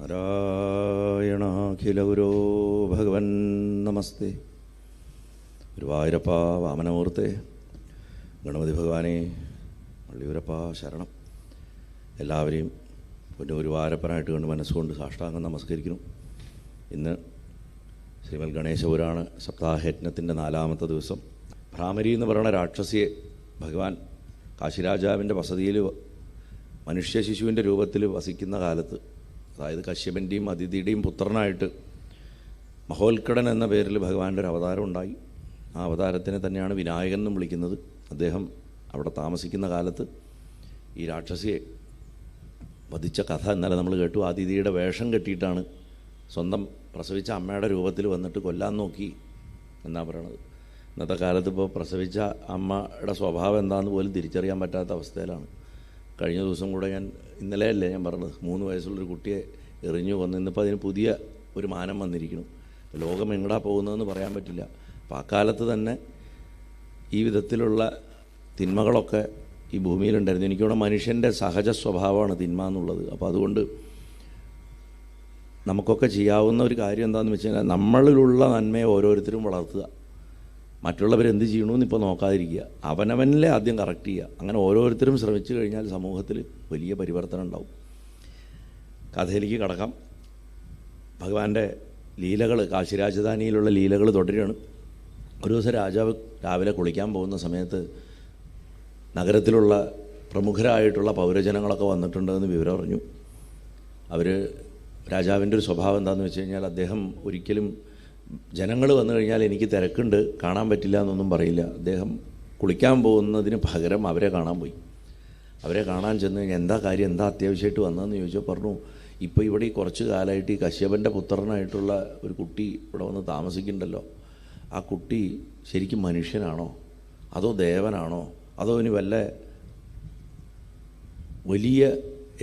നാരായണാഖിലഗുരോ ഭഗവൻ നമസ്തേ. ഗുരുവായൂരപ്പ വാമനമൂർത്തേ, ഗണപതി ഭഗവാനെ, വള്ളിയൂരപ്പ ശരണം. എല്ലാവരെയും പൊന്നു ഗുരുവായൂരപ്പനായിട്ട് കണ്ട് മനസ്സുകൊണ്ട് സാഷ്ടാംഗം നമസ്കരിക്കുന്നു. ഇന്ന് ശ്രീമദ് ഗണേശപുരാണ സപ്താഹയജ്ഞത്തിൻ്റെ 4-ാമത്തെ ദിവസം. ഭ്രാമരി എന്ന് പറയുന്ന രാക്ഷസിയെ ഭഗവാൻ കാശിരാജാവിൻ്റെ വസതിയിൽ മനുഷ്യ ശിശുവിൻ്റെ രൂപത്തിൽ വസിക്കുന്ന കാലത്ത്, അതായത് കശ്യപൻ്റെയും അതിഥിയുടെയും പുത്രനായിട്ട് മഹോൽക്കടൻ എന്ന പേരിൽ ഭഗവാന്റെ ഒരു അവതാരം ഉണ്ടായി. ആ അവതാരത്തിനെ തന്നെയാണ് വിനായകൻ എന്നും വിളിക്കുന്നത്. അദ്ദേഹം അവിടെ താമസിക്കുന്ന കാലത്ത് ഈ രാക്ഷസിയെ വധിച്ച കഥ ഇന്നലെ നമ്മൾ കേട്ടു. അതിഥിയുടെ വേഷം കെട്ടിയിട്ടാണ് സ്വന്തം പ്രസവിച്ച അമ്മയുടെ രൂപത്തിൽ വന്നിട്ട് കൊല്ലാൻ നോക്കി എന്നാണ് പറയണത്. ഇന്നത്തെ കാലത്ത് ഇപ്പോൾ പ്രസവിച്ച അമ്മയുടെ സ്വഭാവം എന്താണെന്ന് പോലും തിരിച്ചറിയാൻ പറ്റാത്ത അവസ്ഥയിലാണ്. കഴിഞ്ഞ ദിവസം കൂടെ ഇന്നലെയല്ലേ ഞാൻ പറഞ്ഞത്, 3 വയസ്സുള്ളൊരു കുട്ടിയെ എറിഞ്ഞു കൊന്ന്. ഇന്നിപ്പോൾ അതിന് പുതിയ ഒരു മാനം വന്നിരിക്കുന്നു. ലോകം എങ്ങടാ പോകുന്നതെന്ന് പറയാൻ പറ്റില്ല. അപ്പോൾ ആ കാലത്ത് തന്നെ ഈ വിധത്തിലുള്ള തിന്മകളൊക്കെ ഈ ഭൂമിയിലുണ്ടായിരുന്നു. എനിക്കിവിടെ മനുഷ്യൻ്റെ സഹജ സ്വഭാവമാണ് തിന്മ എന്നുള്ളത്. അപ്പോൾ അതുകൊണ്ട് നമുക്കൊക്കെ ചെയ്യാവുന്ന ഒരു കാര്യം എന്താണെന്ന് വെച്ച് കഴിഞ്ഞാൽ, നമ്മളിലുള്ള നന്മയെ ഓരോരുത്തരും വളർത്തുക. മറ്റുള്ളവരെന്ത് ചെയ്യണമെന്ന് ഇപ്പോൾ നോക്കാതിരിക്കുക, അവനവനിലെ ആദ്യം കറക്റ്റ് ചെയ്യുക. അങ്ങനെ ഓരോരുത്തരും ശ്രമിച്ചു കഴിഞ്ഞാൽ സമൂഹത്തിൽ വലിയ പരിവർത്തനം ഉണ്ടാവും. കഥയിലേക്ക് കടക്കാം. ഭഗവാന്റെ ലീലകൾ, കാശി രാജധാനിയിലുള്ള ലീലകൾ തുടരുകയാണ്. ഒരു ദിവസം രാജാവ് രാവിലെ കുളിക്കാൻ പോകുന്ന സമയത്ത് നഗരത്തിലുള്ള പ്രമുഖരായിട്ടുള്ള പൗരജനങ്ങളൊക്കെ വന്നിട്ടുണ്ടെന്ന് വിവരം അറിഞ്ഞു. അവർ രാജാവിൻ്റെ ഒരു സ്വഭാവം എന്താണെന്ന് വെച്ച് കഴിഞ്ഞാൽ, അദ്ദേഹം ഒരിക്കലും ജനങ്ങൾ വന്നു കഴിഞ്ഞാൽ എനിക്ക് തിരക്കുണ്ട് കാണാൻ പറ്റില്ല എന്നൊന്നും പറയില്ല. അദ്ദേഹം കുളിക്കാൻ പോകുന്നതിന് പകരം അവരെ കാണാൻ പോയി. അവരെ കാണാൻ ചെന്ന് കഴിഞ്ഞാൽ എന്താ കാര്യം, എന്താ അത്യാവശ്യമായിട്ട് വന്നതെന്ന് ചോദിച്ചാൽ പറഞ്ഞു, ഇപ്പോൾ ഇവിടെ ഈ കുറച്ച് കാലമായിട്ട് ഈ കശ്യപൻ്റെ പുത്രനായിട്ടുള്ള ഒരു കുട്ടി ഇവിടെ വന്ന് താമസിക്കുന്നുണ്ടല്ലോ, ആ കുട്ടി ശരിക്കും മനുഷ്യനാണോ അതോ ദേവനാണോ അതോ ഇനി വല്ല വലിയ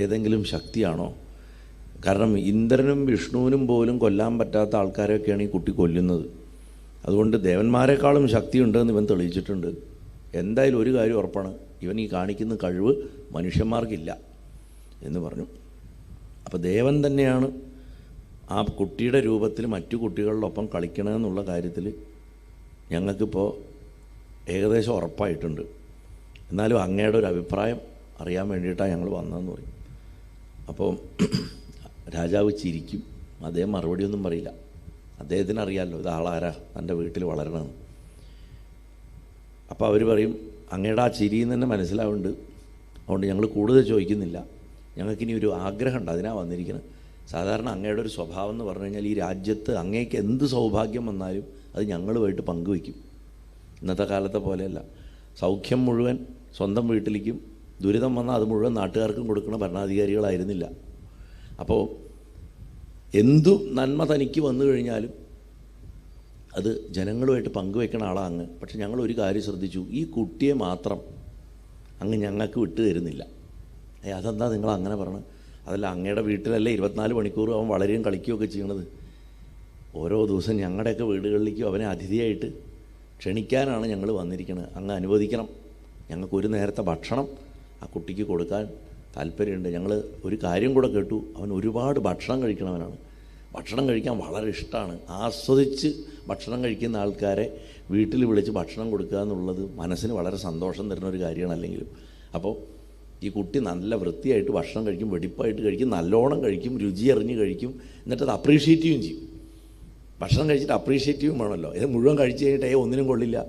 ഏതെങ്കിലും ശക്തിയാണോ? കാരണം ഇന്ദ്രനും വിഷ്ണുവിനും പോലും കൊല്ലാൻ പറ്റാത്ത ആൾക്കാരെയൊക്കെയാണ് ഈ കുട്ടി കൊല്ലുന്നത്. അതുകൊണ്ട് ദേവന്മാരെക്കാളും ശക്തിയുണ്ടെന്ന് ഇവൻ തെളിയിച്ചിട്ടുണ്ട്. എന്തായാലും ഒരു കാര്യം ഉറപ്പാണ്, ഇവൻ ഈ കാണിക്കുന്ന കഴിവ് മനുഷ്യന്മാർക്കില്ല എന്ന് പറഞ്ഞു. അപ്പോൾ ദേവൻ തന്നെയാണ് ആ കുട്ടിയുടെ രൂപത്തിൽ മറ്റു കുട്ടികളിലൊപ്പം കളിക്കണമെന്നുള്ള കാര്യത്തിൽ ഞങ്ങൾക്കിപ്പോൾ ഏകദേശം ഉറപ്പായിട്ടുണ്ട്. എന്നാലും അങ്ങയുടെ ഒരു അഭിപ്രായം അറിയാൻ വേണ്ടിയിട്ടാണ് ഞങ്ങൾ വന്നതെന്ന് പറയും. അപ്പോൾ രാജാവ് ചിരിക്കും. അദ്ദേഹം മറുപടിയൊന്നും പറയില്ല. അദ്ദേഹത്തിന് അറിയാമല്ലോ ഇത് ആളാരാ, തൻ്റെ വീട്ടിൽ വളരണമെന്ന്. അപ്പോൾ അവർ പറയും, അങ്ങയുടെ ആ ചിരിയിൽ നിന്ന് തന്നെ മനസ്സിലാവുന്നുണ്ട്, അതുകൊണ്ട് ഞങ്ങൾ കൂടുതൽ ചോദിക്കുന്നില്ല. ഞങ്ങൾക്കിനി ഒരു ആഗ്രഹമുണ്ട്, അതിനാണ് വന്നിരിക്കുന്നത്. സാധാരണ അങ്ങയുടെ ഒരു സ്വഭാവം എന്ന് പറഞ്ഞു കഴിഞ്ഞാൽ, ഈ രാജ്യത്ത് അങ്ങേക്ക് എന്ത് സൗഭാഗ്യം വന്നാലും അത് ഞങ്ങളുമായിട്ട് പങ്കുവയ്ക്കും. ഇന്നത്തെ കാലത്തെ പോലെയല്ല, സൗഖ്യം മുഴുവൻ സ്വന്തം വീട്ടിലേക്കും ദുരിതം വന്നാൽ അത് മുഴുവൻ നാട്ടുകാർക്കും കൊടുക്കുന്ന ഭരണാധികാരികളായിരുന്നില്ല. അപ്പോൾ എന്തു നന്മ തനിക്ക് വന്നു കഴിഞ്ഞാലും അത് ജനങ്ങളുമായിട്ട് പങ്കുവെക്കണ ആളാണ് അങ്ങ്. പക്ഷെ ഞങ്ങളൊരു കാര്യം ശ്രദ്ധിച്ചു, ഈ കുട്ടിയെ മാത്രം അങ്ങ് ഞങ്ങൾക്ക് വിട്ടു തരുന്നില്ല. അതെന്താ നിങ്ങൾ അങ്ങനെ പറയണത്? അതല്ല, അങ്ങയുടെ വീട്ടിലല്ലേ 24 മണിക്കൂറും അവൻ വളരെയും കളിക്കുകയൊക്കെ ചെയ്യണത്. ഓരോ ദിവസം ഞങ്ങളുടെയൊക്കെ വീടുകളിലേക്കും അവനെ അതിഥിയായിട്ട് ക്ഷണിക്കാനാണ് ഞങ്ങൾ വന്നിരിക്കുന്നത്. അങ്ങ് അനുവദിക്കണം. ഞങ്ങൾക്കൊരു നേരത്തെ ഭക്ഷണം ആ കുട്ടിക്ക് കൊടുക്കാൻ താല്പര്യമുണ്ട്. ഞങ്ങൾ ഒരു കാര്യം കൂടെ കേട്ടു, അവൻ ഒരുപാട് ഭക്ഷണം കഴിക്കണവനാണ്. ഭക്ഷണം കഴിക്കാൻ വളരെ ഇഷ്ടമാണ്. ആസ്വദിച്ച് ഭക്ഷണം കഴിക്കുന്ന ആൾക്കാരെ വീട്ടിൽ വിളിച്ച് ഭക്ഷണം കൊടുക്കുക എന്നുള്ളത് മനസ്സിന് വളരെ സന്തോഷം തരുന്ന ഒരു കാര്യമാണ്. അല്ലെങ്കിലും അപ്പോൾ ഈ കുട്ടി നല്ല വൃത്തിയായിട്ട് ഭക്ഷണം കഴിക്കും, വെടിപ്പായിട്ട് കഴിക്കും, നല്ലോണം കഴിക്കും, രുചി അറിഞ്ഞ് കഴിക്കും, എന്നിട്ടത് അപ്രീഷിയേറ്റീവും ചെയ്യും. ഭക്ഷണം കഴിച്ചിട്ട് അപ്രീഷിയേറ്റീവും വേണമല്ലോ. ഇത് മുഴുവൻ കഴിച്ച് കഴിഞ്ഞിട്ട് ഒന്നിനും കൊള്ളില്ല.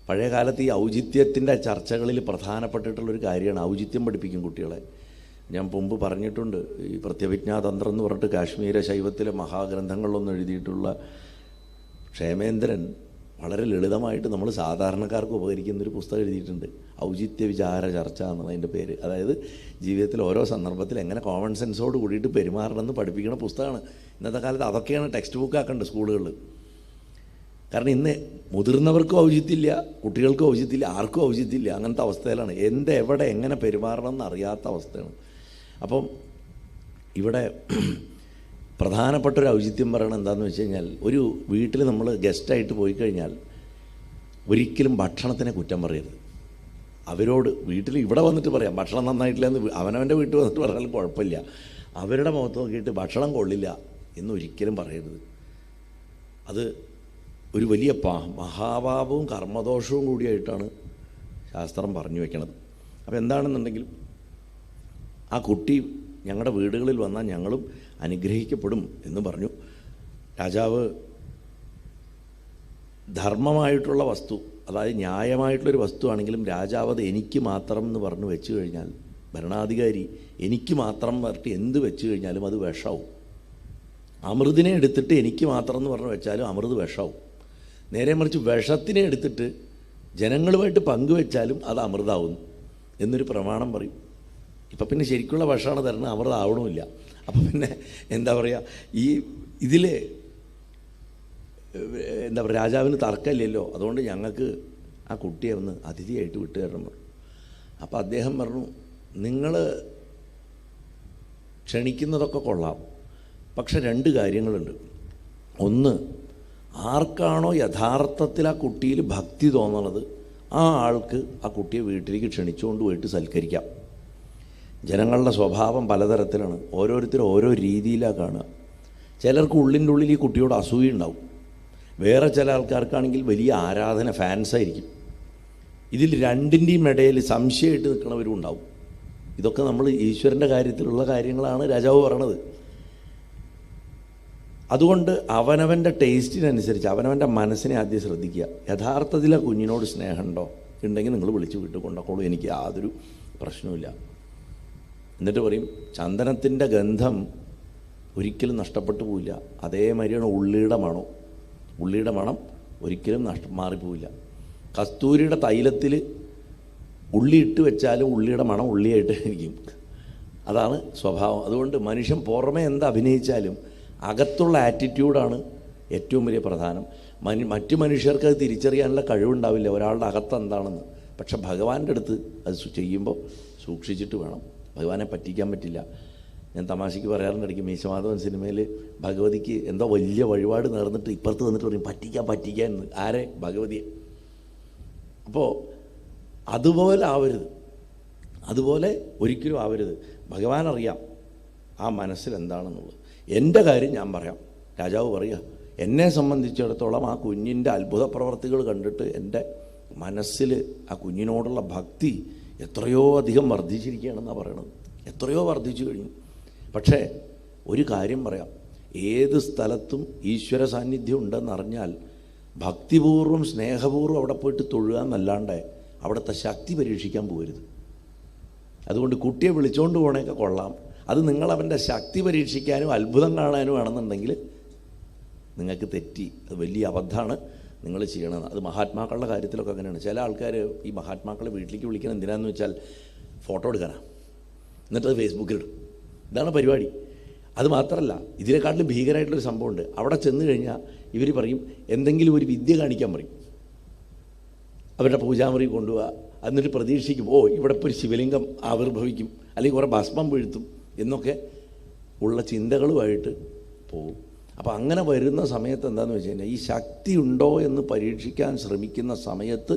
പഴയ കാലത്ത് ഈ ഔചിത്യത്തിൻ്റെ ചർച്ചകളിൽ പ്രധാനപ്പെട്ടിട്ടുള്ളൊരു കാര്യമാണ് ഔചിത്യം പഠിപ്പിക്കും കുട്ടികളെ. ഞാൻ മുമ്പ് പറഞ്ഞിട്ടുണ്ട്, ഈ പ്രത്യഭിജ്ഞാതന്ത്രം എന്ന് പറഞ്ഞിട്ട് കാശ്മീര ശൈവത്തിലെ മഹാഗ്രന്ഥങ്ങളിലൊന്നും എഴുതിയിട്ടുള്ള ക്ഷേമേന്ദ്രൻ വളരെ ലളിതമായിട്ട് നമ്മൾ സാധാരണക്കാർക്ക് ഉപകരിക്കുന്നൊരു പുസ്തകം എഴുതിയിട്ടുണ്ട്. ഔചിത്യ വിചാര ചർച്ച എന്നാണ് അതിൻ്റെ പേര്. അതായത് ജീവിതത്തിൽ ഓരോ സന്ദർഭത്തിൽ എങ്ങനെ കോമൺ സെൻസോട് കൂടിയിട്ട് പെരുമാറണമെന്ന് പഠിപ്പിക്കുന്ന പുസ്തകമാണ്. ഇന്നത്തെ കാലത്ത് അതൊക്കെയാണ് ടെക്സ്റ്റ് ബുക്ക് ആക്കേണ്ടത് സ്കൂളുകളിൽ. കാരണം ഇന്ന് മുതിർന്നവർക്കും ഔചിത്യമില്ല, കുട്ടികൾക്കും ഔചിത്യമില്ല, ആർക്കും ഔചിത്യമില്ല. അങ്ങനത്തെ അവസ്ഥയിലാണ്. എവിടെ എങ്ങനെ പെരുമാറണം എന്ന് അറിയാത്ത അവസ്ഥയാണ്. അപ്പം ഇവിടെ പ്രധാനപ്പെട്ടൊരു ഔചിത്യം പറയണം എന്താണെന്ന് വെച്ച് കഴിഞ്ഞാൽ, ഒരു വീട്ടിൽ നമ്മൾ ഗസ്റ്റായിട്ട് പോയി കഴിഞ്ഞാൽ ഒരിക്കലും ഭക്ഷണത്തിനെ കുറ്റം പറയരുത്. അവരോട് വീട്ടിൽ ഇവിടെ വന്നിട്ട് പറയാം ഭക്ഷണം നന്നായിട്ടില്ല എന്ന്, അവനവൻ്റെ വീട്ടിൽ വന്നിട്ട് പറഞ്ഞാലും കുഴപ്പമില്ല. അവരുടെ മുഖത്ത് നോക്കിയിട്ട് ഭക്ഷണം കൊള്ളില്ല എന്നൊരിക്കലും പറയരുത്. അത് ഒരു വലിയ മഹാപാപവും കർമ്മദോഷവും കൂടിയായിട്ടാണ് ശാസ്ത്രം പറഞ്ഞു വയ്ക്കണത്. അപ്പോൾ എന്താണെന്നുണ്ടെങ്കിലും ആ കുട്ടി ഞങ്ങളുടെ വീടുകളിൽ വന്നാൽ ഞങ്ങളും അനുഗ്രഹിക്കപ്പെടും എന്ന് പറഞ്ഞു. രാജാവ് ധർമ്മമായിട്ടുള്ള വസ്തു, അതായത് ന്യായമായിട്ടുള്ളൊരു വസ്തു ആണെങ്കിലും രാജാവ് അത് എനിക്ക് മാത്രം എന്ന് പറഞ്ഞ് വെച്ച് കഴിഞ്ഞാൽ, ഭരണാധികാരി എനിക്ക് മാത്രം പറഞ്ഞിട്ട് എന്ത് വെച്ച് കഴിഞ്ഞാലും അത് വിഷാവും. അമൃതിനെ എടുത്തിട്ട് എനിക്ക് മാത്രം എന്ന് പറഞ്ഞ് വെച്ചാലും അമൃത് വിഷാവും. നേരെ മറിച്ച് വിഷത്തിനെ എടുത്തിട്ട് ജനങ്ങളുമായിട്ട് പങ്കുവെച്ചാലും അത് അമൃതാവുന്നു എന്നൊരു പ്രമാണം പറയും. ഇപ്പം പിന്നെ ശരിക്കുള്ള വിഷമാണ് തരുന്നത്, അമൃതാവണമില്ല. അപ്പം പിന്നെ എന്താ പറയുക, ഈ ഇതിൽ എന്താ പറയുക, രാജാവിന് തർക്കമില്ലല്ലോ, അതുകൊണ്ട് ഞങ്ങൾക്ക് ആ കുട്ടിയെ ഒന്ന് അതിഥിയായിട്ട് വിട്ടുതരണം പറഞ്ഞു. അപ്പോൾ അദ്ദേഹം പറഞ്ഞു, നിങ്ങൾ ക്ഷണിക്കുന്നതൊക്കെ കൊള്ളാം, പക്ഷെ 2 കാര്യങ്ങളുണ്ട്. ഒന്ന്, ആർക്കാണോ യഥാർത്ഥത്തിൽ ആ കുട്ടിയിൽ ഭക്തി തോന്നുന്നത് ആ ആൾക്ക് ആ കുട്ടിയെ വീട്ടിലേക്ക് ക്ഷണിച്ചുകൊണ്ട് പോയിട്ട് സൽക്കരിക്കാം. ജനങ്ങളുടെ സ്വഭാവം പലതരത്തിലാണ്, ഓരോരുത്തരും ഓരോ രീതിയിലാണ് കാണുക. ചിലർക്ക് ഉള്ളിൻ്റെ ഉള്ളിൽ ഈ കുട്ടിയോട് അസൂയ ഉണ്ടാവും, വേറെ ചില ആൾക്കാർക്കാണെങ്കിൽ വലിയ ആരാധന, ഫാൻസായിരിക്കും. ഇതിൽ രണ്ടിൻ്റെയും ഇടയിൽ സംശയമായിട്ട് നിൽക്കുന്നവരും ഉണ്ടാവും. ഇതൊക്കെ നമ്മൾ ഈശ്വരൻ്റെ കാര്യത്തിലുള്ള കാര്യങ്ങളാണ് രാജാവ് പറയണത്. അതുകൊണ്ട് അവനവൻ്റെ ടേസ്റ്റിനനുസരിച്ച് അവനവൻ്റെ മനസ്സിനെ ആദ്യം ശ്രദ്ധിക്കുക. യഥാർത്ഥത്തിൽ ആ കുഞ്ഞിനോട് സ്നേഹമുണ്ടോ ഉണ്ടെങ്കിൽ നിങ്ങൾ വിളിച്ച് വീട്ടിൽ കൊണ്ടുപോക്കോളൂ, എനിക്ക് യാതൊരു പ്രശ്നവുമില്ല. എന്നിട്ട് പറയും, ചന്ദനത്തിൻ്റെ ഗന്ധം ഒരിക്കലും നഷ്ടപ്പെട്ടു പോവില്ല. അതേമാതിരിയാണ് ഉള്ളിയുടെ മണം ഒരിക്കലും മാറിപ്പോവില്ല. കസ്തൂരിയുടെ തൈലത്തിൽ ഉള്ളി ഇട്ട് വെച്ചാലും ഉള്ളിയുടെ മണം ഉള്ളിയായിട്ട് ഇരിക്കും. അതാണ് സ്വഭാവം. അതുകൊണ്ട് മനുഷ്യൻ പുറമെ എന്ത് അഭിനയിച്ചാലും അകത്തുള്ള ആറ്റിറ്റ്യൂഡാണ് ഏറ്റവും വലിയ പ്രധാനം. മറ്റു മനുഷ്യർക്ക് അത് തിരിച്ചറിയാനുള്ള കഴിവുണ്ടാവില്ല ഒരാളുടെ അകത്ത് എന്താണെന്ന്. പക്ഷെ ഭഗവാന്റെ അടുത്ത് അത് ചെയ്യുമ്പോൾ സൂക്ഷിച്ചിട്ട് വേണം. ഭഗവാനെ പറ്റിക്കാൻ പറ്റില്ല. ഞാൻ തമാശയ്ക്ക് പറയാറുണ്ട്, ഇടയ്ക്ക് മീശമാധവൻ സിനിമയിൽ ഭഗവതിക്ക് എന്തോ വലിയ വഴിപാട് നേർന്നിട്ട് ഇപ്പുറത്ത് വന്നിട്ട് പറയും പറ്റിക്കാൻ എന്ന്. ആരെ? ഭഗവതിയെ. അപ്പോൾ അതുപോലെ ഒരിക്കലും ആവരുത്. ഭഗവാൻ അറിയാം ആ മനസ്സിൽ എന്താണെന്നുള്ളത്. എൻ്റെ കാര്യം ഞാൻ പറയാം. രാജാവ് പറയുക, എന്നെ സംബന്ധിച്ചിടത്തോളം ആ കുഞ്ഞിൻ്റെ അത്ഭുത പ്രവർത്തികൾ കണ്ടിട്ട് എൻ്റെ മനസ്സിൽ ആ കുഞ്ഞിനോടുള്ള ഭക്തി എത്രയോ അധികം വർദ്ധിച്ചിരിക്കുകയാണെന്നാണ് പറയണത്. എത്രയോ വർദ്ധിച്ചു കഴിഞ്ഞു. പക്ഷേ ഒരു കാര്യം പറയാം, ഏത് സ്ഥലത്തും ഈശ്വര സാന്നിധ്യം ഉണ്ടെന്നറിഞ്ഞാൽ ഭക്തിപൂർവ്വം സ്നേഹപൂർവ്വം അവിടെ പോയിട്ട് തൊഴുക എന്നല്ലാണ്ട് അവിടുത്തെ ശക്തി പരീക്ഷിക്കാൻ പോകരുത്. അതുകൊണ്ട് കുട്ടിയെ വിളിച്ചുകൊണ്ട് പോകണേക്കെ കൊള്ളാം, അത് നിങ്ങളവൻ്റെ ശക്തി പരീക്ഷിക്കാനും അത്ഭുതം കാണാനും ആണെന്നുണ്ടെങ്കിൽ നിങ്ങൾക്ക് തെറ്റി. അത് വലിയ അബദ്ധമാണ് നിങ്ങൾ ചെയ്യണത്. അത് മഹാത്മാക്കളുടെ കാര്യത്തിലൊക്കെ അങ്ങനെയാണ്. ചില ആൾക്കാർ ഈ മഹാത്മാക്കളെ വീട്ടിലേക്ക് വിളിക്കണം എന്തിനാന്ന് വെച്ചാൽ ഫോട്ടോ എടുക്കാനാണ്, എന്നിട്ടത് ഫേസ്ബുക്കിലിടും. ഇതാണ് പരിപാടി. അത് മാത്രമല്ല, ഇതിനെക്കാട്ടിലും ഭീകരമായിട്ടുള്ളൊരു സംഭവമുണ്ട്. അവിടെ ചെന്ന് കഴിഞ്ഞാൽ ഇവർ പറയും എന്തെങ്കിലും ഒരു വിദ്യ കാണിക്കാൻ പറയും. അവരുടെ പൂജാമുറി കൊണ്ടുപോവുക, എന്നിട്ട് പ്രതീക്ഷിക്കും ഇവിടെ ഇപ്പോൾ ഒരു ശിവലിംഗം ആവിർഭവിക്കും, അല്ലെങ്കിൽ കുറേ ഭസ്മം വീഴ്ത്തും എന്നൊക്കെ ഉള്ള ചിന്തകളുമായിട്ട് പോകും. അപ്പോൾ അങ്ങനെ വരുന്ന സമയത്ത് എന്താണെന്ന് വെച്ച് കഴിഞ്ഞാൽ, ഈ ശക്തി ഉണ്ടോ എന്ന് പരീക്ഷിക്കാൻ ശ്രമിക്കുന്ന സമയത്ത്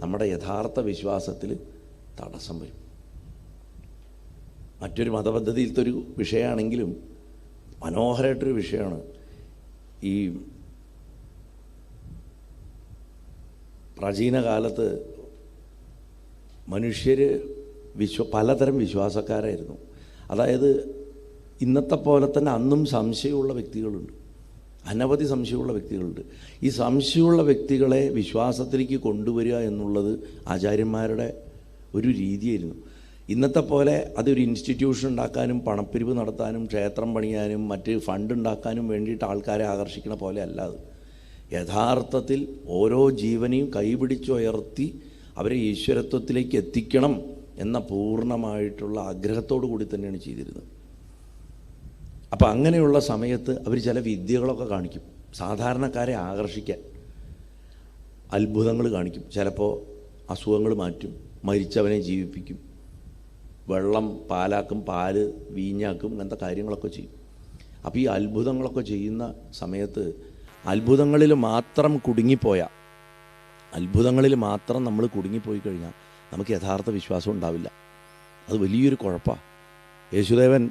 നമ്മുടെ യഥാർത്ഥ വിശ്വാസത്തിൽ തടസ്സം വരും. മറ്റൊരു മതപദ്ധതിയിലത്തെ ഒരു വിഷയമാണെങ്കിലും മനോഹരമായിട്ടൊരു വിഷയമാണ്. ഈ പ്രാചീന കാലത്ത് മനുഷ്യർ പലതരം വിശ്വാസക്കാരായിരുന്നു. അതായത് ഇന്നത്തെ പോലെ തന്നെ അന്നും സംശയമുള്ള വ്യക്തികളുണ്ട്, അനവധി സംശയമുള്ള വ്യക്തികളുണ്ട്. ഈ സംശയമുള്ള വ്യക്തികളെ വിശ്വാസത്തിലേക്ക് കൊണ്ടുവരിക എന്നുള്ളത് ആചാര്യന്മാരുടെ ഒരു രീതിയായിരുന്നു. ഇന്നത്തെ പോലെ അതൊരു ഇൻസ്റ്റിറ്റ്യൂഷൻ ഉണ്ടാക്കാനും പണപ്പിരിവ് നടത്താനും ക്ഷേത്രം പണിയാനും മറ്റ് ഫണ്ട് ഉണ്ടാക്കാനും വേണ്ടിയിട്ട് ആൾക്കാരെ ആകർഷിക്കണ പോലെ അല്ല. അത് യഥാർത്ഥത്തിൽ ഓരോ ജീവനെയും കൈപിടിച്ചുയർത്തി അവരെ ഈശ്വരത്വത്തിലേക്ക് എത്തിക്കണം എന്ന പൂർണ്ണമായിട്ടുള്ള ആഗ്രഹത്തോടു കൂടി തന്നെയാണ് ചെയ്തിരുന്നത്. അപ്പോൾ അങ്ങനെയുള്ള സമയത്ത് അവർ ചില വിദ്യകളൊക്കെ കാണിക്കും സാധാരണക്കാരെ ആകർഷിക്കാൻ. അത്ഭുതങ്ങൾ കാണിക്കും. ചിലപ്പോൾ അസുഖങ്ങൾ മാറ്റും, മരിച്ചവനെ ജീവിപ്പിക്കും, വെള്ളം പാലാക്കും, പാല് വീഞ്ഞാക്കും, അങ്ങനത്തെ കാര്യങ്ങളൊക്കെ ചെയ്യും. അപ്പോൾ ഈ അത്ഭുതങ്ങളൊക്കെ ചെയ്യുന്ന സമയത്ത് അത്ഭുതങ്ങളിൽ മാത്രം നമ്മൾ കുടുങ്ങിപ്പോയി കഴിഞ്ഞാൽ നമുക്ക് യഥാർത്ഥ വിശ്വാസം ഉണ്ടാവില്ല. അത് വലിയൊരു കുഴപ്പമാണ്. യേശുദേവൻ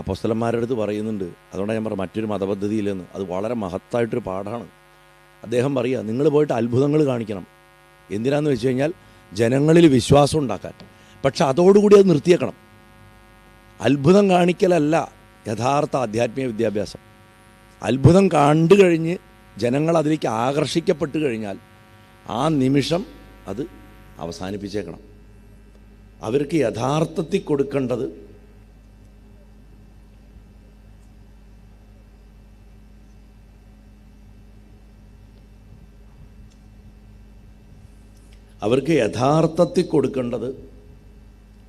അപ്പോസ്തലന്മാരുടെ അടുത്ത് പറയുന്നുണ്ട്. അതുകൊണ്ടാണ് ഞാൻ പറഞ്ഞത് മറ്റൊരു മതപദ്ധതിയില്ലെന്ന്. അത് വളരെ മഹത്തായിട്ടൊരു പാഠമാണ്. അദ്ദേഹം പറയുക, നിങ്ങൾ പോയിട്ട് അത്ഭുതങ്ങൾ കാണിക്കണം. എന്തിനാന്ന് വെച്ച് കഴിഞ്ഞാൽ ജനങ്ങളിൽ വിശ്വാസം ഉണ്ടാക്കാൻ. പക്ഷെ അതോടുകൂടി അത് നിർത്തിയേക്കണം. അത്ഭുതം കാണിക്കലല്ല യഥാർത്ഥ ആധ്യാത്മിക വിദ്യാഭ്യാസം. അത്ഭുതം കണ്ടു കഴിഞ്ഞ് ജനങ്ങൾ അതിലേക്ക് ആകർഷിക്കപ്പെട്ട് കഴിഞ്ഞാൽ ആ നിമിഷം അത് അവസാനിപ്പിച്ചേക്കണം. അവർക്ക് യഥാർത്ഥത്തിൽ കൊടുക്കേണ്ടത്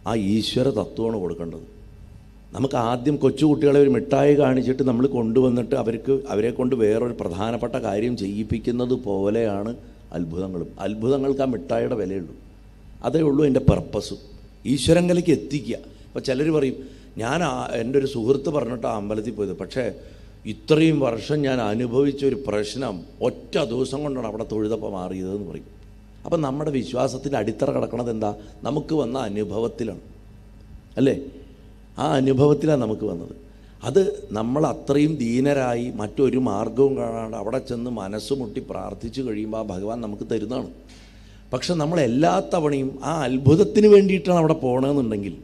ആ ഈശ്വര തത്വമാണ് കൊടുക്കേണ്ടത്. നമുക്ക് ആദ്യം കൊച്ചുകുട്ടികളെ ഒരു മിഠായി കാണിച്ചിട്ട് നമ്മൾ കൊണ്ടുവന്നിട്ട് അവരെ കൊണ്ട് വേറൊരു പ്രധാനപ്പെട്ട കാര്യം ചെയ്യിപ്പിക്കുന്നത് പോലെയാണ് അത്ഭുതങ്ങളും. അത്ഭുതങ്ങൾക്ക് ആ മിഠായിയുടെ വിലയുള്ളൂ. അതേ ഉള്ളൂ എൻ്റെ പർപ്പസ്, ഈശ്വരങ്കലേക്ക് എത്തിക്കുക. ഇപ്പോൾ ചിലർ പറയും, ഞാൻ എൻ്റെ ഒരു സുഹൃത്ത് പറഞ്ഞിട്ട് ആ അമ്പലത്തിൽ പോയത്, പക്ഷേ ഇത്രയും വർഷം ഞാൻ അനുഭവിച്ചൊരു പ്രശ്നം ഒറ്റ ദിവസം കൊണ്ടാണ് അവിടെ തൊഴുതപ്പോൾ മാറിയതെന്ന് പറയും. അപ്പം നമ്മുടെ വിശ്വാസത്തിൻ്റെ അടിത്തറ കിടക്കണത് എന്താ? നമുക്ക് വന്ന അനുഭവത്തിലാണ്, അല്ലേ? ആ അനുഭവത്തിലാണ് നമുക്ക് വന്നത്. അത് നമ്മൾ അത്രയും ദീനരായി മറ്റൊരു മാർഗവും കാണാണ്ട് അവിടെ ചെന്ന് മനസ്സ് മുട്ടി പ്രാർത്ഥിച്ചു കഴിയുമ്പോൾ ആ ഭഗവാൻ നമുക്ക് തരുന്നതാണ്. പക്ഷെ നമ്മൾ എല്ലാ തവണയും ആ അത്ഭുതത്തിന് വേണ്ടിയിട്ടാണ് അവിടെ പോകണമെന്നുണ്ടെങ്കിൽ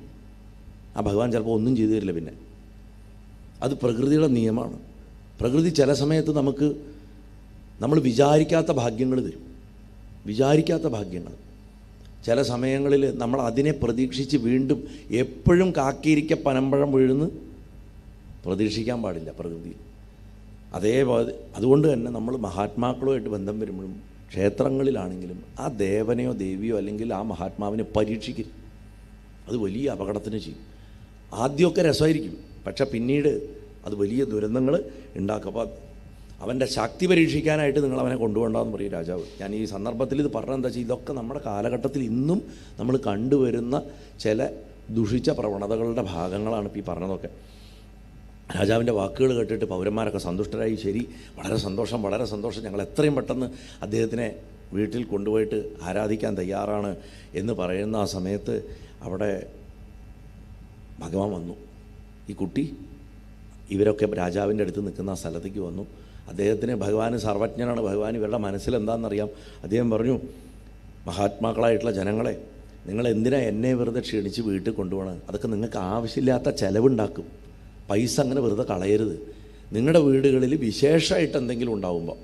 ആ ഭഗവാൻ ചിലപ്പോൾ ഒന്നും ചെയ്തു തരില്ല. പിന്നെ അത് പ്രകൃതിയുടെ നിയമമാണ്. പ്രകൃതി ചില സമയത്ത് നമ്മൾ വിചാരിക്കാത്ത ഭാഗ്യങ്ങൾ തരും. വിചാരിക്കാത്ത ഭാഗ്യങ്ങൾ ചില സമയങ്ങളിൽ നമ്മൾ അതിനെ പ്രതീക്ഷിച്ച് വീണ്ടും എപ്പോഴും കാക്കിയിരിക്ക പനമ്പഴം വീഴുന്ന് പ്രതീക്ഷിക്കാൻ പാടില്ല പ്രകൃതിയിൽ. അതുകൊണ്ട് തന്നെ നമ്മൾ മഹാത്മാക്കളുമായിട്ട് ബന്ധം വരുമ്പോഴും ക്ഷേത്രങ്ങളിലാണെങ്കിലും ആ ദേവനെയോ ദേവിയോ അല്ലെങ്കിൽ ആ മഹാത്മാവിനെ പരീക്ഷിക്കരുത്. അത് വലിയ അപകടത്തിന് ചെയ്യും. ആദ്യമൊക്കെ രസമായിരിക്കും, പക്ഷെ പിന്നീട് അത് വലിയ ദുരന്തങ്ങൾ ഉണ്ടാക്കും. അപ്പോൾ അവൻ്റെ ശക്തി പരീക്ഷിക്കാനായിട്ട് നിങ്ങൾ അവനെ കൊണ്ടുപോകണ്ടെന്ന് പറയും രാജാവ്. ഞാൻ ഈ സന്ദർഭത്തിൽ ഇത് പറഞ്ഞതെന്താ വെച്ചാൽ ഇതൊക്കെ നമ്മുടെ കാലഘട്ടത്തിൽ ഇന്നും നമ്മൾ കണ്ടുവരുന്ന ചില ദുഷിച്ച പ്രവണതകളുടെ ഭാഗങ്ങളാണ് ഇപ്പോൾ ഈ പറഞ്ഞതൊക്കെ. രാജാവിൻ്റെ വാക്കുകൾ കേട്ടിട്ട് പൗരന്മാരൊക്കെ സന്തുഷ്ടരായി. ശരി, വളരെ സന്തോഷം, വളരെ സന്തോഷം, ഞങ്ങൾ എത്രയും പെട്ടെന്ന് അദ്ദേഹത്തിനെ വീട്ടിൽ കൊണ്ടുപോയിട്ട് ആരാധിക്കാൻ തയ്യാറാണ് എന്ന് പറയുന്ന ആ സമയത്ത് അവിടെ ഭഗവാൻ വന്നു. ഈ കുട്ടി ഇവരൊക്കെ രാജാവിൻ്റെ അടുത്ത് നിൽക്കുന്ന ആ സ്ഥലത്തേക്ക് വന്നു. അദ്ദേഹത്തിന് ഭഗവാൻ സർവജ്ഞനാണ്. ഭഗവാൻ ഇവരുടെ മനസ്സിലെന്താണെന്നറിയാം. അദ്ദേഹം പറഞ്ഞു, മഹാത്മാക്കളായിട്ടുള്ള ജനങ്ങളെ, നിങ്ങൾ എന്തിനാ എന്നെ വെറുതെ ക്ഷണിച്ച് വീട്ടിൽ കൊണ്ടുപോകണം? അതൊക്കെ നിങ്ങൾക്ക് ആവശ്യമില്ലാത്ത ചിലവുണ്ടാക്കും. പൈസ അങ്ങനെ വെറുതെ കളയരുത്. നിങ്ങളുടെ വീടുകളിൽ വിശേഷമായിട്ട് എന്തെങ്കിലും ഉണ്ടാകുമ്പോൾ,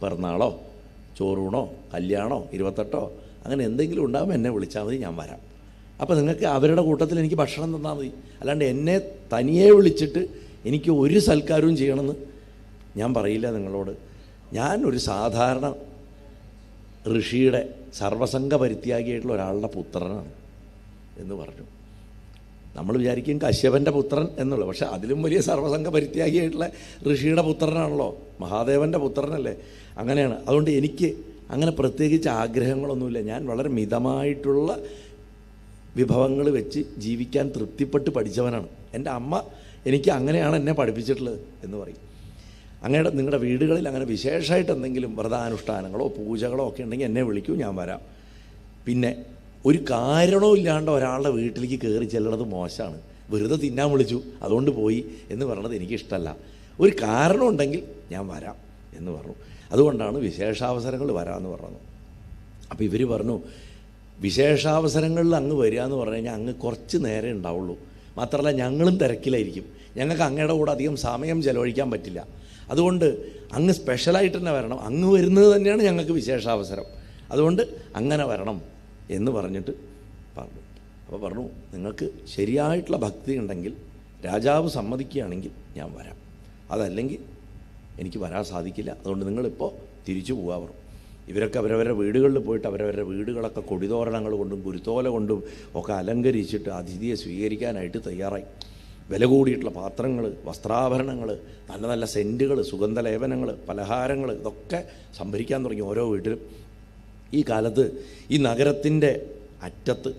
പിറന്നാളോ ചോറൂണോ കല്യാണോ 28 അങ്ങനെ എന്തെങ്കിലും ഉണ്ടാകുമ്പോൾ എന്നെ വിളിച്ചാൽ മതി, ഞാൻ വരാം. അപ്പോൾ നിങ്ങൾക്ക് അവരുടെ കൂട്ടത്തിൽ എനിക്ക് ഭക്ഷണം തന്നാൽ മതി. അല്ലാണ്ട് എന്നെ തനിയെ വിളിച്ചിട്ട് എനിക്ക് ഒരു സൽക്കാരവും ചെയ്യണമെന്ന് ഞാൻ പറയില്ല നിങ്ങളോട്. ഞാൻ ഒരു സാധാരണ ഋഷിയുടെ സർവസംഘ പരിത്യാഗിയായിട്ടുള്ള ഒരാളുടെ പുത്രനാണ് എന്ന് പറഞ്ഞു. നമ്മൾ വിചാരിക്കും കശ്യപൻ്റെ പുത്രൻ എന്നുള്ളത്, പക്ഷെ അതിലും വലിയ സർവസംഘ പരിത്യാഗിയായിട്ടുള്ള ഋഷിയുടെ പുത്രനാണല്ലോ, മഹാദേവൻ്റെ പുത്രനല്ലേ. അങ്ങനെയാണ്. അതുകൊണ്ട് എനിക്ക് അങ്ങനെ പ്രത്യേകിച്ച് ആഗ്രഹങ്ങളൊന്നുമില്ല. ഞാൻ വളരെ മിതമായിട്ടുള്ള വിഭവങ്ങൾ വെച്ച് ജീവിക്കാൻ തൃപ്തിപ്പെട്ട് പഠിച്ചവനാണ്. എൻ്റെ അമ്മ എനിക്ക് അങ്ങനെയാണ് എന്നെ പഠിപ്പിച്ചിട്ടുള്ളത് എന്ന് പറയും. അങ്ങനെ നിങ്ങളുടെ വീടുകളിൽ അങ്ങനെ വിശേഷമായിട്ട് എന്തെങ്കിലും വ്രതാനുഷ്ഠാനങ്ങളോ പൂജകളോ ഒക്കെ ഉണ്ടെങ്കിൽ എന്നെ വിളിക്കൂ, ഞാൻ വരാം. പിന്നെ ഒരു കാരണവും ഇല്ലാണ്ട് ഒരാളുടെ വീട്ടിലേക്ക് കയറി ചെല്ലണത് മോശമാണ്. വെറുതെ തിന്നാൻ വിളിച്ചു അതുകൊണ്ട് പോയി എന്ന് പറയണത് എനിക്കിഷ്ടമല്ല. ഒരു കാരണം ഉണ്ടെങ്കിൽ ഞാൻ വരാം എന്ന് പറഞ്ഞു. അതുകൊണ്ടാണ് വിശേഷാവസരങ്ങൾ വരാമെന്ന് പറഞ്ഞത്. അപ്പോൾ ഇവർ പറഞ്ഞു, വിശേഷാവസരങ്ങളിൽ അങ്ങ് വരിക എന്ന് പറഞ്ഞു കഴിഞ്ഞാൽ അങ്ങ് കുറച്ച് നേരെ ഉണ്ടാവുള്ളൂ. മാത്രമല്ല ഞങ്ങളും തിരക്കിലായിരിക്കും, ഞങ്ങൾക്ക് അങ്ങയുടെ കൂടെ അധികം സമയം ചെലവഴിക്കാൻ പറ്റില്ല. അതുകൊണ്ട് അങ്ങ് സ്പെഷ്യലായിട്ട് തന്നെ വരണം. അങ്ങ് വരുന്നത് തന്നെയാണ് ഞങ്ങൾക്ക് വിശേഷാവസരം. അതുകൊണ്ട് അങ്ങനെ വരണം എന്ന് പറഞ്ഞിട്ട് പറഞ്ഞു. അപ്പോൾ പറഞ്ഞു, നിങ്ങൾക്ക് ശരിയായിട്ടുള്ള ഭക്തി ഉണ്ടെങ്കിൽ രാജാവ് സമ്മതിക്കുകയാണെങ്കിൽ ഞാൻ വരാം, അതല്ലെങ്കിൽ എനിക്ക് വരാൻ സാധിക്കില്ല. അതുകൊണ്ട് നിങ്ങളിപ്പോൾ തിരിച്ചു പോകാൻ പറഞ്ഞു. ഇവരൊക്കെ അവരവരുടെ വീടുകളിൽ പോയിട്ട് അവരവരുടെ വീടുകളൊക്കെ കൊടിതോരണങ്ങൾ കൊണ്ടും കുരുത്തോല കൊണ്ടും ഒക്കെ അലങ്കരിച്ചിട്ട് അതിഥിയെ സ്വീകരിക്കാനായിട്ട് തയ്യാറായി. വില കൂടിയിട്ടുള്ള പാത്രങ്ങൾ, വസ്ത്രാഭരണങ്ങൾ, നല്ല നല്ല സെൻറ്റുകൾ, സുഗന്ധലേപനങ്ങൾ, പലഹാരങ്ങൾ ഇതൊക്കെ സംഭരിക്കാൻ തുടങ്ങി ഓരോ വീട്ടിലും. ഈ കാലത്ത് ഈ നഗരത്തിൻ്റെ അറ്റത്ത്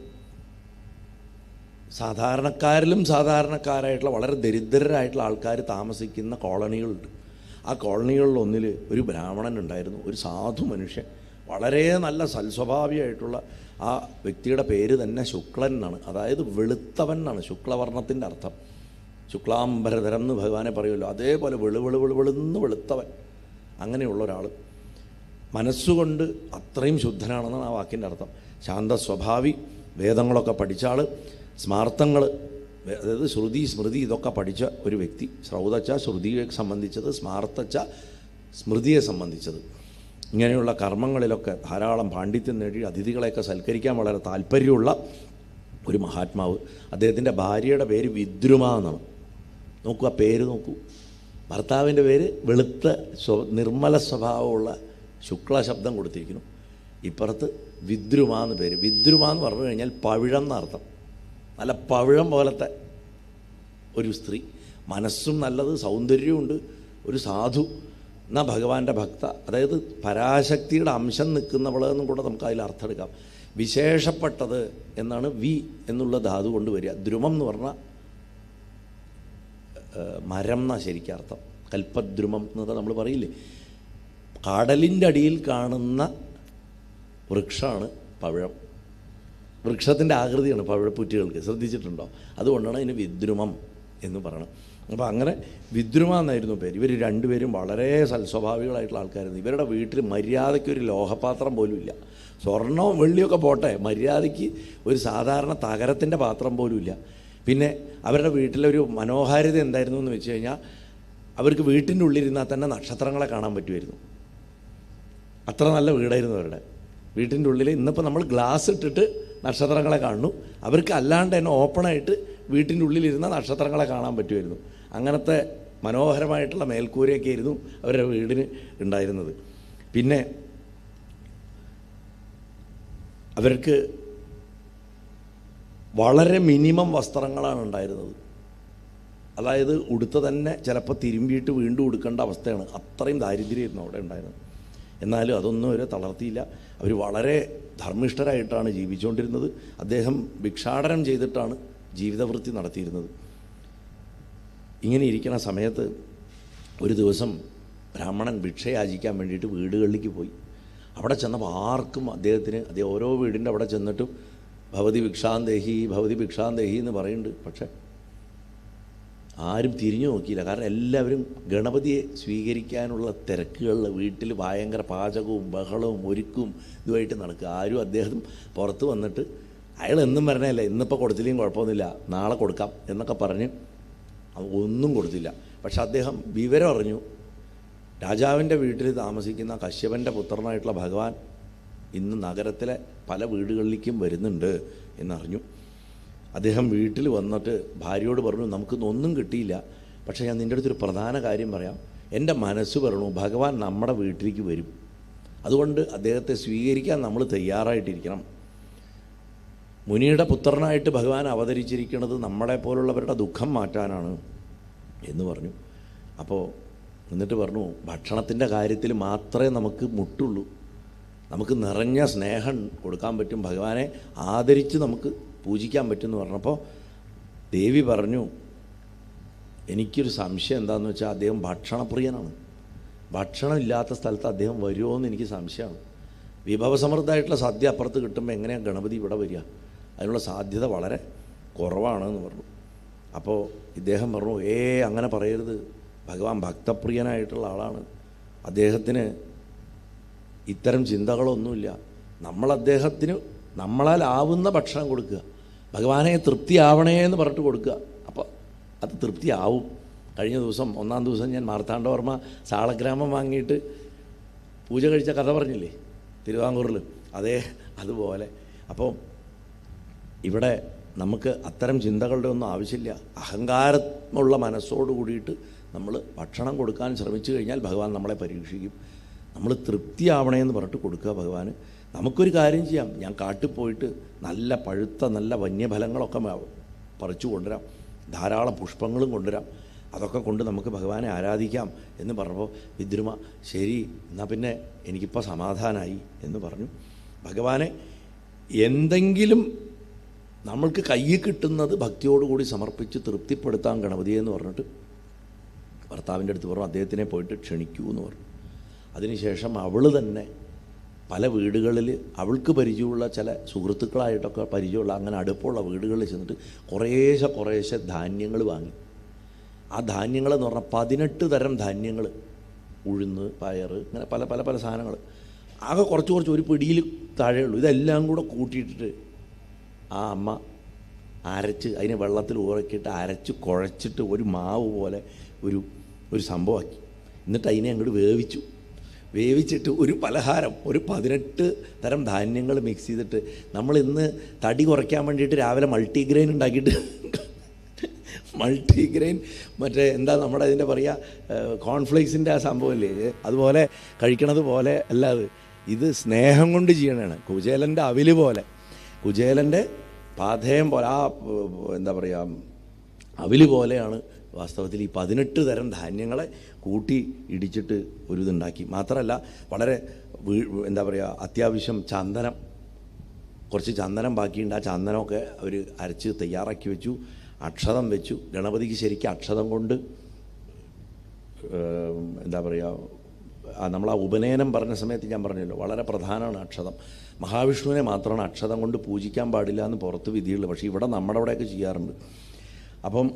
സാധാരണക്കാരിലും സാധാരണക്കാരായിട്ടുള്ള വളരെ ദരിദ്രരായിട്ടുള്ള ആൾക്കാർ താമസിക്കുന്ന കോളനികളുണ്ട്. ആ കോളനികളിലൊന്നിൽ ഒരു ബ്രാഹ്മണൻ ഉണ്ടായിരുന്നു, ഒരു സാധു മനുഷ്യൻ, വളരെ നല്ല സൽസ്വഭാവിയായിട്ടുള്ള. ആ വ്യക്തിയുടെ പേര് തന്നെ ശുക്ലൻ എന്നാണ്, അതായത് വെളുത്തവൻ എന്നാണ് ശുക്ലവർണ്ണത്തിൻ്റെ അർത്ഥം. ശുക്ലാംബരധരം എന്ന് ഭഗവാനെ പറയുമല്ലോ, അതേപോലെ വെളുവെളുവെളുവെളുന്ന് വെളുത്തവൻ, അങ്ങനെയുള്ള ഒരാൾ. മനസ്സുകൊണ്ട് അത്രയും ശുദ്ധനാണെന്നാണ് ആ വാക്കിൻ്റെ അർത്ഥം. ശാന്ത സ്വഭാവി, വേദങ്ങളൊക്കെ പഠിച്ച ആൾ, സ്മാർത്ഥങ്ങൾ, അതായത് ശ്രുതി സ്മൃതി ഇതൊക്കെ പഠിച്ച ഒരു വ്യക്തി. ശ്രൗതച്ച ശ്രുതിയെ സംബന്ധിച്ചത്, സ്മാർത്ഥച്ച സ്മൃതിയെ സംബന്ധിച്ചത്. ഇങ്ങനെയുള്ള കർമ്മങ്ങളിലൊക്കെ ധാരാളം പാണ്ഡിത്യം നേടി അതിഥികളെയൊക്കെ സൽക്കരിക്കാൻ വളരെ താല്പര്യമുള്ള ഒരു മഹാത്മാവ്. അദ്ദേഹത്തിൻ്റെ ഭാര്യയുടെ പേര് വിദ്രുമ എന്നാണ്. നോക്കൂ, ആ പേര് നോക്കൂ. ഭർത്താവിൻ്റെ പേര് വെളുത്ത നിർമ്മല സ്വഭാവമുള്ള ശുക്ല ശബ്ദം കൊടുത്തിരിക്കുന്നു. ഇപ്പുറത്ത് വിദ്രുമ എന്ന് പേര്. വിദ്രുമ എന്ന് പറഞ്ഞു കഴിഞ്ഞാൽ പവിഴം എന്നർത്ഥം. നല്ല പവിഴം പോലത്തെ ഒരു സ്ത്രീ, മനസ്സും നല്ലത്, സൗന്ദര്യമുണ്ട്, ഒരു സാധു, എന്നാൽ ഭഗവാന്റെ ഭക്ത, അതായത് പരാശക്തിയുടെ അംശം നിൽക്കുന്നവളെന്നും കൂടെ നമുക്ക് അതിൽ അർത്ഥം എടുക്കാം. വിശേഷപ്പെട്ടത് എന്നാണ് വി എന്നുള്ള ധാതു കൊണ്ട് വരിക. ദ്രുമം എന്ന് പറഞ്ഞാൽ മരം എന്നാണ് ശരിക്കും അർത്ഥം. കൽപ്പദ്രുമം എന്നൊക്കെ നമ്മൾ പറയില്ലേ. കടലിൻ്റെ അടിയിൽ കാണുന്ന വൃക്ഷമാണ് പവിഴം. വൃക്ഷത്തിൻ്റെ ആകൃതിയാണ് പവിഴപ്പുറ്റുകൾക്ക്, ശ്രദ്ധിച്ചിട്ടുണ്ടോ? അതുകൊണ്ടാണ് ഇതിന് വിദ്രുമം എന്ന് പറയണം. അപ്പോൾ അങ്ങനെ വിദ്രുമ എന്നായിരുന്നു പേര്. ഇവർ രണ്ടുപേരും വളരെ സൽസ്വഭാവികളായിട്ടുള്ള ആൾക്കാരായിരുന്നു. ഇവരുടെ വീട്ടിൽ മര്യാദയ്ക്കൊരു ലോഹപാത്രം പോലും ഇല്ല. സ്വർണവും വെള്ളിയൊക്കെ പോട്ടെ, മര്യാദയ്ക്ക് ഒരു സാധാരണ തകരത്തിൻ്റെ പാത്രം പോലും ഇല്ല. പിന്നെ അവരുടെ വീട്ടിലൊരു മനോഹാരിത എന്തായിരുന്നു എന്ന് വെച്ച് കഴിഞ്ഞാൽ, അവർക്ക് വീട്ടിൻ്റെ ഉള്ളിലിരുന്നാൽ തന്നെ നക്ഷത്രങ്ങളെ കാണാൻ പറ്റുമായിരുന്നു. അത്ര നല്ല വീടായിരുന്നു അവരുടെ. വീട്ടിൻ്റെ ഉള്ളിൽ ഇന്നിപ്പോൾ നമ്മൾ ഗ്ലാസ് ഇട്ടിട്ട് നക്ഷത്രങ്ങളെ കാണുന്നു, അവർക്ക് അല്ലാണ്ട് തന്നെ ഓപ്പണായിട്ട് വീട്ടിൻ്റെ ഉള്ളിലിരുന്ന നക്ഷത്രങ്ങളെ കാണാൻ പറ്റുമായിരുന്നു. അങ്ങനത്തെ മനോഹരമായിട്ടുള്ള മേൽക്കൂരയൊക്കെ ആയിരുന്നു അവരുടെ വീടിന് ഉണ്ടായിരുന്നത്. പിന്നെ അവർക്ക് വളരെ മിനിമം വസ്ത്രങ്ങളാണ് ഉണ്ടായിരുന്നത്. അതായത് ഉടുത്ത തന്നെ ചിലപ്പോൾ തിരുമ്പിയിട്ട് വീണ്ടും ഉടുക്കേണ്ട അവസ്ഥയാണ്. അത്രയും ദാരിദ്ര്യമായിരുന്നു അവിടെ ഉണ്ടായിരുന്നത്. എന്നാലും അതൊന്നും അവരെ തളർത്തിയില്ല. അവർ വളരെ ധർമ്മിഷ്ഠരായിട്ടാണ് ജീവിച്ചുകൊണ്ടിരുന്നത്. അദ്ദേഹം ഭിക്ഷാടനം ചെയ്തിട്ടാണ് ജീവിതവൃത്തി നടത്തിയിരുന്നത്. ഇങ്ങനെ ഇരിക്കുന്ന സമയത്ത് ഒരു ദിവസം ബ്രാഹ്മണൻ ഭിക്ഷ യാചിക്കാൻ വേണ്ടിയിട്ട് വീടുകളിലേക്ക് പോയി. അവിടെ ചെന്നപ്പോൾ ആർക്കും അദ്ദേഹം ഓരോ വീടിൻ്റെ അവിടെ ചെന്നിട്ടും ഭവതി ഭിക്ഷാന്തേഹി ഭവതി ഭിക്ഷാന്തേഹി എന്ന് പറയുന്നുണ്ട്. പക്ഷേ ആരും തിരിഞ്ഞു നോക്കിയില്ല. കാരണം എല്ലാവരും ഗണപതിയെ സ്വീകരിക്കാനുള്ള തിരക്കുകളിൽ വീട്ടിൽ ഭയങ്കര പാചകവും ബഹളവും ഒരുക്കും ഇതുമായിട്ട് നടക്കുക. ആരും അദ്ദേഹം പുറത്ത് വന്നിട്ട് അയാൾ എന്നും പറഞ്ഞല്ലേ, ഇന്നിപ്പോൾ കൊടുത്തില്ലെങ്കിൽ കുഴപ്പമൊന്നുമില്ല, നാളെ കൊടുക്കാം എന്നൊക്കെ പറഞ്ഞ് ഒന്നും കൊടുത്തില്ല. പക്ഷെ അദ്ദേഹം വിവരം അറിഞ്ഞു, രാജാവിൻ്റെ വീട്ടിൽ താമസിക്കുന്ന കശ്യപൻ്റെ പുത്രനായിട്ടുള്ള ഭഗവാൻ ഇന്ന് നഗരത്തിലെ പല വീടുകളിലേക്കും വരുന്നുണ്ട് എന്നറിഞ്ഞു. അദ്ദേഹം വീട്ടിൽ വന്നിട്ട് ഭാര്യയോട് പറഞ്ഞു, നമുക്കൊന്നും കിട്ടിയില്ല, പക്ഷേ ഞാൻ നിൻ്റെ അടുത്തൊരു പ്രധാന കാര്യം പറയാം. എൻ്റെ മനസ്സ് പറഞ്ഞു ഭഗവാൻ നമ്മുടെ വീട്ടിലേക്ക് വരും, അതുകൊണ്ട് അദ്ദേഹത്തെ സ്വീകരിക്കാൻ നമ്മൾ തയ്യാറായിട്ടിരിക്കണം. മുനിയുടെ പുത്രനായിട്ട് ഭഗവാൻ അവതരിച്ചിരിക്കുന്നത് നമ്മളെ പോലുള്ളവരുടെ ദുഃഖം മാറ്റാനാണ് എന്ന് പറഞ്ഞു. അപ്പോൾ എന്നിട്ട് പറഞ്ഞു, ഭക്ഷണത്തിൻ്റെ കാര്യത്തിൽ മാത്രമേ നമുക്ക് മുട്ടുള്ളൂ, നമുക്ക് നിറഞ്ഞ സ്നേഹം കൊടുക്കാൻ പറ്റും, ഭഗവാനെ ആദരിച്ച് നമുക്ക് പൂജിക്കാൻ പറ്റുമെന്ന് പറഞ്ഞപ്പോൾ ദേവി പറഞ്ഞു, എനിക്കൊരു സംശയം എന്താണെന്ന് വെച്ചാൽ അദ്ദേഹം ഭക്ഷണപ്രിയനാണ്. ഭക്ഷണം ഇല്ലാത്ത സ്ഥലത്ത് അദ്ദേഹം വരുമോ എന്ന് എനിക്ക് സംശയമാണ്. വിഭവസമൃദ്ധമായിട്ടുള്ള സദ്യ അപ്പുറത്ത് കിട്ടുമ്പോൾ എങ്ങനെയാണ് ഗണപതി ഇവിടെ വരിക? അതിനുള്ള സാധ്യത വളരെ കുറവാണെന്ന് പറഞ്ഞു. അപ്പോൾ ഇദ്ദേഹം പറഞ്ഞു, അങ്ങനെ പറയരുത്, ഭഗവാൻ ഭക്തപ്രിയനായിട്ടുള്ള ആളാണ്, അദ്ദേഹത്തിന് ഇത്തരം ചിന്തകളൊന്നുമില്ല. നമ്മൾ അദ്ദേഹത്തിന് നമ്മളാൽ ആവുന്ന ഭക്ഷണം കൊടുക്കുക, ഭഗവാനെ തൃപ്തിയാവണേ എന്ന് പറഞ്ഞിട്ട് കൊടുക്കുക, അപ്പോൾ അത് തൃപ്തിയാവും. കഴിഞ്ഞ ദിവസം 1-ാം ദിവസം ഞാൻ മാർത്താണ്ഡവർമ്മ സാളഗ്രാമം വാങ്ങിയിട്ട് പൂജ കഴിച്ച കഥ പറഞ്ഞില്ലേ തിരുവിതാംകൂറിൽ, അതുപോലെ. അപ്പോൾ ഇവിടെ നമുക്ക് അത്തരം ചിന്തകളുടെ ഒന്നും ആവശ്യമില്ല. അഹങ്കാരമുള്ള മനസ്സോട് കൂടിയിട്ട് നമ്മൾ ഭക്ഷണം കൊടുക്കാൻ ശ്രമിച്ചു കഴിഞ്ഞാൽ ഭഗവാൻ നമ്മളെ പരീക്ഷിക്കും. നമ്മൾ തൃപ്തിയാവണേ എന്ന് പറഞ്ഞിട്ട് കൊടുക്കുക ഭഗവാന്. നമുക്കൊരു കാര്യം ചെയ്യാം, ഞാൻ കാട്ടിൽ പോയിട്ട് നല്ല പഴുത്ത നല്ല വന്യഫലങ്ങളൊക്കെ പറിച്ചു കൊണ്ടുവരാം, ധാരാളം പുഷ്പങ്ങളും കൊണ്ടുവരാം, അതൊക്കെ കൊണ്ട് നമുക്ക് ഭഗവാനെ ആരാധിക്കാം എന്ന് പറഞ്ഞപ്പോൾ വിദ്രുമ, ശരി എന്നാൽ പിന്നെ എനിക്കിപ്പോൾ സമാധാനമായി എന്ന് പറഞ്ഞു. ഭഗവാനെ എന്തെങ്കിലും നമ്മൾക്ക് കയ്യിൽ കിട്ടുന്നത് ഭക്തിയോടുകൂടി സമർപ്പിച്ച് തൃപ്തിപ്പെടുത്താൻ ഗണപതിയെ എന്ന് പറഞ്ഞിട്ട് ഭർത്താവിൻ്റെ അടുത്ത് പറഞ്ഞു, അദ്ദേഹത്തിനെ പോയിട്ട് ക്ഷണിക്കൂ എന്ന് പറഞ്ഞു. അതിനുശേഷം അവൾ തന്നെ പല വീടുകളിൽ അവൾക്ക് പരിചയമുള്ള ചില സുഹൃത്തുക്കളായിട്ടൊക്കെ പരിചയമുള്ള അങ്ങനെ അടുപ്പമുള്ള വീടുകളിൽ ചെന്നിട്ട് കുറേശ്ശെ ധാന്യങ്ങൾ വാങ്ങി. ആ ധാന്യങ്ങളെന്ന് പറഞ്ഞാൽ 18 തരം ധാന്യങ്ങൾ, ഉഴുന്ന്, പയർ, ഇങ്ങനെ പല പല പല സാധനങ്ങൾ. ആകെ കുറച്ച് ഒരു പിടിയിൽ താഴെയുള്ളൂ. ഇതെല്ലാം കൂടെ കൂട്ടിയിട്ടിട്ട് ആ അമ്മ അരച്ച് അതിനെ വെള്ളത്തിൽ ഊറക്കിയിട്ട് അരച്ച് കുഴച്ചിട്ട് ഒരു മാവ് പോലെ ഒരു സംഭവമാക്കി. എന്നിട്ട് അതിനെ അങ്ങോട്ട് വേവിച്ചിട്ട് ഒരു പലഹാരം, ഒരു 18 തരം ധാന്യങ്ങൾ മിക്സ് ചെയ്തിട്ട് നമ്മൾ ഇന്ന് തടി കുറയ്ക്കാൻ വേണ്ടിയിട്ട് രാവിലെ മൾട്ടിഗ്രെയിൻ ഉണ്ടാക്കിയിട്ട് മൾട്ടിഗ്രെയിൻ മറ്റേ എന്താ നമ്മുടെ അതിൻ്റെ പറയുക കോൺഫ്ലേക്സിൻ്റെ ആ സംഭവമില്ലേ, അതുപോലെ കഴിക്കണത് പോലെ അല്ല ഇത് സ്നേഹം കൊണ്ട് ചെയ്യണതാണ്. കുചേലൻ്റെ അവില് പോലെ, കുചേലൻ്റെ പാഥേയം പോലെ, ആ എന്താ പറയുക അവില് പോലെയാണ് വാസ്തവത്തിൽ ഈ 18 തരം ധാന്യങ്ങളെ കൂട്ടി ഇടിച്ചിട്ട് ഒരു ഇതുണ്ടാക്കി. മാത്രമല്ല വളരെ എന്താ പറയുക അത്യാവശ്യം ചന്ദനം, കുറച്ച് ചന്ദനം ബാക്കിയുണ്ട്. ആ ചന്ദനമൊക്കെ അവർ അരച്ച് തയ്യാറാക്കി വെച്ചു. അക്ഷതം വെച്ചു. ഗണപതിക്ക് ശരിക്കും അക്ഷതം കൊണ്ട് എന്താ പറയുക നമ്മൾ ആ ഉപനയനം പറഞ്ഞ സമയത്ത് ഞാൻ പറഞ്ഞല്ലോ വളരെ പ്രധാനമാണ് അക്ഷതം. മഹാവിഷ്ണുവിനെ മാത്രമാണ് അക്ഷതം കൊണ്ട് പൂജിക്കാൻ പാടില്ല എന്ന് പുറത്ത് വിധിയുള്ളൂ. പക്ഷേ ഇവിടെ നമ്മുടെ അവിടെയൊക്കെ ചെയ്യാറുണ്ട്. അപ്പം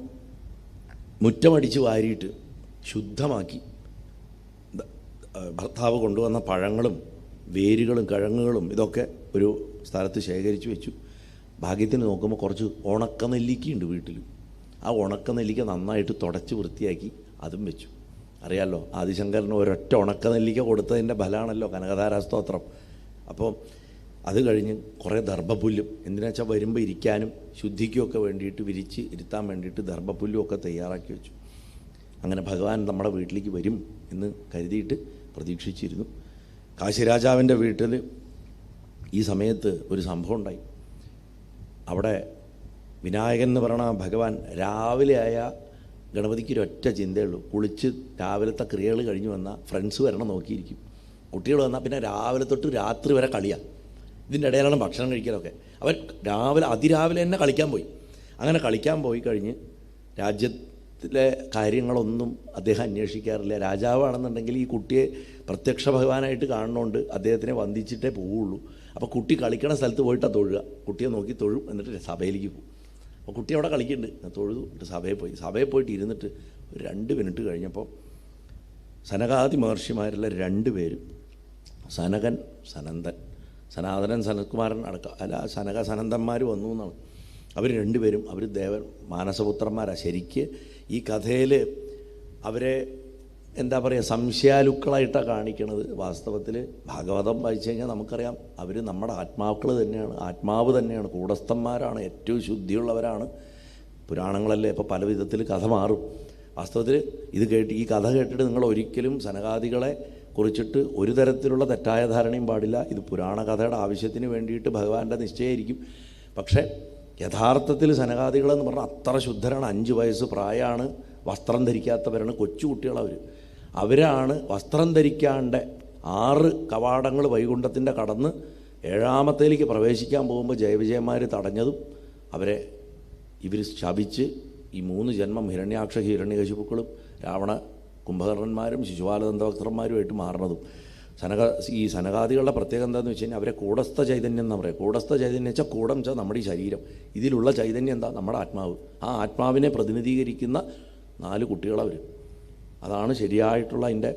മുറ്റമടിച്ച് വാരിയിട്ട് ശുദ്ധമാക്കി ഭർത്താവ് കൊണ്ടുവന്ന പഴങ്ങളും വേരുകളും കിഴങ്ങുകളും ഇതൊക്കെ ഒരു സ്ഥലത്ത് ശേഖരിച്ച് വെച്ചു. ഭാഗ്യത്തിന് നോക്കുമ്പോൾ കുറച്ച് ഉണക്കനെല്ലിക്കയുണ്ട് വീട്ടിൽ. ആ ഉണക്കനെല്ലിക്ക നന്നായിട്ട് തുടച്ച് വൃത്തിയാക്കി അതും വെച്ചു. അറിയാമല്ലോ ആദിശങ്കരന് ഒരൊറ്റ ഉണക്കനെല്ലിക്ക കൊടുത്തതിൻ്റെ ഫലമാണല്ലോ കനകധാരാ സ്തോത്രം. അപ്പോൾ അത് കഴിഞ്ഞ് കുറേ ദർഭപ്പുല്ലും, എന്തിനാ വെച്ചാൽ വരുമ്പോൾ ഇരിക്കാനും ശുദ്ധിക്കുമൊക്കെ വേണ്ടിയിട്ട് വിരിച്ച് ഇരുത്താൻ വേണ്ടിയിട്ട് ദർഭപ്പുല്ലും ഒക്കെ തയ്യാറാക്കി വെച്ചു. അങ്ങനെ ഭഗവാൻ നമ്മുടെ വീട്ടിലേക്ക് വരും എന്ന് കരുതിയിട്ട് പ്രതീക്ഷിച്ചിരുന്നു. കാശിരാജാവിൻ്റെ വീട്ടിൽ ഈ സമയത്ത് ഒരു സംഭവം ഉണ്ടായി. അവിടെ വിനായകൻ എന്ന് പറയണ ഭഗവാൻ രാവിലെ ആയ ഗണപതിക്ക് ഒരൊറ്റ ചിന്തയുള്ളൂ, കുളിച്ച് രാവിലത്തെ ക്രിയകൾ കഴിഞ്ഞ് വന്നാൽ ഫ്രണ്ട്സ് വരണം നോക്കിയിരിക്കും. കുട്ടികൾ വന്നാൽ പിന്നെ രാവിലെ തൊട്ട് രാത്രി വരെ കളിയാണ്. ഇതിൻ്റെ ഇടയിലാണ് ഭക്ഷണം കഴിക്കലൊക്കെ. അവൻ അതിരാവിലെ തന്നെ കളിക്കാൻ പോയി. അങ്ങനെ കളിക്കാൻ പോയി കഴിഞ്ഞ് രാജ്യത്തിലെ കാര്യങ്ങളൊന്നും അദ്ദേഹം അന്വേഷിക്കാറില്ല. രാജാവാണെന്നുണ്ടെങ്കിൽ ഈ കുട്ടിയെ പ്രത്യക്ഷ ഭഗവാനായിട്ട് കാണുന്നതുകൊണ്ട് അദ്ദേഹത്തിനെ വന്ദിച്ചിട്ടേ പോവുള്ളൂ. അപ്പോൾ കുട്ടി കളിക്കണ സ്ഥലത്ത് പോയിട്ടാണ് തൊഴുക. കുട്ടിയെ നോക്കി തൊഴും, എന്നിട്ട് സഭയിലേക്ക് പോകും. അപ്പോൾ കുട്ടി അവിടെ കളിക്കുന്നുണ്ട്, തൊഴുതു എന്നിട്ട് സഭയിൽ പോയിട്ട് ഇരുന്നിട്ട് ഒരു 2 മിനിറ്റ് കഴിഞ്ഞപ്പോൾ സനകാദി മഹർഷിമാരുള്ള 2 പേരും, സനകൻ സനന്ദൻ, സനാതനൻ സനത്കുമാരൻ സനന്ദന്മാർ വന്നു എന്നാണ്. അവർ 2 പേരും അവർ മാനസപുത്രന്മാരാണ്. ശരിക്ക് ഈ കഥയിൽ അവരെ എന്താ പറയുക സംശയാലുക്കളായിട്ടാണ് കാണിക്കണത്. വാസ്തവത്തിൽ ഭാഗവതം വായിച്ചു കഴിഞ്ഞാൽ നമുക്കറിയാം അവർ നമ്മുടെ ആത്മാക്കൾ തന്നെയാണ്, ആത്മാവ് തന്നെയാണ്, കൂടസ്ഥന്മാരാണ്, ഏറ്റവും ശുദ്ധിയുള്ളവരാണ്. പുരാണങ്ങളല്ലേ ഇപ്പോൾ പല വിധത്തിൽ കഥ മാറും. വാസ്തവത്തിൽ ഈ കഥ കേട്ടിട്ട് നിങ്ങൾ ഒരിക്കലും സനകാദികളെ കുറിച്ചിട്ട് ഒരു തരത്തിലുള്ള തെറ്റായ ധാരണയും പാടില്ല. ഇത് പുരാണ കഥയുടെ ആവശ്യത്തിന് വേണ്ടിയിട്ട് ഭഗവാന്റെ നിശ്ചയമായിരിക്കും. പക്ഷേ യഥാർത്ഥത്തിൽ സനകാദികളെന്ന് പറഞ്ഞാൽ അത്ര ശുദ്ധരാണ്. 5 വയസ്സ് പ്രായമാണ്, വസ്ത്രം ധരിക്കാത്തവരാണ്, കൊച്ചുകുട്ടികളവർ. അവരാണ് വസ്ത്രം ധരിക്കാണ്ട് 6 കവാടങ്ങൾ വൈകുണ്ഠത്തിൻ്റെ കടന്ന് 7ാമത്തേലേക്ക് പ്രവേശിക്കാൻ പോകുമ്പോൾ ജയവിജയന്മാർ തടഞ്ഞതും അവരെ ഇവർ ശപിച്ച് ഈ 3 ജന്മം ഹിരണ്യാക്ഷ ഹിരണ്യകശിപുക്കളും രാവണ കുംഭകർണന്മാരും ശിശുപാലദന്തവക്ത്രന്മാരുമായിട്ട് മാറുന്നതും. ഈ സനകാദികളുടെ പ്രത്യേകത എന്താണെന്ന് വെച്ച് കഴിഞ്ഞാൽ അവരെ കൂടസ്ഥ ചൈതന്യം എന്ന് പറയുക. കൂടസ്ഥ ചൈതന്യം വെച്ചാൽ കൂടം വെച്ചാൽ നമ്മുടെ ഈ ശരീരം, ഇതിലുള്ള ചൈതന്യം എന്താ നമ്മുടെ ആത്മാവ്. ആ ആത്മാവിനെ പ്രതിനിധീകരിക്കുന്ന 4 കുട്ടികളവർ. അതാണ് ശരിയായിട്ടുള്ള അതിൻ്റെ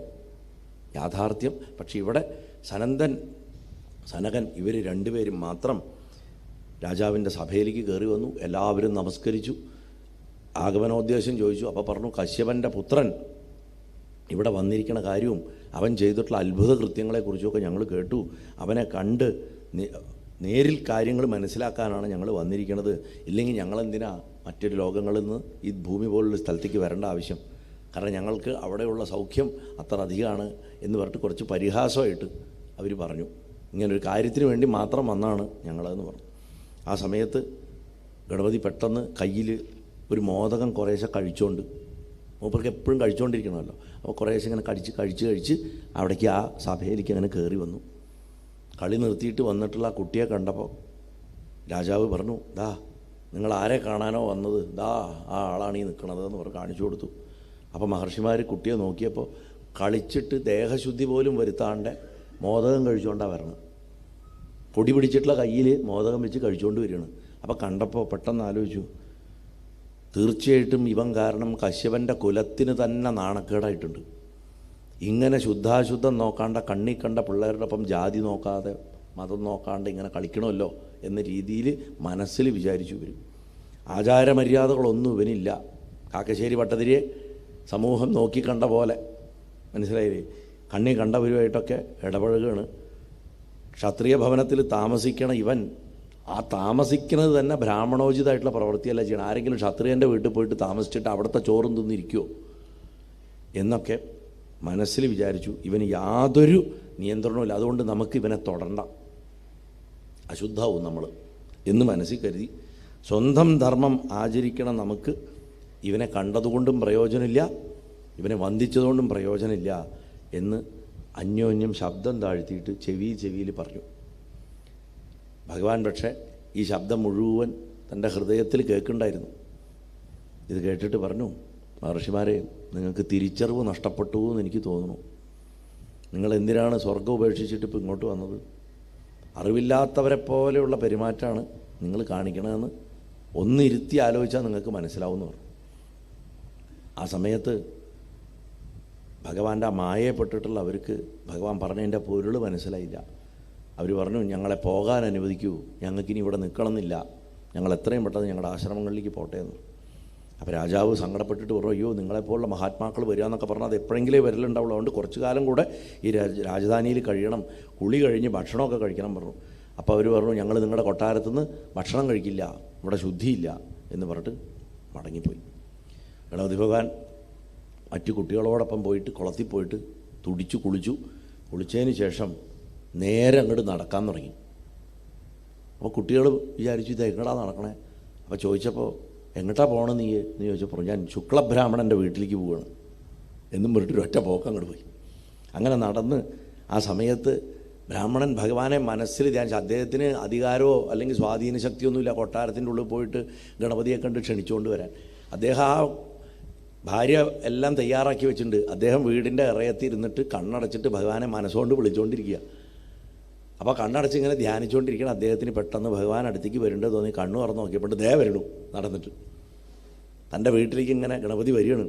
യാഥാർത്ഥ്യം. പക്ഷെ ഇവിടെ സനകൻ ഇവർ 2 പേരും മാത്രം രാജാവിൻ്റെ സഭയിലേക്ക് കയറി വന്നു. എല്ലാവരും നമസ്കരിച്ചു, ആഗമനോദ്ദേശം ചോദിച്ചു. അപ്പോൾ പറഞ്ഞു കശ്യപൻ്റെ പുത്രൻ ഇവിടെ വന്നിരിക്കണ കാര്യവും അവൻ ചെയ്തിട്ടുള്ള അത്ഭുത കൃത്യങ്ങളെക്കുറിച്ചൊക്കെ ഞങ്ങൾ കേട്ടു. അവനെ കണ്ട് നേരിൽ കാര്യങ്ങൾ മനസ്സിലാക്കാനാണ് ഞങ്ങൾ വന്നിരിക്കുന്നത്. ഇല്ലെങ്കിൽ ഞങ്ങളെന്തിനാ മറ്റൊരു ലോകങ്ങളിൽ നിന്ന് ഈ ഭൂമി പോലുള്ള സ്ഥലത്തേക്ക് വരേണ്ട ആവശ്യം? കാരണം ഞങ്ങൾക്ക് അവിടെയുള്ള സൗഖ്യം അത്ര അധികമാണ് എന്ന് പറഞ്ഞിട്ട് കുറച്ച് പരിഹാസമായിട്ട് അവർ പറഞ്ഞു. ഇങ്ങനൊരു കാര്യത്തിന് വേണ്ടി മാത്രം വന്നാണ് ഞങ്ങളതെന്ന് പറഞ്ഞു. ആ സമയത്ത് ഗണപതി പെട്ടെന്ന് കയ്യിൽ ഒരു മോദകം കുറേശ്ശെ കഴിച്ചുകൊണ്ട്, മൂപ്പർക്ക് എപ്പോഴും കഴിച്ചുകൊണ്ടിരിക്കണമല്ലോ, അപ്പോൾ കുറേശ്ശെ ഇങ്ങനെ കഴിച്ച് അവിടേക്ക് ആ സഭയിലേക്ക് അങ്ങനെ കയറി വന്നു. കളി നിർത്തിയിട്ട് വന്നിട്ടുള്ള ആ കുട്ടിയെ കണ്ടപ്പോൾ രാജാവ് പറഞ്ഞു, ദാ നിങ്ങൾ ആരെ കാണാനോ വന്നത്, ദാ ആ ആളാണ് ഈ നിൽക്കണത് എന്ന് പറഞ്ഞ് കാണിച്ചു കൊടുത്തു. അപ്പോൾ മഹർഷിമാർ കുട്ടിയെ നോക്കിയപ്പോൾ കളിച്ചിട്ട് ദേഹശുദ്ധി പോലും വരുത്താണ്ട് മോദകം കഴിച്ചുകൊണ്ടാണ് വരണം. പൊടി പിടിച്ചിട്ടുള്ള കയ്യിൽ മോദകം വെച്ച് കഴിച്ചുകൊണ്ട് വരികയാണ്. അപ്പോൾ കണ്ടപ്പോൾ പെട്ടെന്ന് ആലോചിച്ചു, തീർച്ചയായിട്ടും ഇവൻ കാരണം കശ്യപൻ്റെ കുലത്തിന് തന്നെ നാണക്കേടായിട്ടുണ്ട്. ഇങ്ങനെ ശുദ്ധാശുദ്ധം നോക്കാണ്ട കണ്ണി കണ്ട പിള്ളേരുടെ ഒപ്പം ജാതി നോക്കാതെ മതം നോക്കാണ്ട് ഇങ്ങനെ കളിക്കണമല്ലോ എന്ന രീതിയിൽ മനസ്സിൽ വിചാരിച്ചു വരും. ആചാരമര്യാദകളൊന്നും ഇവനില്ല. കാക്കശ്ശേരി ഭട്ടതിരിയെ സമൂഹം നോക്കിക്കണ്ട പോലെ, മനസ്സിലായില്ലേ, കണ്ണി കണ്ടവരുമായിട്ടൊക്കെ ഇടപഴകുകയാണ്. ക്ഷത്രിയ ഭവനത്തിൽ താമസിക്കണ ഇവൻ ആ താമസിക്കുന്നത് തന്നെ ബ്രാഹ്മണോചിതമായിട്ടുള്ള പ്രവൃത്തിയല്ല ചെയ്യണം. ആരെങ്കിലും ക്ഷത്രിയൻ്റെ വീട്ടിൽ പോയിട്ട് താമസിച്ചിട്ട് അവിടുത്തെ ചോറും തിന്നിരിക്കുമോ എന്നൊക്കെ മനസ്സിൽ വിചാരിച്ചു. ഇവന് യാതൊരു നിയന്ത്രണവുമില്ല. അതുകൊണ്ട് നമുക്ക് ഇവനെ തൊടണ്ട, അശുദ്ധാവും നമ്മൾ എന്ന് മനസ്സിൽ കരുതി സ്വന്തം ധർമ്മം ആചരിക്കണം. നമുക്ക് ഇവനെ കണ്ടതുകൊണ്ടും പ്രയോജനമില്ല, ഇവനെ വന്ദിച്ചതുകൊണ്ടും പ്രയോജനമില്ല എന്ന് അന്യോന്യം ശബ്ദം താഴ്ത്തിയിട്ട് ചെവിയിൽ പറഞ്ഞു. ഭഗവാൻ പക്ഷേ ഈ ശബ്ദം മുഴുവൻ തൻ്റെ ഹൃദയത്തിൽ കേൾക്കുന്നുണ്ടായിരുന്നു. ഇത് കേട്ടിട്ട് പറഞ്ഞു, മഹർഷിമാരെ, നിങ്ങൾക്ക് തിരിച്ചറിവ് നഷ്ടപ്പെട്ടു എന്ന് എനിക്ക് തോന്നുന്നു. നിങ്ങൾ എന്തിനാണ് സ്വർഗം ഉപേക്ഷിച്ചിട്ട് ഇപ്പോൾ ഇങ്ങോട്ട് വന്നത്? അറിവില്ലാത്തവരെ പോലെയുള്ള പെരുമാറ്റമാണ് നിങ്ങൾ കാണിക്കണമെന്ന് ഒന്നിരുത്തി ആലോചിച്ചാൽ നിങ്ങൾക്ക് മനസ്സിലാവുമെന്ന് പറഞ്ഞു. ആ സമയത്ത് ഭഗവാന്റെ ആ മായപ്പെട്ടിട്ടുള്ള അവർക്ക് ഭഗവാൻ പറഞ്ഞതിൻ്റെ പൊരുൾ മനസ്സിലായില്ല. അവർ പറഞ്ഞു, ഞങ്ങളെ പോകാൻ അനുവദിക്കൂ, ഞങ്ങൾക്കിനി ഇവിടെ നിൽക്കണമെന്നില്ല, ഞങ്ങൾ എത്രയും പെട്ടെന്ന് ഞങ്ങളുടെ ആശ്രമങ്ങളിലേക്ക് പോട്ടെ എന്ന്. അപ്പോൾ രാജാവ് സങ്കടപ്പെട്ടിട്ട് പറഞ്ഞു, അയ്യോ, നിങ്ങളെപ്പോലുള്ള മഹാത്മാക്കൾ വരിക എന്നൊക്കെ പറഞ്ഞാൽ അത് എപ്പോഴെങ്കിലും വരലുണ്ടാവുള്ളൂ, അതുകൊണ്ട് കുറച്ച് കാലം കൂടെ ഈ രാജധാനിയിൽ കഴിയണം, കുളി കഴിഞ്ഞ് ഭക്ഷണമൊക്കെ കഴിക്കണം പറഞ്ഞു. അപ്പോൾ അവർ പറഞ്ഞു, ഞങ്ങൾ നിങ്ങളുടെ കൊട്ടാരത്തുനിന്ന് ഭക്ഷണം കഴിക്കില്ല, ഇവിടെ ശുദ്ധിയില്ല എന്ന് പറഞ്ഞിട്ട് മടങ്ങിപ്പോയി. ഗണപതി ഭഗവാൻ മറ്റു കുട്ടികളോടൊപ്പം പോയിട്ട് കുളത്തിൽ പോയിട്ട് തുടിച്ചു കുളിച്ചതിന് ശേഷം നേരെ അങ്ങോട്ട് നടക്കാൻ തുടങ്ങി. അപ്പോൾ കുട്ടികൾ വിചാരിച്ചു, ഇത് എങ്ങടാ നടക്കണേ? അപ്പോൾ ചോദിച്ചപ്പോൾ, എങ്ങോട്ടാ പോകണം നീ എന്ന് ചോദിച്ചപ്പോൾ, ഞാൻ ശുക്ലബ്രാഹ്മണൻ്റെ വീട്ടിലേക്ക് പോവുകയാണ് എന്നും പറഞ്ഞിട്ട് ഒറ്റ പോക്ക് അങ്ങോട്ട് പോയി. അങ്ങനെ നടന്ന് ആ സമയത്ത് ബ്രാഹ്മണൻ ഭഗവാനെ മനസ്സിൽ ധ്യാനിച്ചു. അദ്ദേഹത്തിന് അധികാരമോ അല്ലെങ്കിൽ സ്വാധീന ശക്തിയൊന്നുമില്ല കൊട്ടാരത്തിൻ്റെ ഉള്ളിൽ പോയിട്ട് ഗണപതിയെ കണ്ട് ക്ഷണിച്ചുകൊണ്ട് വരാൻ. അദ്ദേഹം ആ ഭാര്യ എല്ലാം തയ്യാറാക്കി വെച്ചിട്ടുണ്ട്. അദ്ദേഹം വീടിൻ്റെ ഇറയത്തിൽ ഇരുന്നിട്ട് കണ്ണടച്ചിട്ട് ഭഗവാനെ മനസ്സുകൊണ്ട് വിളിച്ചുകൊണ്ടിരിക്കുക. അപ്പോൾ കണ്ണടച്ച് ഇങ്ങനെ ധ്യാനിച്ചുകൊണ്ടിരിക്കണം. അദ്ദേഹത്തിന് പെട്ടെന്ന് ഭഗവാൻ അടുത്തേക്ക് വരേണ്ടത് തോന്നി. കണ്ണു തുറന്ന് നോക്കിയപ്പോൾ ദേ വരണു നടന്നിട്ട് തൻ്റെ വീട്ടിലേക്ക് ഇങ്ങനെ ഗണപതി വരികയാണ്.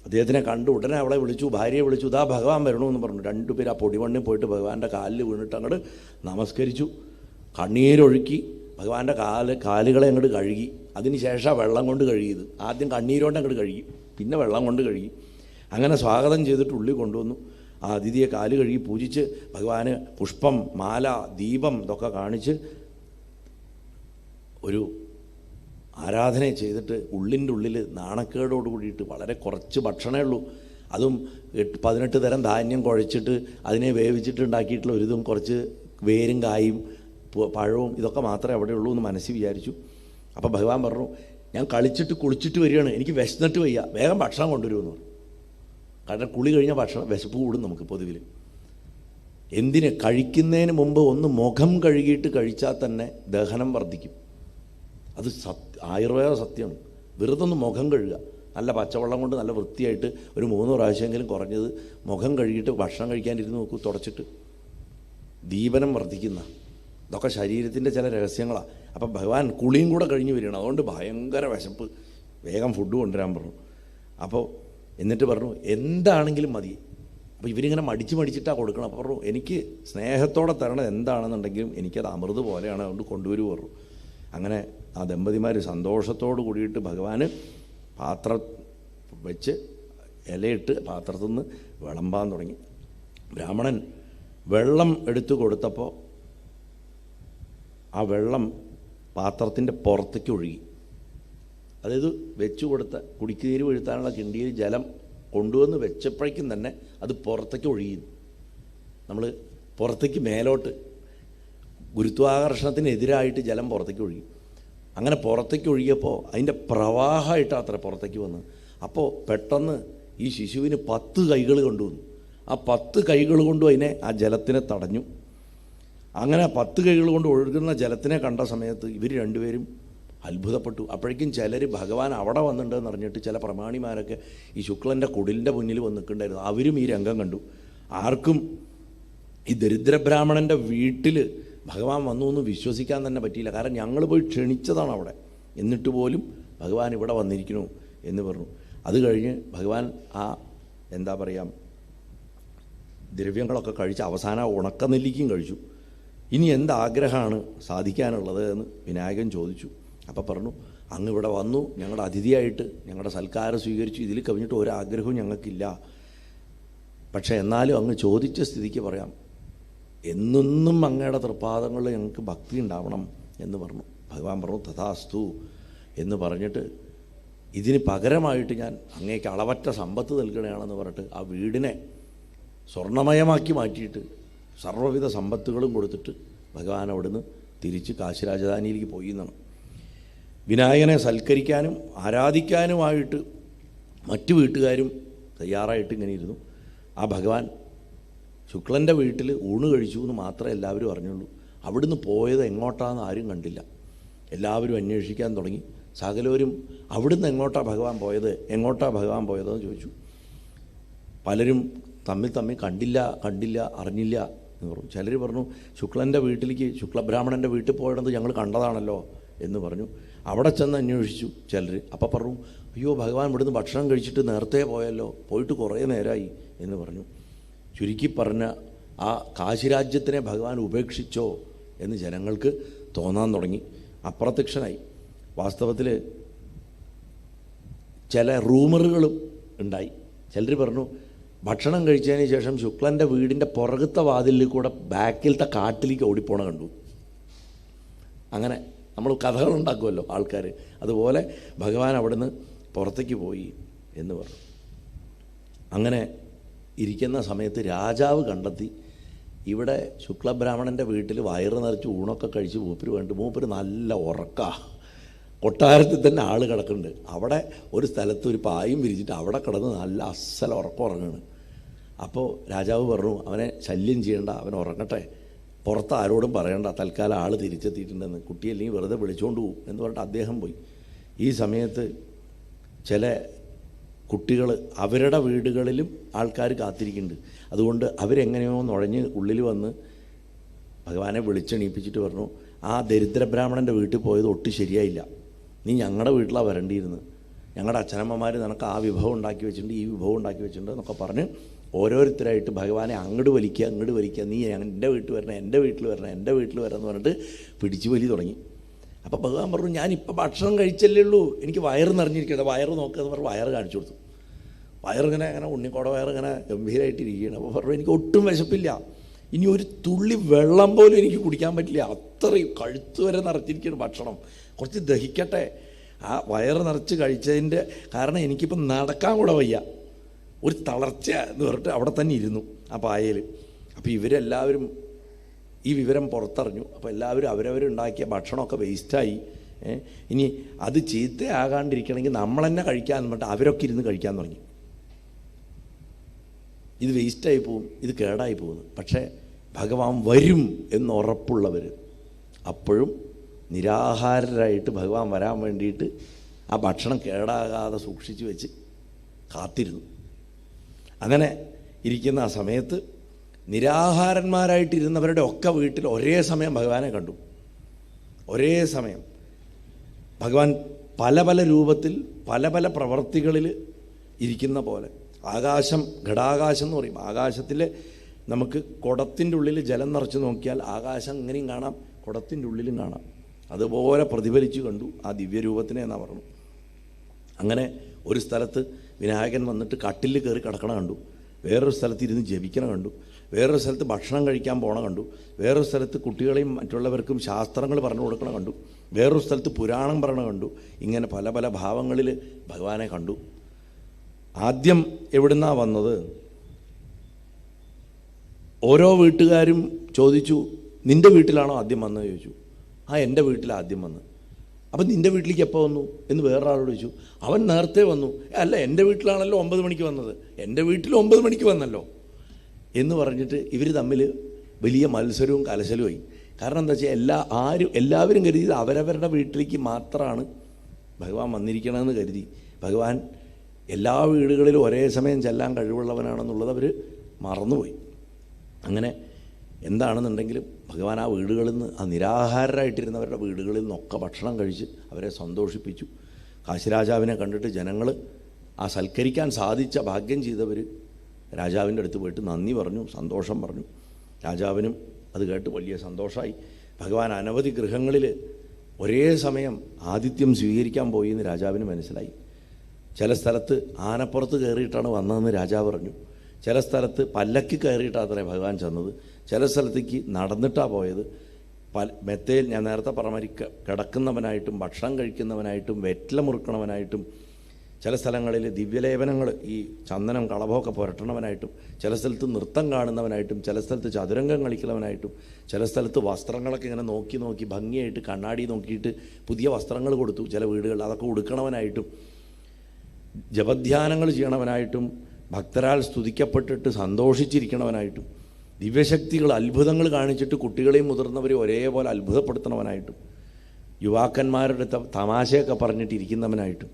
അദ്ദേഹത്തിനെ കണ്ടു ഉടനെ അവളെ വിളിച്ചു, ഭാര്യയെ വിളിച്ചു, ഇതാ ഭഗവാൻ വരണമെന്ന് പറഞ്ഞു. രണ്ടുപേർ ആ പൊടിമണ്ണിൽ പോയിട്ട് ഭഗവാന്റെ കാലിൽ വീണിട്ട് അങ്ങോട്ട് നമസ്കരിച്ചു. കണ്ണീരൊഴുക്കി ഭഗവാന്റെ കാലുകളെ അങ്ങോട്ട് കഴുകി. അതിന് ശേഷം വെള്ളം കൊണ്ട് കഴുകിയത്. ആദ്യം കണ്ണീരോണ്ട് അങ്ങോട്ട് കഴുകി, പിന്നെ വെള്ളം കൊണ്ട് കഴുകി. അങ്ങനെ സ്വാഗതം ചെയ്തിട്ട് ഉള്ളിൽ കൊണ്ടുവന്നു. ആ അതിഥിയെ കാല് കഴുകി പൂജിച്ച് ഭഗവാന് പുഷ്പം, മാല, ദീപം ഇതൊക്കെ കാണിച്ച് ഒരു ആരാധന ചെയ്തിട്ട് ഉള്ളിൻ്റെ ഉള്ളിൽ നാണക്കേടോട് കൂടിയിട്ട് വളരെ കുറച്ച് ഭക്ഷണമേ ഉള്ളൂ. അതും 18 തരം ധാന്യം കുഴച്ചിട്ട് അതിനെ വേവിച്ചിട്ട് ഉണ്ടാക്കിയിട്ടുള്ള ഒരിതും കുറച്ച് വേരും കായും പഴവും ഇതൊക്കെ മാത്രമേ അവിടെ ഉള്ളൂ എന്ന് മനസ്സിൽ വിചാരിച്ചു. അപ്പോൾ ഭഗവാൻ പറഞ്ഞു, ഞാൻ കളിച്ചിട്ട് കുളിച്ചിട്ട് വരികയാണ്, എനിക്ക് വിശന്നിട്ട് വയ്യ, വേഗം ഭക്ഷണം കൊണ്ടുവരുമെന്ന് പറഞ്ഞു. കാരണം കുളി കഴിഞ്ഞ ഭക്ഷണം വിശപ്പ് കൂടും നമുക്ക് പൊതുവിൽ. എന്തിന്? കഴിക്കുന്നതിന് മുമ്പ് ഒന്ന് മുഖം കഴുകിയിട്ട് കഴിച്ചാൽ തന്നെ ദഹനം വർദ്ധിക്കും. അത് ആയുർവേദ സത്യമാണ്. വെറുതെ ഒന്ന് മുഖം കഴുകുക, നല്ല പച്ചവെള്ളം കൊണ്ട് നല്ല വൃത്തിയായിട്ട് ഒരു 3 പ്രാവശ്യമെങ്കിലും കുറഞ്ഞത് മുഖം കഴുകിയിട്ട് ഭക്ഷണം കഴിക്കാനിരുന്ന് നോക്കൂ, തുടച്ചിട്ട്. ദീപനം വർദ്ധിക്കുന്ന ഇതൊക്കെ ശരീരത്തിൻ്റെ ചില രഹസ്യങ്ങളാണ്. അപ്പം ഭഗവാൻ കുളിയും കൂടെ കഴിഞ്ഞ് വരികയാണ്. അതുകൊണ്ട് ഭയങ്കര വിശപ്പ്, വേഗം ഫുഡ് കൊണ്ടുവരാൻ പറഞ്ഞു. അപ്പോൾ എന്നിട്ട് പറഞ്ഞു, എന്താണെങ്കിലും മതി. അപ്പോൾ ഇവരിങ്ങനെ മടിച്ചിട്ടാണ് കൊടുക്കണം. അപ്പോൾ പറഞ്ഞു, എനിക്ക് സ്നേഹത്തോടെ തരണം എന്താണെന്നുണ്ടെങ്കിലും എനിക്കത് അമൃത് പോലെയാണ്, അതുകൊണ്ട് കൊണ്ടുവരൂ പറഞ്ഞു. അങ്ങനെ ആ ദമ്പതിമാർ സന്തോഷത്തോട് കൂടിയിട്ട് ഭഗവാന് പാത്രം വെച്ച് ഇലയിട്ട് പാത്രത്തിൽ നിന്ന് വിളമ്പാൻ തുടങ്ങി. ബ്രാഹ്മണൻ വെള്ളം എടുത്തു കൊടുത്തപ്പോൾ ആ വെള്ളം പാത്രത്തിൻ്റെ പുറത്തേക്ക് ഒഴുകി. അതായത് വെച്ചു കൊടുത്ത കുടിക്കുനീര് വീഴ്ത്താനുള്ള കിണ്ടിയിൽ ജലം കൊണ്ടുവന്ന് വെച്ചപ്പോഴേക്കും തന്നെ അത് പുറത്തേക്ക് ഒഴുകി. നമ്മൾ പുറത്തേക്ക് മേലോട്ട് ഗുരുത്വാകർഷണത്തിനെതിരായിട്ട് ജലം പുറത്തേക്ക് ഒഴുകി. അങ്ങനെ പുറത്തേക്ക് ഒഴുകിയപ്പോൾ അതിൻ്റെ പ്രവാഹമായിട്ടാണ് അത്ര പുറത്തേക്ക് വന്നത്. അപ്പോൾ പെട്ടെന്ന് ഈ ശിശുവിന് 10 കൈകൾ കൊണ്ടുവന്നു. ആ 10 കൈകൾ കൊണ്ടും അതിനെ ആ ജലത്തിനെ തടഞ്ഞു. അങ്ങനെ 10 കൈകൾ കൊണ്ട് ഒഴുകുന്ന ജലത്തിനെ കണ്ട സമയത്ത് ഇവർ രണ്ടുപേരും അത്ഭുതപ്പെട്ടു. അപ്പോഴേക്കും ചിലർ ഭഗവാൻ അവിടെ വന്നിട്ടുണ്ടെന്ന് അറിഞ്ഞിട്ട് ചില പ്രമാണിമാരൊക്കെ ഈ ശുക്ലൻ്റെ കുടിലിൻ്റെ മുന്നിൽ വന്ന് നിൽക്കുന്നുണ്ടായിരുന്നു. അവരും ഈ രംഗം കണ്ടു. ആർക്കും ഈ ദരിദ്രബ്രാഹ്മണൻ്റെ വീട്ടിൽ ഭഗവാൻ വന്നു എന്ന് വിശ്വസിക്കാൻ തന്നെ പറ്റിയില്ല. കാരണം ഞങ്ങൾ പോയി ക്ഷണിച്ചതാണ് അവിടെ, എന്നിട്ട് പോലും ഭഗവാൻ ഇവിടെ വന്നിരിക്കുന്നു എന്ന് പറഞ്ഞു. അത് കഴിഞ്ഞ് ഭഗവാൻ ആ എന്താ പറയുക ദ്രവ്യങ്ങളൊക്കെ കഴിച്ച് അവസാനം ഉണക്കനെല്ലിക്കും കഴിച്ചു. ഇനി എന്താഗ്രഹമാണ് സാധിക്കാനുള്ളത് എന്ന് വിനായകൻ ചോദിച്ചു. അപ്പോൾ പറഞ്ഞു, അങ്ങ് ഇവിടെ വന്നു, ഞങ്ങളുടെ അതിഥിയായിട്ട് ഞങ്ങളുടെ സൽക്കാരം സ്വീകരിച്ചു, ഇതിൽ കവിഞ്ഞിട്ട് ഒരാഗ്രഹവും ഞങ്ങൾക്കില്ല. പക്ഷേ എന്നാലും അങ്ങ് ചോദിച്ച സ്ഥിതിക്ക് പറയാം, എന്നെന്നും അങ്ങയുടെ തൃപ്പാദങ്ങളിൽ ഞങ്ങൾക്ക് ഭക്തി ഉണ്ടാവണം എന്ന് പറഞ്ഞു. ഭഗവാൻ പറഞ്ഞു, തഥാസ്തു എന്ന് പറഞ്ഞിട്ട് ഇതിന് പകരമായിട്ട് ഞാൻ അങ്ങേക്ക് അളവറ്റ സമ്പത്ത് നൽകണയാണെന്ന് പറഞ്ഞിട്ട് ആ വീടിനെ സ്വർണ്ണമയമാക്കി മാറ്റിയിട്ട് സർവ്വവിധ സമ്പത്തുകളും കൊടുത്തിട്ട് ഭഗവാൻ അവിടുന്ന് തിരിച്ച് കാശി രാജധാനിയിലേക്ക് പോയി എന്നാണ്. വിനായകനെ സൽക്കരിക്കാനും ആരാധിക്കാനുമായിട്ട് മറ്റു വീട്ടുകാരും തയ്യാറായിട്ട് ഇങ്ങനെ ഇരുന്നു. ആ ഭഗവാൻ ശുക്ലൻ്റെ വീട്ടിൽ ഊണ് കഴിച്ചു എന്ന് മാത്രമേ എല്ലാവരും അറിഞ്ഞുള്ളൂ. അവിടുന്ന് പോയത് എങ്ങോട്ടാണെന്ന് ആരും കണ്ടില്ല. എല്ലാവരും അന്വേഷിക്കാൻ തുടങ്ങി. സകലവരും അവിടുന്ന് എങ്ങോട്ടാണ് ഭഗവാൻ പോയതെന്ന് ചോദിച്ചു. പലരും തമ്മിൽ കണ്ടില്ല അറിഞ്ഞില്ല എന്ന് പറഞ്ഞു. ചിലർ പറഞ്ഞു, ശുക്ലൻ്റെ വീട്ടിലേക്ക് ശുക്ലബ്രാഹ്മണൻ്റെ വീട്ടിൽ പോയത് ഞങ്ങൾ കണ്ടതാണല്ലോ എന്ന് പറഞ്ഞു. അവിടെ ചെന്ന് അന്വേഷിച്ചു ചിലർ. അപ്പം പറഞ്ഞു, അയ്യോ ഭഗവാൻ ഇവിടുന്ന് ഭക്ഷണം കഴിച്ചിട്ട് നേരത്തെ പോയല്ലോ, പോയിട്ട് കുറേ നേരമായി എന്ന് പറഞ്ഞു. ചുരുക്കി പറഞ്ഞ ആ കാശിരാജ്യത്തിനെ ഭഗവാൻ ഉപേക്ഷിച്ചോ എന്ന് ജനങ്ങൾക്ക് തോന്നാൻ തുടങ്ങി. അപ്രത്യക്ഷനായി. വാസ്തവത്തിൽ ചില റൂമറുകളും ഉണ്ടായി. ചിലർ പറഞ്ഞു, ഭക്ഷണം കഴിച്ചതിന് ശേഷം ശുക്ലൻ്റെ വീടിൻ്റെ പുറകത്തെ വാതിലിൽ കൂടെ ബാക്കിലത്തെ കാട്ടിലേക്ക് ഓടിപ്പോണ കണ്ടു. അങ്ങനെ നമ്മൾ കഥകളുണ്ടാക്കുമല്ലോ ആൾക്കാർ, അതുപോലെ ഭഗവാൻ അവിടുന്ന് പുറത്തേക്ക് പോയി എന്ന് പറഞ്ഞു. അങ്ങനെ ഇരിക്കുന്ന സമയത്ത് രാജാവ് കണ്ടെത്തി, ഇവിടെ ശുക്ലബ്രാഹ്മണൻ്റെ വീട്ടിൽ വയറ് നിറച്ച് ഊണൊക്കെ കഴിച്ച് മൂപ്പര് നല്ല ഉറക്കാണ്. കൊട്ടാരത്തിൽ തന്നെ ആൾ കിടക്കുന്നുണ്ട്. അവിടെ ഒരു സ്ഥലത്ത് ഒരു പായും വിരിച്ചിട്ട് അവിടെ കിടന്ന് നല്ല അസ്സല ഉറക്കം ഉറങ്ങുകയാണ്. അപ്പോൾ രാജാവ് പറഞ്ഞു, അവനെ ശല്യം ചെയ്യണ്ട, അവൻ ഉറങ്ങട്ടെ, പുറത്ത് ആരോടും പറയണ്ട, തൽക്കാലം ആൾ തിരിച്ചെത്തിയിട്ടുണ്ടെന്ന്, കുട്ടിയല്ലെങ്കിൽ വെറുതെ വിളിച്ചുകൊണ്ട് പോകും എന്ന് പറഞ്ഞിട്ട് അദ്ദേഹം പോയി. ഈ സമയത്ത് ചില കുട്ടികൾ അവരുടെ വീടുകളിലും ആൾക്കാർ കാത്തിരിക്കുന്നുണ്ട്. അതുകൊണ്ട് അവരെങ്ങനെയോ നുഴഞ്ഞ് ഉള്ളിൽ വന്ന് ഭഗവാനെ വിളിച്ചെണീപ്പിച്ചിട്ട് പറഞ്ഞു, ആ ദരിദ്ര ബ്രാഹ്മണൻ്റെ വീട്ടിൽ പോയത് ഒട്ടും ശരിയായില്ല, നീ ഞങ്ങളുടെ വീട്ടിലാണ് വരേണ്ടിയിരുന്നത്, ഞങ്ങളുടെ അച്ഛനമ്മമാർ നിനക്ക് ആ വിഭവം ഉണ്ടാക്കി വെച്ചിട്ടുണ്ട്, ഈ വിഭവം ഉണ്ടാക്കി വെച്ചിട്ടുണ്ട് എന്നൊക്കെ പറഞ്ഞ് ഓരോരുത്തരായിട്ട് ഭഗവാനെ അങ്ങോട്ട് വലിക്കുക, നീ എൻ്റെ വീട്ടിൽ വരണം, എൻ്റെ വീട്ടിൽ വരണം എന്ന് പറഞ്ഞിട്ട് പിടിച്ചു വലി തുടങ്ങി. അപ്പോൾ ഭഗവാൻ പറഞ്ഞു, ഞാനിപ്പോൾ ഭക്ഷണം കഴിച്ചല്ലേ ഉള്ളൂ, എനിക്ക് വയറ് നിറഞ്ഞിരിക്കുന്നത്, വയറ് നോക്കുക എന്ന് പറഞ്ഞ് വയറ് കാണിച്ചു കൊടുത്തു. വയറിങ്ങനെ ഉണ്ണിക്കോട വയറിങ്ങനെ ഗംഭീരമായിട്ടിരിക്കുകയാണ്. അപ്പോൾ പറഞ്ഞു, എനിക്ക് ഒട്ടും വിശപ്പില്ല, ഇനി ഒരു തുള്ളി വെള്ളം പോലും എനിക്ക് കുടിക്കാൻ പറ്റില്ല, അത്രയും കഴുത്ത് വരെ നിറച്ചിരിക്കുകയാണ് ഭക്ഷണം, കുറച്ച് ദഹിക്കട്ടെ. ആ വയറ് നിറച്ച് കഴിച്ചതിൻ്റെ കാരണം എനിക്കിപ്പം നടക്കാൻ കൂടെ വയ്യ, ഒരു തളർച്ച എന്ന് പറഞ്ഞിട്ട് അവിടെ തന്നെ ഇരുന്നു ആ പായയിൽ. അപ്പോൾ ഇവരെല്ലാവരും ഈ വിവരം പുറത്തറിഞ്ഞു. അപ്പോൾ എല്ലാവരും അവരവരുണ്ടാക്കിയ ഭക്ഷണമൊക്കെ വേസ്റ്റായി. ഇനി അത് ചീത്തയാകാണ്ടിരിക്കണമെങ്കിൽ നമ്മൾ തന്നെ കഴിക്കാമെന്ന് പറഞ്ഞിട്ട് അവരൊക്കെ ഇരുന്ന് കഴിക്കാൻ തുടങ്ങി. ഇത് വേസ്റ്റായി പോവും, ഇത് കേടായി പോകുന്നു. പക്ഷേ ഭഗവാൻ വരും എന്നുറപ്പുള്ളവർ അപ്പോഴും നിരാഹാരരായിട്ട് ഭഗവാൻ വരാൻ വേണ്ടിയിട്ട് ആ ഭക്ഷണം കേടാകാതെ സൂക്ഷിച്ച് വെച്ച് കാത്തിരുന്നു. അങ്ങനെ ഇരിക്കുന്ന ആ സമയത്ത് നിരാഹാരന്മാരായിട്ടിരുന്നവരുടെ ഒക്കെ വീട്ടിൽ ഒരേ സമയം ഭഗവാനെ കണ്ടു. ഒരേ സമയം ഭഗവാൻ പല പല രൂപത്തിൽ പല പല പ്രവർത്തികളിൽ ഇരിക്കുന്ന പോലെ. ആകാശം, ഘടാകാശം എന്ന് പറയും. ആകാശത്തിൽ നമുക്ക് കുടത്തിൻ്റെ ഉള്ളിൽ ജലം നിറച്ച് നോക്കിയാൽ ആകാശം ഇങ്ങനെയും കാണാം, കുടത്തിൻ്റെ ഉള്ളിലും കാണാം. അതുപോലെ പ്രതിഫലിച്ചു കണ്ടു ആ ദിവ്യരൂപത്തിനെ എന്നാണ് പറഞ്ഞു. അങ്ങനെ ഒരു സ്ഥലത്ത് വിനായകൻ വന്നിട്ട് കട്ടിലിൽ കയറി കിടക്കണ കണ്ടു, വേറൊരു സ്ഥലത്ത് ഇരുന്ന് ജപിക്കണ കണ്ടു, വേറൊരു സ്ഥലത്ത് ഭക്ഷണം കഴിക്കാൻ പോണ കണ്ടു, വേറൊരു സ്ഥലത്ത് കുട്ടികളെയും മറ്റുള്ളവർക്കും ശാസ്ത്രങ്ങൾ പറഞ്ഞു കൊടുക്കണ കണ്ടു, വേറൊരു സ്ഥലത്ത് പുരാണം പറയണ കണ്ടു. ഇങ്ങനെ പല പല ഭാവങ്ങളിൽ ഭഗവാനെ കണ്ടു. ആദ്യം എവിടുന്നാണ് വന്നത്? ഓരോ വീട്ടുകാരും ചോദിച്ചു, നിൻ്റെ വീട്ടിലാണോ ആദ്യം വന്നത് ചോദിച്ചു. ആ, എൻ്റെ വീട്ടിലാണ് ആദ്യം വന്നത്. അപ്പം നിൻ്റെ വീട്ടിലേക്ക് എപ്പോൾ വന്നു എന്ന് വേറൊരാളോട് ചോദിച്ചു. അവൻ നേരത്തെ വന്നു. അല്ല, എൻ്റെ വീട്ടിലാണല്ലോ 9 മണിക്ക് വന്നത്, എൻ്റെ വീട്ടിൽ 9 മണിക്ക് വന്നല്ലോ എന്ന് പറഞ്ഞിട്ട് ഇവർ തമ്മിൽ വലിയ മത്സരവും കലശലുമായി. കാരണം എന്താ വെച്ചാൽ എല്ലാവരും കരുതി അവരവരുടെ വീട്ടിലേക്ക് മാത്രമാണ് ഭഗവാൻ വന്നിരിക്കണമെന്ന് കരുതി. ഭഗവാൻ എല്ലാ വീടുകളിലും ഒരേ സമയം ചെല്ലാൻ കഴിവുള്ളവനാണെന്നുള്ളത് അവർ മറന്നുപോയി. അങ്ങനെ എന്താണെന്നുണ്ടെങ്കിലും ഭഗവാൻ ആ വീടുകളിൽ നിന്ന്, ആ നിരാഹാരരായിട്ടിരുന്നവരുടെ വീടുകളിൽ നിന്നൊക്കെ ഭക്ഷണം കഴിച്ച് അവരെ സന്തോഷിപ്പിച്ചു. കാശിരാജാവിനെ കണ്ടിട്ട് ജനങ്ങൾ ആ സൽക്കരിക്കാൻ സാധിച്ച ഭാഗ്യം ചെയ്തവർ രാജാവിൻ്റെ അടുത്ത് പോയിട്ട് നന്ദി പറഞ്ഞു, സന്തോഷം പറഞ്ഞു. രാജാവിനും അത് കേട്ട് വലിയ സന്തോഷമായി. ഭഗവാൻ അനവധി ഗൃഹങ്ങളിൽ ഒരേ സമയം ആതിഥ്യം സ്വീകരിക്കാൻ പോയി എന്ന് രാജാവിന് മനസ്സിലായി. ചില സ്ഥലത്ത് ആനപ്പുറത്ത് കയറിയിട്ടാണ് വന്നതെന്ന് രാജാവ് പറഞ്ഞു. ചില സ്ഥലത്ത് പല്ലക്ക് കയറിയിട്ടാണ് അത്രേ ഭഗവാൻ ചെന്നത്. ചില സ്ഥലത്തേക്ക് നടന്നിട്ടാണ് പോയത്. മെത്തയിൽ ഞാൻ നേരത്തെ പറഞ്ഞ മാതിരി കിടക്കുന്നവനായിട്ടും ഭക്ഷണം കഴിക്കുന്നവനായിട്ടും വെറ്റില മുറുക്കണവനായിട്ടും, ചില സ്ഥലങ്ങളിൽ ദിവ്യലേപനങ്ങൾ ഈ ചന്ദനം കളഭമൊക്കെ പുരട്ടണവനായിട്ടും, ചില സ്ഥലത്ത് നൃത്തം കാണുന്നവനായിട്ടും, ചില സ്ഥലത്ത് ചതുരംഗം കളിക്കുന്നവനായിട്ടും, ചില സ്ഥലത്ത് വസ്ത്രങ്ങളൊക്കെ ഇങ്ങനെ നോക്കി നോക്കി ഭംഗിയായിട്ട് കണ്ണാടി നോക്കിയിട്ട് പുതിയ വസ്ത്രങ്ങൾ കൊടുത്തു ചില വീടുകളിൽ, അതൊക്കെ ഉടുക്കണവനായിട്ടും, ജപധ്യാനങ്ങൾ ചെയ്യണവനായിട്ടും, ഭക്തരാൽ സ്തുതിക്കപ്പെട്ടിട്ട് സന്തോഷിച്ചിരിക്കണവനായിട്ടും, ദിവ്യശക്തികൾ അത്ഭുതങ്ങൾ കാണിച്ചിട്ട് കുട്ടികളെയും മുതിർന്നവരെയും ഒരേപോലെ അത്ഭുതപ്പെടുത്തണവനായിട്ടും, യുവാക്കന്മാരുടെ തമാശയൊക്കെ പറഞ്ഞിട്ടിരിക്കുന്നവനായിട്ടും,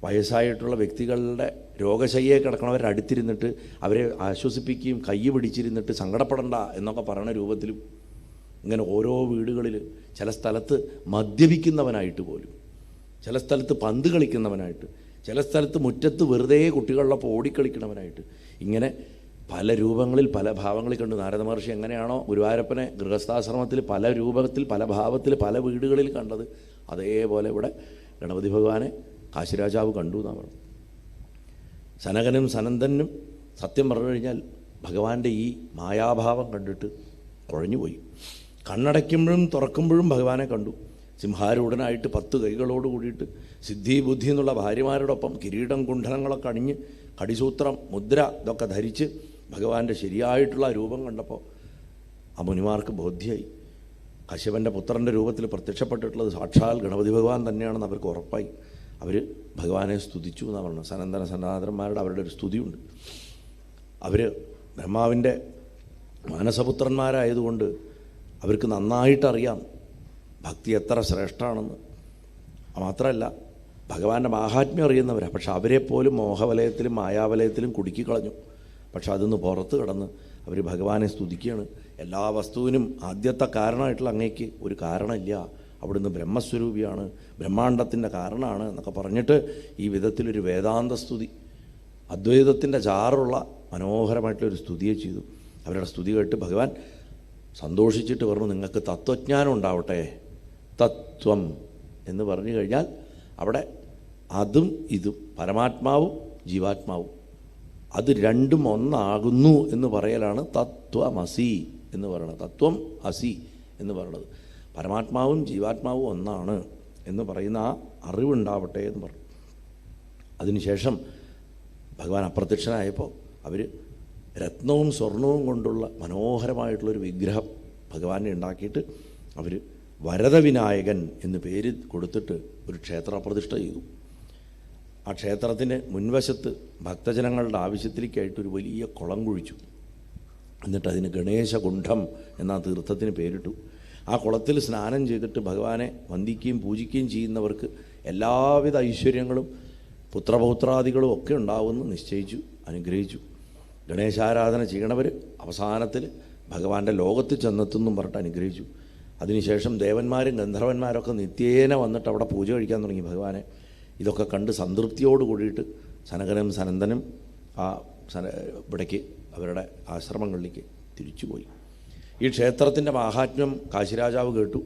വയസ്സായിട്ടുള്ള വ്യക്തികളുടെ രോഗശയ്യയെ കിടക്കണവരുടെ അടുത്തിരുന്നിട്ട് അവരെ ആശ്വസിപ്പിക്കുകയും കൈ പിടിച്ചിരുന്നിട്ട് സങ്കടപ്പെടണ്ട എന്നൊക്കെ പറയുന്ന രൂപത്തിലും, ഇങ്ങനെ ഓരോ വീടുകളിൽ ചില സ്ഥലത്ത് മദ്യപിക്കുന്നവനായിട്ട് പോലും, ചില സ്ഥലത്ത് പന്ത് കളിക്കുന്നവനായിട്ട്, ചില സ്ഥലത്ത് മുറ്റത്ത് വെറുതെ കുട്ടികളിലപ്പോൾ ഓടിക്കളിക്കണവനായിട്ട്, ഇങ്ങനെ പല രൂപങ്ങളിൽ പല ഭാവങ്ങളിൽ കണ്ടു. നാരദ മഹർഷി എങ്ങനെയാണോ ഗുരുവായൂരപ്പനെ ഗൃഹസ്ഥാശ്രമത്തിൽ പല രൂപത്തിൽ പല ഭാവത്തിൽ പല വീടുകളിൽ കണ്ടത്, അതേപോലെ ഇവിടെ ഗണപതി ഭഗവാനെ കാശിരാജാവ് കണ്ടു എന്നാണ് പറഞ്ഞത്. സനകനും സനന്ദനും സത്യം പറഞ്ഞു കഴിഞ്ഞാൽ ഭഗവാന്റെ ഈ മായാഭാവം കണ്ടിട്ട് കുഴഞ്ഞുപോയി. കണ്ണടയ്ക്കുമ്പോഴും തുറക്കുമ്പോഴും ഭഗവാനെ കണ്ടു. സിംഹാരൂഢനായിട്ട് 10 കൈകളോട് കൂടിയിട്ട് സിദ്ധി ബുദ്ധി എന്നുള്ള ഭാര്യമാരോടൊപ്പം കിരീടം കുണ്ഡലങ്ങളൊക്കെ അണിഞ്ഞ് കടിസൂത്രം മുദ്ര ഇതൊക്കെ ധരിച്ച് ഭഗവാന്റെ ശരിയായിട്ടുള്ള രൂപം കണ്ടപ്പോൾ ആ മുനിമാർക്ക് ബോധ്യമായി കശ്യപൻ്റെ പുത്രൻ്റെ രൂപത്തിൽ പ്രത്യക്ഷപ്പെട്ടിട്ടുള്ളത് സാക്ഷാൽ ഗണപതി ഭഗവാൻ തന്നെയാണെന്ന് അവർക്ക് ഉറപ്പായി. അവർ ഭഗവാനെ സ്തുതിച്ചു എന്നാണ് പറഞ്ഞത്. സനന്ദന സനാതനന്മാരുടെ അവരുടെ ഒരു സ്തുതിയുണ്ട്. അവർ ബ്രഹ്മാവിൻ്റെ മാനസപുത്രന്മാരായതുകൊണ്ട് അവർക്ക് നന്നായിട്ടറിയാം ഭക്തി എത്ര ശ്രേഷ്ഠമാണെന്ന്. മാത്രമല്ല ഭഗവാന്റെ മാഹാത്മ്യം അറിയുന്നവരാണ്. പക്ഷെ അവരെപ്പോലും മോഹവലയത്തിലും മായാവലയത്തിലും കുടുക്കിക്കളഞ്ഞു. പക്ഷെ അതിന്ന് പുറത്ത് കിടന്ന് അവർ ഭഗവാനെ സ്തുതിക്കുകയാണ്. എല്ലാ വസ്തുവിനും ആദ്യത്തെ കാരണമായിട്ടുള്ള അങ്ങേക്ക് ഒരു കാരണമില്ല, അവിടുന്ന് ബ്രഹ്മസ്വരൂപിയാണ്, ബ്രഹ്മാണ്ടത്തിൻ്റെ കാരണമാണ് എന്നൊക്കെ പറഞ്ഞിട്ട് ഈ വിധത്തിലൊരു വേദാന്ത സ്തുതി, അദ്വൈതത്തിൻ്റെ ചാറുള്ള മനോഹരമായിട്ടുള്ളൊരു സ്തുതിയെ ചെയ്തു. അവരുടെ സ്തുതി കേട്ട് ഭഗവാൻ സന്തോഷിച്ചിട്ട് പറഞ്ഞു, നിങ്ങൾക്ക് തത്വജ്ഞാനം ഉണ്ടാവട്ടെ. തത്വം എന്ന് പറഞ്ഞു കഴിഞ്ഞാൽ അവിടെ അതും ഇതും പരമാത്മാവും ജീവാത്മാവും അത് രണ്ടും ഒന്നാകുന്നു എന്ന് പറയലാണ് തത്വമസി എന്ന് പറയുന്നത്. തത്വം അസി എന്ന് പറയുന്നത് പരമാത്മാവും ജീവാത്മാവും ഒന്നാണ് എന്ന് പറയുന്ന ആ അറിവുണ്ടാവട്ടെ എന്ന് പറഞ്ഞു. അതിനുശേഷം ഭഗവാൻ അപ്രത്യക്ഷനായപ്പോൾ അവർ രത്നവും സ്വർണവും കൊണ്ടുള്ള മനോഹരമായിട്ടുള്ളൊരു വിഗ്രഹം ഭഗവാനെ ഉണ്ടാക്കിയിട്ട് അവർ വരദവിനായകൻ എന്ന് പേര് കൊടുത്തിട്ട് ഒരു ക്ഷേത്രപ്രതിഷ്ഠ ചെയ്തു. ആ ക്ഷേത്രത്തിൻ്റെ മുൻവശത്ത് ഭക്തജനങ്ങളുടെ ആവശ്യത്തിലേക്കായിട്ടൊരു വലിയ കുളം കുഴിച്ചു. എന്നിട്ട് അതിന് ഗണേശകുണ്ഠം എന്ന തീർത്ഥത്തിന് പേരിട്ടു. ആ കുളത്തിൽ സ്നാനം ചെയ്തിട്ട് ഭഗവാനെ വന്ദിക്കുകയും പൂജിക്കുകയും ചെയ്യുന്നവർക്ക് എല്ലാവിധ ഐശ്വര്യങ്ങളും പുത്രപൗത്രാദികളും ഒക്കെ ഉണ്ടാവുമെന്ന് നിശ്ചയിച്ചു, അനുഗ്രഹിച്ചു. ഗണേശാരാധന ചെയ്യണവർ അവസാനത്തിൽ ഭഗവാന്റെ ലോകത്ത് ചെന്നെത്തുന്നും പറഞ്ഞിട്ട് അനുഗ്രഹിച്ചു. അതിനുശേഷം ദേവന്മാരും ഗന്ധർവന്മാരൊക്കെ നിത്യേന വന്നിട്ട് അവിടെ പൂജ കഴിക്കാൻ തുടങ്ങി ഭഗവാനെ. ഇതൊക്കെ കണ്ട് സംതൃപ്തിയോട് കൂടിയിട്ട് സനകനും സനന്ദനും ആ ഇവിടേക്ക് അവരുടെ ആശ്രമങ്ങളിലേക്ക് തിരിച്ചുപോയി. ഈ ക്ഷേത്രത്തിൻ്റെ മാഹാത്മ്യം കാശിരാജാവ് കേട്ടു.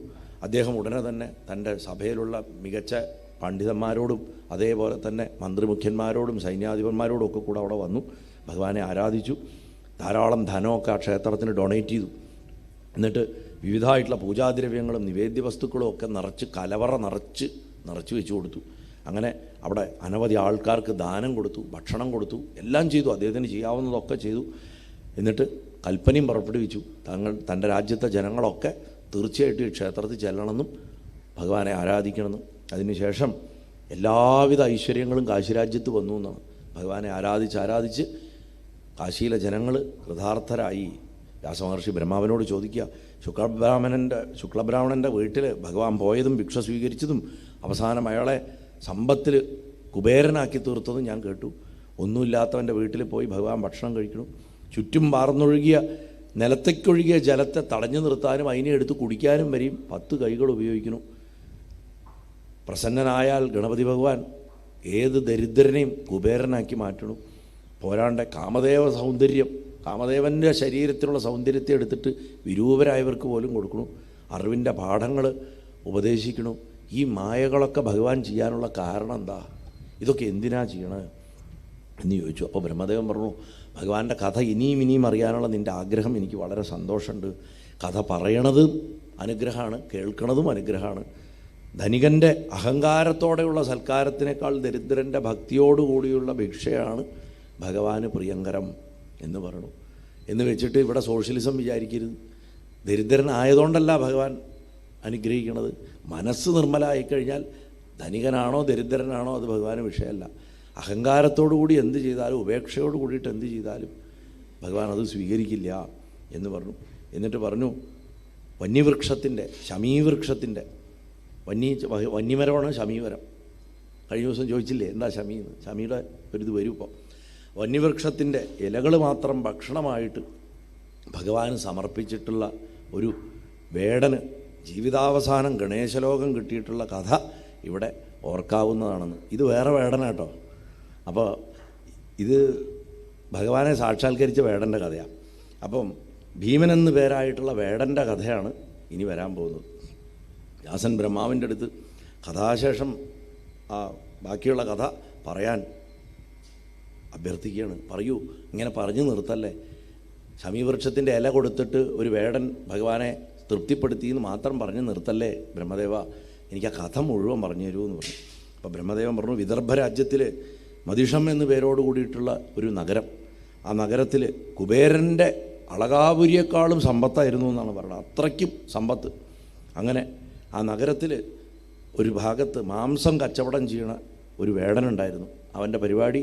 അദ്ദേഹം ഉടനെ തന്നെ തൻ്റെ സഭയിലുള്ള മികച്ച പണ്ഡിതന്മാരോടും അതേപോലെ തന്നെ മന്ത്രിമുഖ്യന്മാരോടും സൈന്യാധിപന്മാരോടും ഒക്കെ കൂടെ അവിടെ വന്നു ഭഗവാനെ ആരാധിച്ചു. ധാരാളം ധനമൊക്കെ ആ ക്ഷേത്രത്തിന് ഡൊണേറ്റ് ചെയ്തു. എന്നിട്ട് വിവിധമായിട്ടുള്ള പൂജാദ്രവ്യങ്ങളും നിവേദ്യ വസ്തുക്കളും ഒക്കെ നിറച്ച് കലവറ നിറച്ച് വെച്ചു കൊടുത്തു. അങ്ങനെ അവിടെ അനവധി ആൾക്കാർക്ക് ദാനം കൊടുത്തു, ഭക്ഷണം കൊടുത്തു, എല്ലാം ചെയ്തു. അദ്ദേഹത്തിന് ചെയ്യാവുന്നതൊക്കെ ചെയ്തു. എന്നിട്ട് കൽപ്പനയും പുറപ്പെടുവിച്ചു, തൻ്റെ രാജ്യത്തെ ജനങ്ങളൊക്കെ തീർച്ചയായിട്ടും ഈ ക്ഷേത്രത്തിൽ ചെല്ലണമെന്നും ഭഗവാനെ ആരാധിക്കണമെന്നും. അതിനുശേഷം എല്ലാവിധ ഐശ്വര്യങ്ങളും കാശിരാജ്യത്ത് വന്നു എന്നാണ്. ഭഗവാനെ ആരാധിച്ച് കാശിയിലെ ജനങ്ങൾ കൃതാർത്ഥരായി. വ്യാസമഹർഷി ബ്രഹ്മാവിനോട് ചോദിക്കുക, ശുക്ലബ്രാഹ്മണൻ്റെ വീട്ടിൽ ഭഗവാൻ പോയതും ഭിക്ഷ സ്വീകരിച്ചതും അവസാനം അയാളെ സമ്പത്തിൽ കുബേരനാക്കി തീർത്തതും ഞാൻ കേട്ടു. ഒന്നുമില്ലാത്തവൻ്റെ വീട്ടിൽ പോയി ഭഗവാൻ ഭക്ഷണം കഴിക്കണം. ചുറ്റും വാർന്നൊഴുകിയ നിലത്തേക്കൊഴുകിയ ജലത്തെ തടഞ്ഞു നിർത്താനും അതിനെ എടുത്ത് കുടിക്കാനും വരെയും 10 കൈകൾ ഉപയോഗിക്കണം. പ്രസന്നനായാൽ ഗണപതി ഭഗവാൻ ഏത് ദരിദ്രനെയും കുബേരനാക്കി മാറ്റണം. പോരാണ്ട് കാമദേവ സൗന്ദര്യം, കാമദേവൻ്റെ ശരീരത്തിലുള്ള സൗന്ദര്യത്തെ എടുത്തിട്ട് വിരൂപരായവർക്ക് പോലും കൊടുക്കണം. അറിവിൻ്റെ പാഠങ്ങൾ ഉപദേശിക്കണം. ഈ മായകളൊക്കെ ഭഗവാൻ ചെയ്യാനുള്ള കാരണം എന്താ? ഇതൊക്കെ എന്തിനാ ചെയ്യണത് എന്ന് ചോദിച്ചു. അപ്പോൾ ബ്രഹ്മദേവൻ പറഞ്ഞു, ഭഗവാന്റെ കഥ ഇനിയും ഇനിയും അറിയാനുള്ള നിൻ്റെ ആഗ്രഹം എനിക്ക് വളരെ സന്തോഷമുണ്ട്. കഥ പറയണതും അനുഗ്രഹമാണ്, കേൾക്കണതും അനുഗ്രഹമാണ്. ധനികൻ്റെ അഹങ്കാരത്തോടെയുള്ള സൽക്കാരത്തിനേക്കാൾ ദരിദ്രൻ്റെ ഭക്തിയോടുകൂടിയുള്ള ഭിക്ഷയാണ് ഭഗവാന് പ്രിയങ്കരം എന്ന് പറഞ്ഞു. എന്ന് വെച്ചിട്ട് ഇവിടെ സോഷ്യലിസം വിചാരിക്കരുത്. ദരിദ്രനായതുകൊണ്ടല്ല ഭഗവാൻ അനുഗ്രഹിക്കണത്. മനസ്സ് നിർമ്മലമായിക്കഴിഞ്ഞാൽ ധനികനാണോ ദരിദ്രനാണോ അത് ഭഗവാന് വിഷയമല്ല. അഹങ്കാരത്തോടുകൂടി എന്ത് ചെയ്താലും, ഉപേക്ഷയോട് കൂടിയിട്ട് എന്ത് ചെയ്താലും ഭഗവാൻ അത് സ്വീകരിക്കില്ല എന്ന് പറഞ്ഞു. എന്നിട്ട് പറഞ്ഞു, വന്യവൃക്ഷത്തിൻ്റെ, ശമീവൃക്ഷത്തിൻ്റെ, വന്യമരമാണ് ശമീവരം. കഴിഞ്ഞ ദിവസം ചോദിച്ചില്ലേ എന്താ ശമി എന്ന്? ശമിയുടെ ഒരിത് വരും. ഇപ്പോൾ വന്യവൃക്ഷത്തിൻ്റെ ഇലകൾ മാത്രം ഭക്ഷണമായിട്ട് ഭഗവാന് സമർപ്പിച്ചിട്ടുള്ള ഒരു വേടന് ജീവിതാവസാനം ഗണേശലോകം കിട്ടിയിട്ടുള്ള കഥ ഇവിടെ ഓർക്കാവുന്നതാണെന്ന്. ഇത് വേറെ വേടനാട്ടോ. അപ്പോൾ ഇത് ഭഗവാനെ സാക്ഷാത്കരിച്ച വേടൻ്റെ കഥയാണ്. അപ്പം ഭീമൻ എന്ന് പേരായിട്ടുള്ള വേടൻ്റെ കഥയാണ് ഇനി വരാൻ പോകുന്നത്. വ്യാസൻ ബ്രഹ്മാവിൻ്റെ അടുത്ത് കഥാശേഷം ബാക്കിയുള്ള കഥ പറയാൻ അഭ്യർത്ഥിക്കുകയാണ്. പറയൂ, ഇങ്ങനെ പറഞ്ഞു നിർത്തല്ലേ. ശമീവൃക്ഷത്തിൻ്റെ ഇല കൊടുത്തിട്ട് ഒരു വേടൻ ഭഗവാനെ തൃപ്തിപ്പെടുത്തിയെന്ന് മാത്രം പറഞ്ഞ് നിർത്തല്ലേ ബ്രഹ്മദേവ, എനിക്ക് ആ കഥ മുഴുവൻ പറഞ്ഞു തരൂ എന്ന് പറഞ്ഞു. അപ്പോൾ ബ്രഹ്മദേവൻ പറഞ്ഞു, വിദർഭ രാജ്യത്തിൽ മദിഷം എന്ന് പേരോട് കൂടിയിട്ടുള്ള ഒരു നഗരം, ആ നഗരത്തിൽ കുബേരൻ്റെ അളകാപുരിയേക്കാളും സമ്പത്തായിരുന്നു എന്നാണ് പറയുന്നത്. അത്രയ്ക്കും സമ്പത്ത്. അങ്ങനെ ആ നഗരത്തിൽ ഒരു ഭാഗത്ത് മാംസം കച്ചവടം ചെയ്യണ ഒരു വേടനുണ്ടായിരുന്നു. അവൻ്റെ പരിപാടി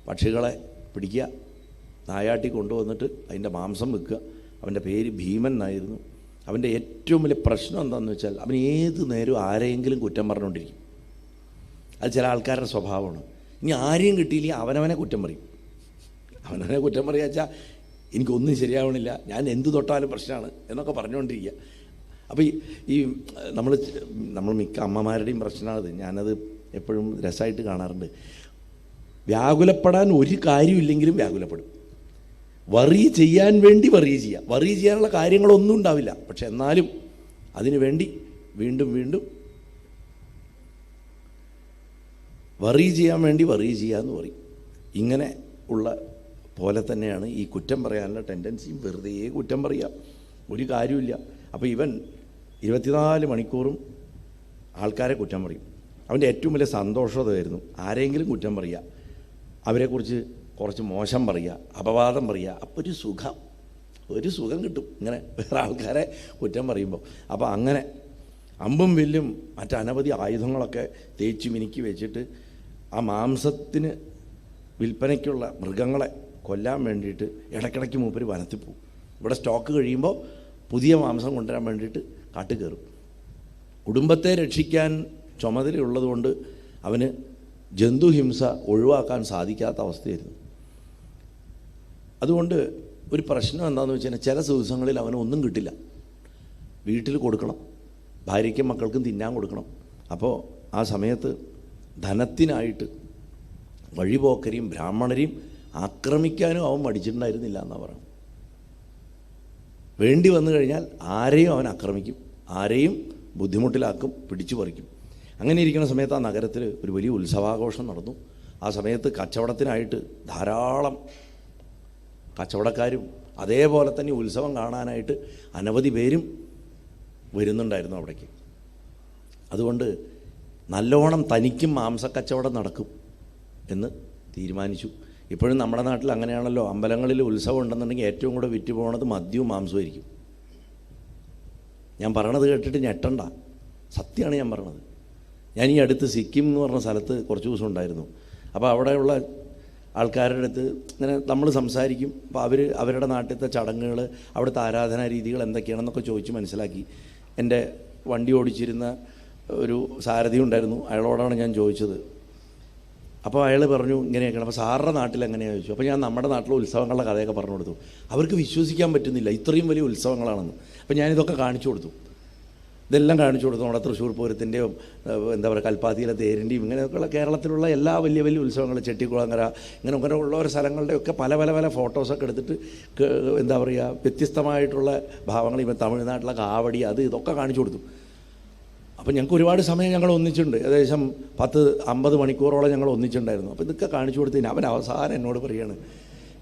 പക്ഷികളെ പിടിക്കുക, നായാട്ടി കൊണ്ടുവന്നിട്ട് അതിൻ്റെ മാംസം വിൽക്കുക. അവൻ്റെ പേര് ഭീമൻ എന്നായിരുന്നു. അവൻ്റെ ഏറ്റവും വലിയ പ്രശ്നം എന്താണെന്ന് വെച്ചാൽ അവൻ ഏത് നേരവും ആരെയെങ്കിലും കുറ്റം പറഞ്ഞുകൊണ്ടിരിക്കും. അത് ചില ആൾക്കാരുടെ സ്വഭാവമാണ്. ഇനി ആരെയും കിട്ടിയില്ലെങ്കിൽ അവനവനെ കുറ്റം പറയും. അവനവനെ കുറ്റം പറയുക വെച്ചാൽ എനിക്കൊന്നും ശരിയാവണില്ല, ഞാൻ എന്ത് തൊട്ടാലും പ്രശ്നമാണ് എന്നൊക്കെ പറഞ്ഞുകൊണ്ടിരിക്കുക. അപ്പോൾ ഈ നമ്മൾ മിക്ക അമ്മമാരുടെയും പ്രശ്നമാണത്. ഞാനത് എപ്പോഴും രസമായിട്ട് കാണാറുണ്ട്. വ്യാകുലപ്പെടാൻ ഒരു കാര്യമില്ലെങ്കിലും വ്യാകുലപ്പെടും. വറി ചെയ്യാൻ വേണ്ടി വറി ചെയ്യുക. വറി ചെയ്യാനുള്ള കാര്യങ്ങളൊന്നും ഉണ്ടാവില്ല, പക്ഷെ എന്നാലും അതിനു വേണ്ടി വീണ്ടും വീണ്ടും വറി ചെയ്യാൻ വേണ്ടി വറി ചെയ്യുക എന്ന് പറയും. ഇങ്ങനെ ഉള്ള പോലെ തന്നെയാണ് ഈ കുറ്റം പറയാനുള്ള ടെൻഡൻസിയും. വെറുതെ കുറ്റം പറയുക, ഒരു കാര്യമില്ല. അപ്പോൾ ഇവൻ 24 മണിക്കൂറും ആൾക്കാരെ കുറ്റം പറയും. അവൻ്റെ ഏറ്റവും വലിയ സന്തോഷമായിരുന്നു ആരെങ്കിലും കുറ്റം പറയുക, അവരെക്കുറിച്ച് കുറച്ച് മോശം പറയുക, അപവാദം പറയുക. അപ്പോൾ ഒരു സുഖം കിട്ടും ഇങ്ങനെ വേറെ ആൾക്കാരെ കുറ്റം പറയുമ്പോൾ. അപ്പോൾ അങ്ങനെ അമ്പും വില്ലും മറ്റനവധി ആയുധങ്ങളൊക്കെ തേച്ച് മിനുക്കി വെച്ചിട്ട് ആ മാംസത്തിന് വിൽപ്പനയ്ക്കുള്ള മൃഗങ്ങളെ കൊല്ലാൻ വേണ്ടിയിട്ട് ഇടയ്ക്കിടയ്ക്ക് മൂപ്പര് വനത്തിൽ പോകും. ഇവിടെ സ്റ്റോക്ക് കഴിയുമ്പോൾ പുതിയ മാംസം കൊണ്ടുവരാൻ വേണ്ടിയിട്ട് കാട്ടിൽ കയറും. കുടുംബത്തെ രക്ഷിക്കാൻ ചുമതലയുള്ളതുകൊണ്ട് അവന് ജന്തുഹിംസ ഒഴിവാക്കാൻ സാധിക്കാത്ത അവസ്ഥയായിരുന്നു. അതുകൊണ്ട് ഒരു പ്രശ്നം എന്താണെന്ന് വെച്ച് കഴിഞ്ഞാൽ ചില ദിവസങ്ങളിൽ അവന് ഒന്നും കിട്ടില്ല. വീട്ടിൽ കൊടുക്കണം, ഭാര്യയ്ക്കും മക്കൾക്കും തിന്നാൻ കൊടുക്കണം. അപ്പോൾ ആ സമയത്ത് ധനത്തിനായിട്ട് വഴിപോക്കരെയും ബ്രാഹ്മണരെയും ആക്രമിക്കാനും അവൻ മടിച്ചിട്ടുണ്ടായിരുന്നില്ല എന്നാണ് പറയുന്നത്. വേണ്ടി വന്നു കഴിഞ്ഞാൽ ആരെയും അവൻ ആക്രമിക്കും, ആരെയും ബുദ്ധിമുട്ടിലാക്കും, പിടിച്ചു പറിക്കും. അങ്ങനെ ഇരിക്കുന്ന സമയത്ത് ആ നഗരത്തിൽ ഒരു വലിയ ഉത്സവാഘോഷം നടന്നു. ആ സമയത്ത് കച്ചവടത്തിനായിട്ട് ധാരാളം കച്ചവടക്കാരും അതേപോലെ തന്നെ ഉത്സവം കാണാനായിട്ട് അനവധി പേരും വരുന്നുണ്ടായിരുന്നു അവിടേക്ക്. അതുകൊണ്ട് നല്ലോണം തനിക്കും മാംസക്കച്ചവടം നടക്കും എന്ന് തീരുമാനിച്ചു. ഇപ്പോഴും നമ്മുടെ നാട്ടിൽ അങ്ങനെയാണല്ലോ. അമ്പലങ്ങളിൽ ഉത്സവം ഉണ്ടെന്നുണ്ടെങ്കിൽ ഏറ്റവും കൂടെ വിറ്റ് പോകുന്നത് മദ്യവും മാംസമായിരിക്കും. ഞാൻ പറയണത് കേട്ടിട്ട് ഞെട്ടണ്ട, സത്യമാണ് ഞാൻ പറയണത്. ഞാൻ ഈ അടുത്ത് സിക്കിം എന്ന് പറഞ്ഞ സ്ഥലത്ത് കുറച്ച് ദിവസം ഉണ്ടായിരുന്നു. അപ്പോൾ അവിടെയുള്ള ആൾക്കാരുടെ അടുത്ത് ഇങ്ങനെ നമ്മൾ സംസാരിക്കും. അപ്പോൾ അവരുടെ നാട്ടിലത്തെ ചടങ്ങുകൾ, അവിടുത്തെ ആരാധനാ രീതികൾ എന്തൊക്കെയാണെന്നൊക്കെ ചോദിച്ച് മനസ്സിലാക്കി. എൻ്റെ വണ്ടി ഓടിച്ചിരുന്ന ഒരു സാരഥി ഉണ്ടായിരുന്നു, അയാളോടാണ് ഞാൻ ചോദിച്ചത്. അപ്പോൾ അയാൾ പറഞ്ഞു ഇങ്ങനെയൊക്കെയാണ്. അപ്പോൾ സാറിൻ്റെ നാട്ടിൽ എങ്ങനെയാണ് ചോദിച്ചു. അപ്പോൾ ഞാൻ നമ്മുടെ നാട്ടിലെ ഉത്സവങ്ങളുടെ കഥയൊക്കെ പറഞ്ഞു കൊടുത്തു. അവർക്ക് വിശ്വസിക്കാൻ പറ്റുന്നില്ല ഇത്രയും വലിയ ഉത്സവങ്ങളാണെന്ന്. അപ്പോൾ ഞാനിതൊക്കെ കാണിച്ചു കൊടുത്തു. ഇതെല്ലാം കാണിച്ചു കൊടുത്തു. നമ്മുടെ തൃശ്ശൂർ പൂരത്തിൻ്റെയും എന്താ പറയുക കൽപ്പാത്തിയിലെ തേരിൻ്റെയും ഇങ്ങനെയൊക്കെയുള്ള കേരളത്തിലുള്ള എല്ലാ വലിയ വലിയ ഉത്സവങ്ങൾ, ചെട്ടിക്കുളങ്ങര ഇങ്ങനെ ഉള്ള ഒരു സ്ഥലങ്ങളുടെയൊക്കെ പല പല പല ഫോട്ടോസൊക്കെ എടുത്തിട്ട് എന്താ പറയുക വ്യത്യസ്തമായിട്ടുള്ള ഭാവങ്ങൾ, ഇപ്പം തമിഴ്നാട്ടിലെ കാവടി അത് ഇതൊക്കെ കാണിച്ചു കൊടുത്തു. അപ്പം ഞങ്ങൾക്ക് ഒരുപാട് സമയം ഞങ്ങൾ ഒന്നിച്ചിട്ടുണ്ട്. ഏകദേശം 10-50 മണിക്കൂറോളം ഞങ്ങൾ ഒന്നിച്ചിട്ടുണ്ടായിരുന്നു. അപ്പോൾ ഇതൊക്കെ കാണിച്ചു കൊടുത്തതിന് അവൻ അവസാനം എന്നോട് പറയുകയാണ്,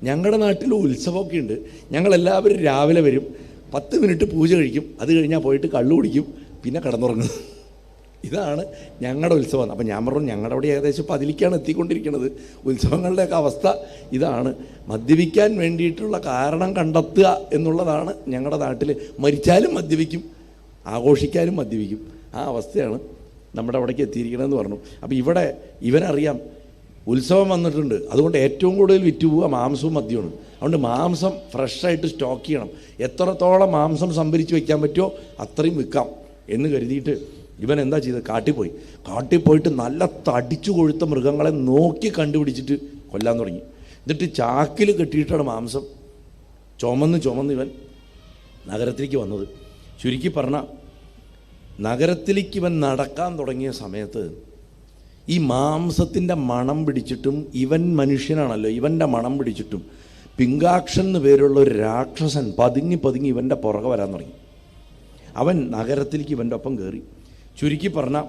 ഞങ്ങളുടെ നാട്ടിൽ ഉത്സവമൊക്കെ ഉണ്ട്, ഞങ്ങളെല്ലാവരും രാവിലെ വരും, 10 മിനിറ്റ് പൂജ കഴിക്കും, അത് കഴിഞ്ഞാൽ പോയിട്ട് കള്ളു കുടിക്കും, പിന്നെ കിടന്നുറങ്ങും. ഇതാണ് ഞങ്ങളുടെ ഉത്സവം. അപ്പം ഞാൻ പറഞ്ഞു, ഞങ്ങളുടെ അവിടെ ഏകദേശം 10ലേക്കാണ് എത്തിക്കൊണ്ടിരിക്കുന്നത്. ഉത്സവങ്ങളുടെയൊക്കെ അവസ്ഥ ഇതാണ്. മദ്യപിക്കാൻ വേണ്ടിയിട്ടുള്ള കാരണം കണ്ടെത്തുക എന്നുള്ളതാണ് ഞങ്ങളുടെ നാട്ടിൽ. മരിച്ചാലും മദ്യപിക്കും, ആഘോഷിക്കാനും മദ്യപിക്കും. ആ അവസ്ഥയാണ് നമ്മുടെ അവിടേക്ക് എത്തിയിരിക്കണമെന്ന് പറഞ്ഞു. അപ്പോൾ ഇവിടെ ഇവനറിയാം ഉത്സവം വന്നിട്ടുണ്ട്, അതുകൊണ്ട് ഏറ്റവും കൂടുതൽ വിറ്റുപോവുക മാംസവും മദ്യമാണ്. അതുകൊണ്ട് മാംസം ഫ്രഷായിട്ട് സ്റ്റോക്ക് ചെയ്യണം. എത്രത്തോളം മാംസം സംഭരിച്ച് വയ്ക്കാൻ പറ്റുമോ അത്രയും വിൽക്കാം എന്ന് കരുതിയിട്ട് ഇവൻ എന്താ ചെയ്തത്, കാട്ടിപ്പോയിട്ട് നല്ല തടിച്ചു കൊഴുത്ത മൃഗങ്ങളെ നോക്കി കണ്ടുപിടിച്ചിട്ട് കൊല്ലാൻ തുടങ്ങി. എന്നിട്ട് ചാക്കിൽ കെട്ടിയിട്ടാണ് മാംസം ചുമന്ന് ഇവൻ നഗരത്തിലേക്ക് വന്നത്. ചുരുക്കി പറഞ്ഞാൽ നഗരത്തിലേക്ക് ഇവൻ നടക്കാൻ തുടങ്ങിയ സമയത്ത് ഈ മാംസത്തിൻ്റെ മണം പിടിച്ചിട്ടും, ഇവൻ മനുഷ്യനാണല്ലോ, ഇവൻ്റെ മണം പിടിച്ചിട്ടും പിങ്കാക്ഷൻ എന്ന് പേരുള്ള ഒരു രാക്ഷസൻ പതുങ്ങി ഇവൻ്റെ പുറകെ വരാൻ തുടങ്ങി. അവൻ നഗരത്തിലേക്ക് ഇവൻ്റെ ഒപ്പം കയറി. ചുരുക്കി പറഞ്ഞാൽ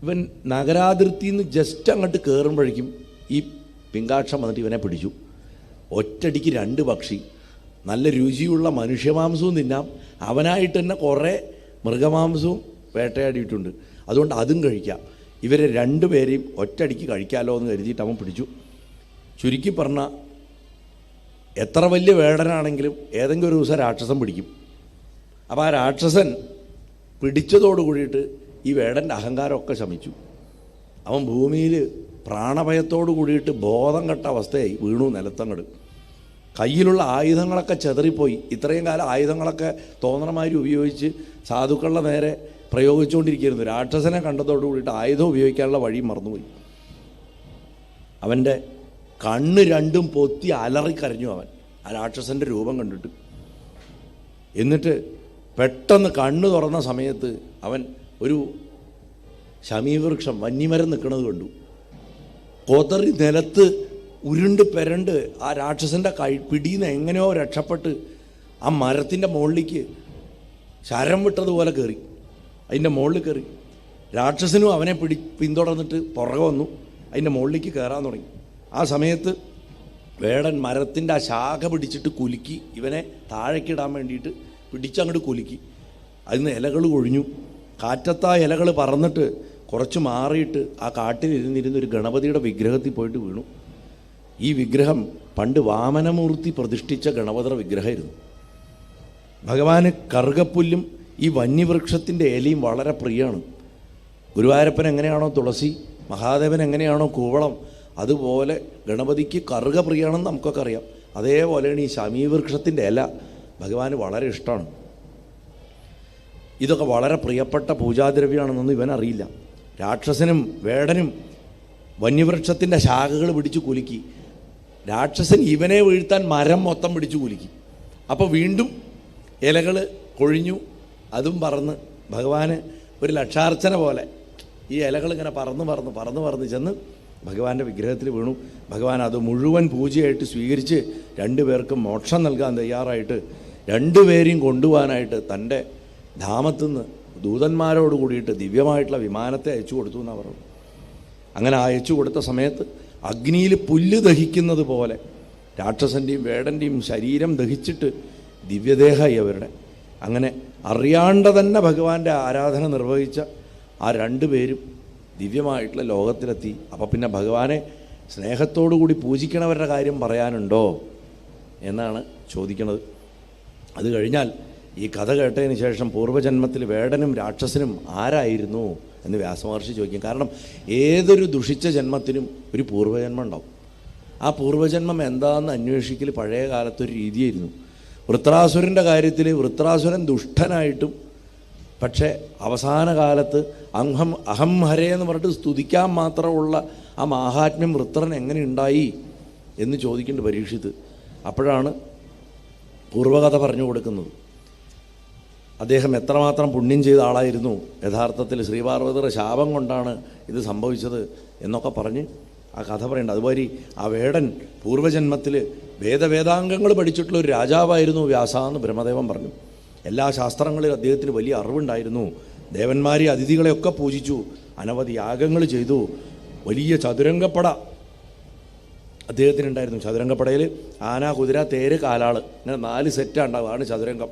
ഇവൻ നഗരാതിർത്തിയിൽ നിന്ന് ജസ്റ്റ് അങ്ങോട്ട് കയറുമ്പോഴേക്കും ഈ പിങ്കാക്ഷൻ വന്നിട്ട് ഇവനെ പിടിച്ചു. ഒറ്റടിക്ക് 2 പക്ഷി, നല്ല രുചിയുള്ള മനുഷ്യമാംസവും തിന്നാം, അവനായിട്ട് തന്നെ കുറേ മൃഗമാംസവും വേട്ടയാടിയിട്ടുണ്ട്, അതുകൊണ്ട് അതും കഴിക്കാം. ഇവരെ 2 പേരെയും ഒറ്റയടിക്ക് കഴിക്കാമല്ലോ എന്ന് കരുതിയിട്ട് അവൻ പിടിച്ചു. ചുരുക്കി പറഞ്ഞാൽ എത്ര വലിയ വേടനാണെങ്കിലും ഏതെങ്കിലും ഒരു ദിവസം രാക്ഷസൻ പിടിക്കും. അപ്പോൾ ആ രാക്ഷസൻ പിടിച്ചതോട് കൂടിയിട്ട് ഈ വേടൻ്റെ അഹങ്കാരമൊക്കെ ശമിച്ചു. അവൻ ഭൂമിയിൽ പ്രാണഭയത്തോടു കൂടിയിട്ട് ബോധം കെട്ട അവസ്ഥയായി വീണു നിലത്തങ്ങട്. കയ്യിലുള്ള ആയുധങ്ങളൊക്കെ ചെതറിപ്പോയി. ഇത്രയും കാലം ആയുധങ്ങളൊക്കെ തോന്നണമാതിരി ഉപയോഗിച്ച് സാധുക്കളുടെ നേരെ പ്രയോഗിച്ചുകൊണ്ടിരിക്കുകയായിരുന്നു. രാക്ഷസനെ കണ്ടതോടു കൂടിയിട്ട് ആയുധം ഉപയോഗിക്കാനുള്ള വഴി മറന്നുപോയി. അവൻ്റെ കണ്ണ് 2ഉം പൊത്തി അലറിക്കരഞ്ഞു അവൻ ആ രാക്ഷസൻ്റെ രൂപം കണ്ടിട്ട്. എന്നിട്ട് പെട്ടെന്ന് കണ്ണ് തുറന്ന സമയത്ത് അവൻ ഒരു ശമീവൃക്ഷം വന്യമരം നിൽക്കുന്നത് കണ്ടു. കൊതറി നിലത്ത് ഉരുണ്ട് പെരണ്ട് ആ രാക്ഷസൻ്റെ പിടിയിൽ നിന്ന് എങ്ങനെയോ രക്ഷപ്പെട്ട് ആ മരത്തിൻ്റെ മുകളിലേക്ക് ശരം വിട്ടതുപോലെ കയറി, അതിൻ്റെ മുകളിൽ കയറി. രാക്ഷസനും അവനെ പിന്തുടർന്നിട്ട് പുറകെ വന്നു, അതിൻ്റെ മുകളിലേക്ക് കയറാൻ തുടങ്ങി. ആ സമയത്ത് വേടൻ മരത്തിൻ്റെ ആ ശാഖ പിടിച്ചിട്ട് കുലുക്കി ഇവനെ താഴേക്കിടാൻ വേണ്ടിയിട്ട് പിടിച്ചങ്ങോട്ട് കുലുക്കി. അതിന് ഇലകൾ കൊഴിഞ്ഞു. കാറ്റത്താ ഇലകൾ പറന്നിട്ട് കുറച്ച് മാറിയിട്ട് ആ കാട്ടിലിരുന്നിരുന്നൊരു ഗണപതിയുടെ വിഗ്രഹത്തിൽ പോയിട്ട് വീണു. ഈ വിഗ്രഹം പണ്ട് വാമനമൂർത്തി പ്രതിഷ്ഠിച്ച ഗണപതിയുടെ വിഗ്രഹമായിരുന്നു. ഭഗവാന് കറുകപ്പുല്ലും ഈ വന്യവൃക്ഷത്തിൻ്റെ ഇലയും വളരെ പ്രിയമാണ്. ഗുരുവായൂരപ്പൻ എങ്ങനെയാണോ തുളസി, മഹാദേവൻ എങ്ങനെയാണോ കൂവളം, അതുപോലെ ഗണപതിക്ക് കറുക പ്രിയമാണെന്ന് നമുക്കൊക്കെ അറിയാം. അതേപോലെയാണ് ഈ ശമീവൃക്ഷത്തിൻ്റെ ഇല ഭഗവാന് വളരെ ഇഷ്ടമാണ്. ഇതൊക്കെ വളരെ പ്രിയപ്പെട്ട പൂജാദ്രവ്യമാണെന്നൊന്നും ഇവനറിയില്ല. രാക്ഷസനും വേടനും വന്യവൃക്ഷത്തിൻ്റെ ശാഖകൾ പിടിച്ച് കുലുക്കി. രാക്ഷസൻ ഇവനെ വീഴ്ത്താൻ മരം മൊത്തം പിടിച്ച് കുലുക്കി. അപ്പോൾ വീണ്ടും ഇലകൾ കൊഴിഞ്ഞു, അതും പറന്ന് ഭഗവാന് ഒരു ലക്ഷാർച്ചന പോലെ ഈ ഇലകൾ ഇങ്ങനെ പറന്ന് ചെന്ന് ഭഗവാന്റെ വിഗ്രഹത്തിൽ വീണു. ഭഗവാൻ അത് മുഴുവൻ പൂജയായിട്ട് സ്വീകരിച്ച് 2 പേർക്കും മോക്ഷം നൽകാൻ തയ്യാറായിട്ട് 2 പേരെയും കൊണ്ടുപോകാനായിട്ട് തൻ്റെ ധാമത്തുനിന്ന് ദൂതന്മാരോട് കൂടിയിട്ട് ദിവ്യമായിട്ടുള്ള വിമാനത്തെ അയച്ചു കൊടുത്തു എന്നാണ് പറഞ്ഞു. അങ്ങനെ അയച്ചു കൊടുത്ത സമയത്ത് അഗ്നിയിൽ പുല്ല് ദഹിക്കുന്നത് പോലെ രാക്ഷസൻ്റെയും വേടൻ്റെയും ശരീരം ദഹിച്ചിട്ട് ദിവ്യദേഹമായി അവരുടെ. അങ്ങനെ അറിയാണ്ട് തന്നെ ഭഗവാന്റെ ആരാധന നിർവഹിച്ച ആ 2 പേരും ദിവ്യമായിട്ടുള്ള ലോകത്തിലെത്തി. അപ്പോൾ പിന്നെ ഭഗവാനെ സ്നേഹത്തോടു കൂടി പൂജിക്കണവരുടെ കാര്യം പറയാനുണ്ടോ എന്നാണ് ചോദിക്കുന്നത്. അത് കഴിഞ്ഞാൽ ഈ കഥ കേട്ടതിന് ശേഷം പൂർവ്വജന്മത്തിൽ വേടനും രാക്ഷസനും ആരായിരുന്നു എന്ന് വ്യാസമഹർഷി ചോദിക്കും. കാരണം ഏതൊരു ദുഷിച്ച ജന്മത്തിനും ഒരു പൂർവ്വജന്മം ഉണ്ടാവും. ആ പൂർവ്വജന്മം എന്താണെന്ന് അന്വേഷിക്കൽ പഴയ കാലത്തൊരു രീതിയായിരുന്നു. വൃത്രാസുരൻ്റെ കാര്യത്തിൽ വൃത്രാസുരൻ ദുഷ്ടനായിട്ടും പക്ഷേ അവസാന കാലത്ത് അഹം ഹരേ എന്ന് പറഞ്ഞിട്ട് സ്തുതിക്കാൻ മാത്രമുള്ള ആ മാഹാത്മ്യം വൃത്രൻ എങ്ങനെ ഉണ്ടായി എന്ന് ചോദിക്കേണ്ട പരീക്ഷിത്ത്. അപ്പോഴാണ് പൂർവ്വകഥ പറഞ്ഞു കൊടുക്കുന്നത്. അദ്ദേഹം എത്രമാത്രം പുണ്യം ചെയ്ത ആളായിരുന്നു, യഥാർത്ഥത്തിൽ ശ്രീപാർവതിയുടെ ശാപം കൊണ്ടാണ് ഇത് സംഭവിച്ചത് എന്നൊക്കെ പറഞ്ഞ് ആ കഥ പറയുന്നുണ്ട്. അതുപോലെ ആ വേടൻ പൂർവ്വജന്മത്തിൽ വേദാംഗങ്ങൾ പഠിച്ചിട്ടുള്ള ഒരു രാജാവായിരുന്നു വ്യാസ എന്ന് ബ്രഹ്മദേവൻ പറഞ്ഞു. എല്ലാ ശാസ്ത്രങ്ങളിലും അദ്ദേഹത്തിന് വലിയ അറിവുണ്ടായിരുന്നു. ദേവന്മാരെ അതിഥികളെയൊക്കെ പൂജിച്ചു, അനവധി യാഗങ്ങൾ ചെയ്തു. വലിയ ചതുരംഗപ്പട അദ്ദേഹത്തിനുണ്ടായിരുന്നു. ചതുരംഗപ്പടയിൽ ആന, കുതിര, തേര്, കാലാള്, ഇങ്ങനെ 4 സെറ്റാണ് ഉണ്ടാവുക. അതാണ് ചതുരംഗം.